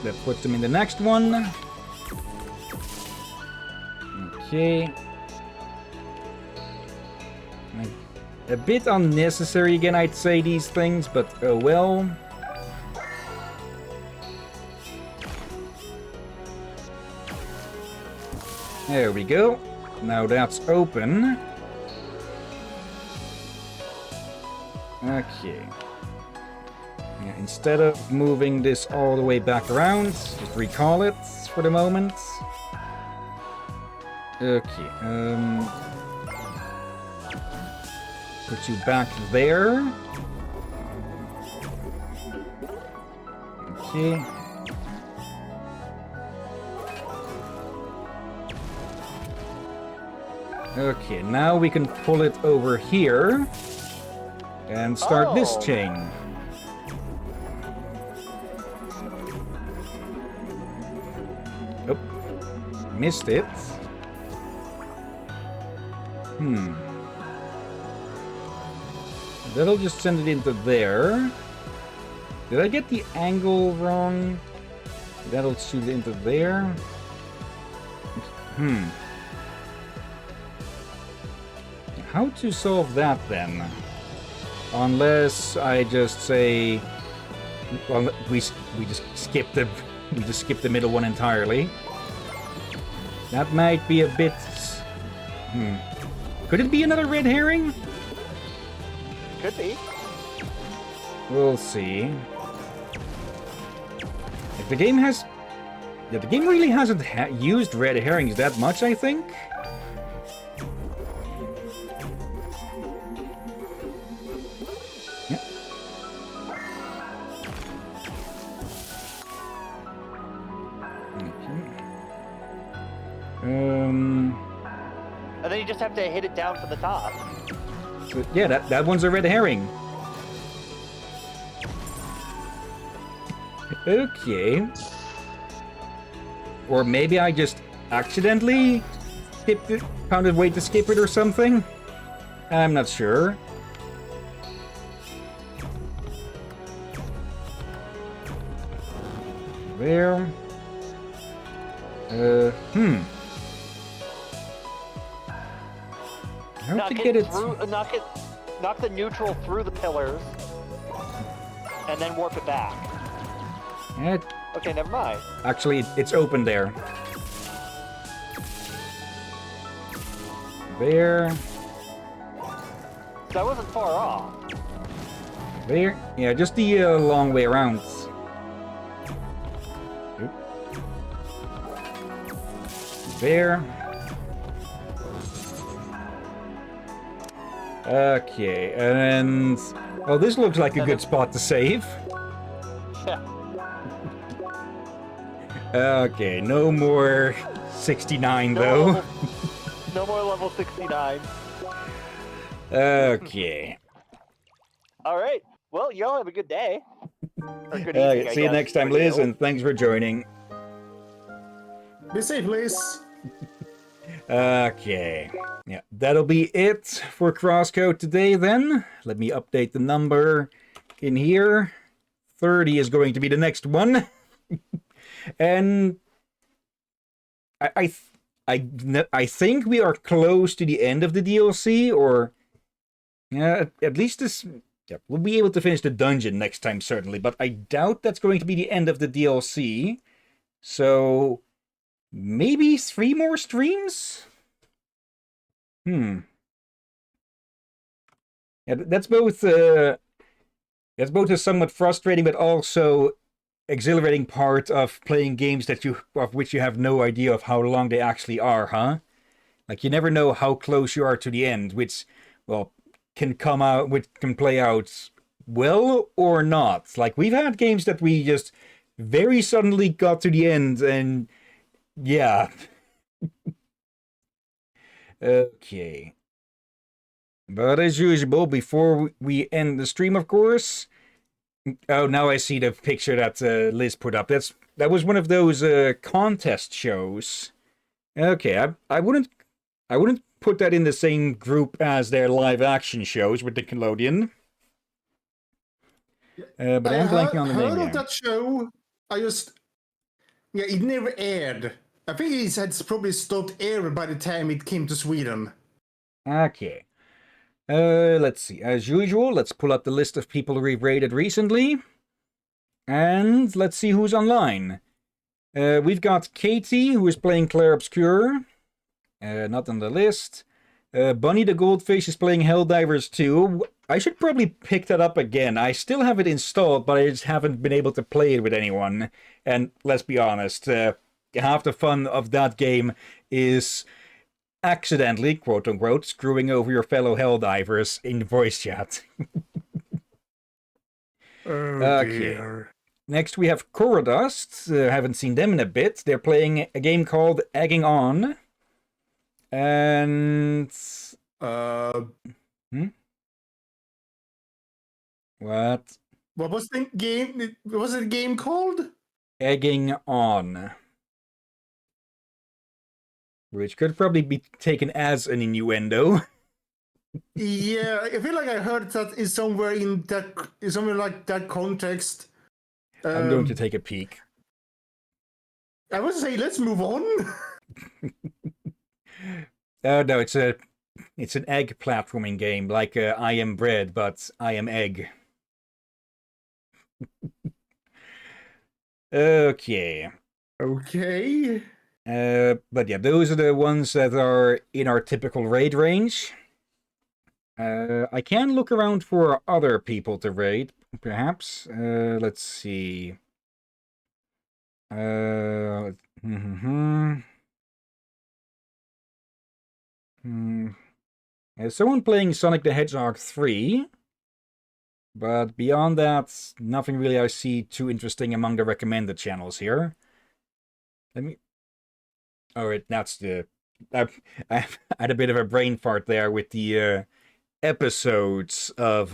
That puts them in the next one. Okay. A bit unnecessary again, I'd say, these things, but oh well. There we go. Now that's open. Okay. Yeah, instead of moving this all the way back around, just recall it for the moment. Okay, put you back there. Okay. Okay, now we can pull it over here and start this chain. Oh, missed it. That'll just send it into there. Did I get the angle wrong? That'll shoot it into there. How to solve that then? Unless I just say, well, we just skip the middle one entirely. That might be a bit. Could it be another red herring? Could be. We'll see. If the game has, yeah, the game really hasn't used red herrings that much, I think. And then you just have to hit it down from the top. So, yeah, that one's a red herring. Okay. Or maybe I just accidentally skipped it, found a way to skip it or something. I'm not sure. There. How to get it through? Knock the neutral through the pillars, and then warp it back. Okay, never mind. Actually, it's open there. There. That wasn't far off. There. Yeah, just the long way around. Oop. There. Okay, and... well, this looks like a good spot to save. Yeah. Okay, no more 69 though. No more level 69. Okay. Alright, well, y'all have a good day. Or good evening, See you next time, Liz, and thanks for joining. Be safe, Liz. Okay. Yeah, that'll be it for CrossCode today then. Let me update the number in here. 30 is going to be the next one. And I think we are close to the end of the DLC, or at least this. Yeah, we'll be able to finish the dungeon next time, certainly, but I doubt that's going to be the end of the DLC. So maybe 3 more streams? Yeah, that's both a somewhat frustrating but also exhilarating part of playing games of which you have no idea of how long they actually are, huh? Like, you never know how close you are to the end, which, well, can play out well or not. Like, we've had games that we just very suddenly got to the end, and yeah. Okay. But as usual, before we end the stream, of course. Oh, now I see the picture that Liz put up. That was one of those contest shows. Okay, I wouldn't put that in the same group as their live action shows with Nickelodeon. But I'm blanking on the name. I heard of that show. It never aired. I think it had probably stopped airing by the time it came to Sweden. Okay. Let's see. As usual, let's pull up the list of people we've rated recently. And let's see who's online. We've got Katie, who is playing Claire Obscure. Not on the list. Bunny the Goldfish is playing Helldivers 2. I should probably pick that up again. I still have it installed, but I just haven't been able to play it with anyone. And let's be honest, half the fun of that game is accidentally, quote unquote, screwing over your fellow Helldivers in voice chat. Dear. Next we have Corodust. Haven't seen them in a bit. They're playing a game called Egging On. And... What? What was the game? What was the game called? Egging On. Which could probably be taken as an innuendo. Yeah, I feel like I heard that is somewhere in that, somewhere like that context. I'm going to take a peek. I would say let's move on. Oh no, it's an egg platforming game, like I Am Bread, but I Am Egg. Okay. Okay. But yeah, those are the ones that are in our typical raid range. I can look around for other people to raid, perhaps. Let's see. There's someone playing Sonic the Hedgehog 3. But beyond that, nothing really I see too interesting among the recommended channels here. Let me... Alright, that's the... I had a bit of a brain fart there with the episodes of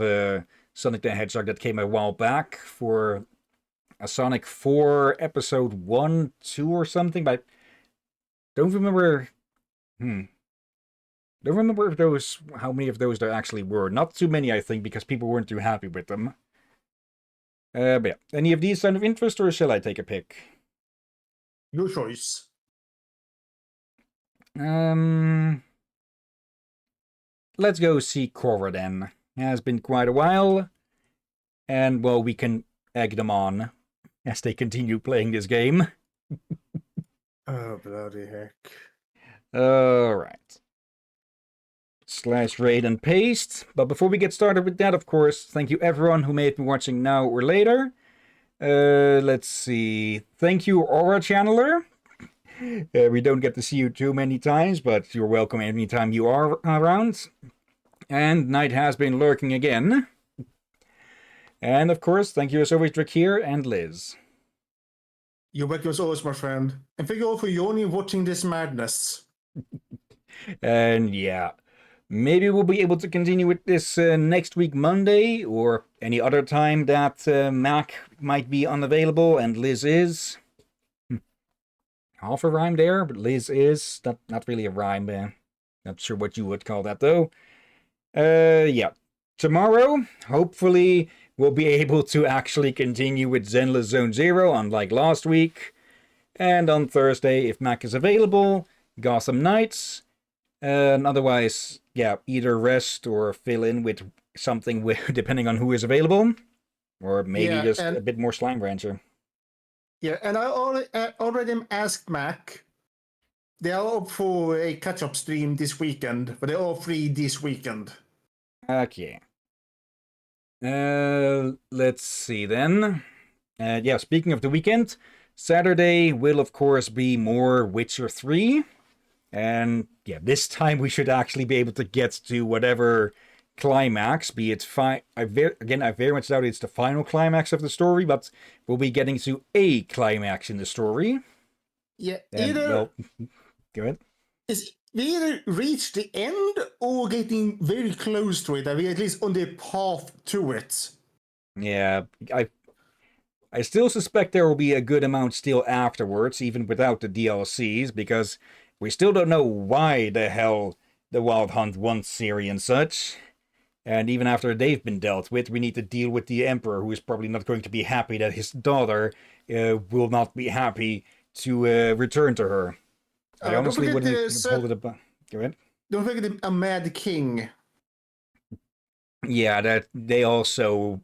Sonic the Hedgehog that came a while back for a Sonic 4 episode 1, 2 or something, but don't remember... Don't remember if those, how many of those there actually were. Not too many, I think, because people weren't too happy with them. But yeah, any of these sound of interest, or shall I take a pick? Your choice. Let's go see Korra then. It has been quite a while, and well, we can egg them on as they continue playing this game. Oh, bloody heck. Alright. /raid and paste. But before we get started with that, of course, thank you everyone who may have been watching now or later. Let's see. Thank you, Aura Channeler. We don't get to see you too many times, but you're welcome anytime you are around. And Night has been lurking again. And of course, thank you as always, Drake here and Liz. You're welcome as always, my friend. And thank you all for joining and watching this madness. And yeah. Maybe we'll be able to continue with this next week, Monday, or any other time that Mac might be unavailable and Liz is. Half a rhyme there, but Liz is. Not really a rhyme. Not sure what you would call that, though. Yeah. Tomorrow, hopefully, we'll be able to actually continue with Zenless Zone Zero, unlike last week. And on Thursday, if Mac is available, Gotham Knights. And otherwise, yeah, either rest or fill in with something depending on who is available. Or maybe just a bit more Slime Rancher. Yeah, and I already asked Mac. They are up for a catch-up stream this weekend, but they're all free this weekend. Okay. Let's see then. Yeah, speaking of the weekend, Saturday will of course be more Witcher 3. And yeah, this time we should actually be able to get to whatever climax, be it I very much doubt it's the final climax of the story, but we'll be getting to a climax in the story. Yeah, and, well, go ahead. We either reach the end or getting very close to it. I mean, at least on the path to it. Yeah, I still suspect there will be a good amount still afterwards, even without the DLCs, because we still don't know why the hell the Wild Hunt wants Ciri and such. And even after they've been dealt with, we need to deal with the Emperor, who is probably not going to be happy that his daughter will not be happy to return to her. I honestly wouldn't hold it up. Go ahead. Don't forget a Mad King. Yeah, that we also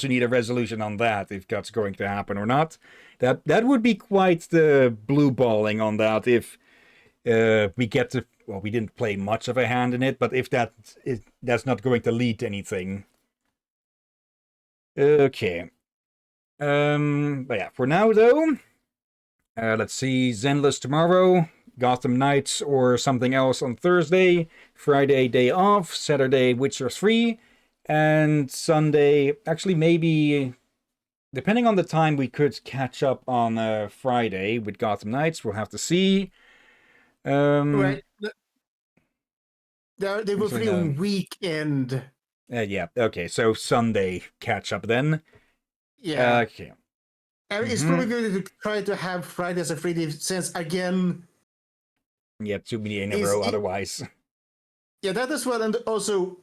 need a resolution on that, if that's going to happen or not. That would be quite the blue balling on that if we get to well, we didn't play much of a hand in it, but if that's not going to lead to anything. Okay. But yeah, for now though, let's see, Zenless tomorrow, Gotham Knights or something else on Thursday, Friday day off, Saturday Witcher 3, and Sunday, actually maybe, depending on the time, we could catch up on Friday with Gotham Knights, we'll have to see. Right. They were Actually, free no. on weekend. Yeah, okay, so Sunday catch up then. Yeah. Okay. It's probably good to try to have Friday as a free day, since again. Yeah, too many in a row otherwise. Yeah, that is what, and also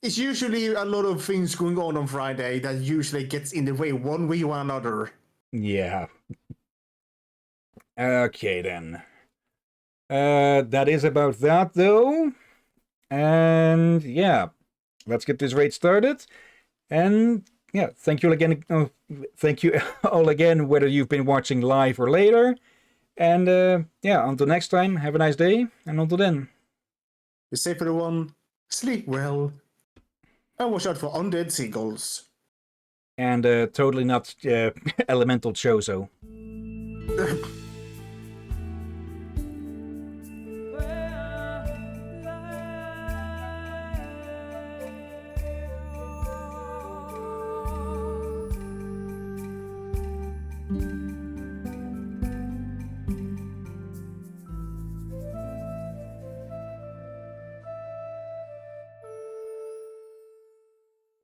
it's usually a lot of things going on Friday that usually gets in the way one way or another. Yeah. Okay then. That is about that though. And yeah, let's get this raid started. And yeah, thank you again. Thank you all again, whether you've been watching live or later. And yeah, until next time, have a nice day. And until then, Be safe, everyone. Sleep well. And watch out for undead seagulls. and totally not elemental chozo. Thank you.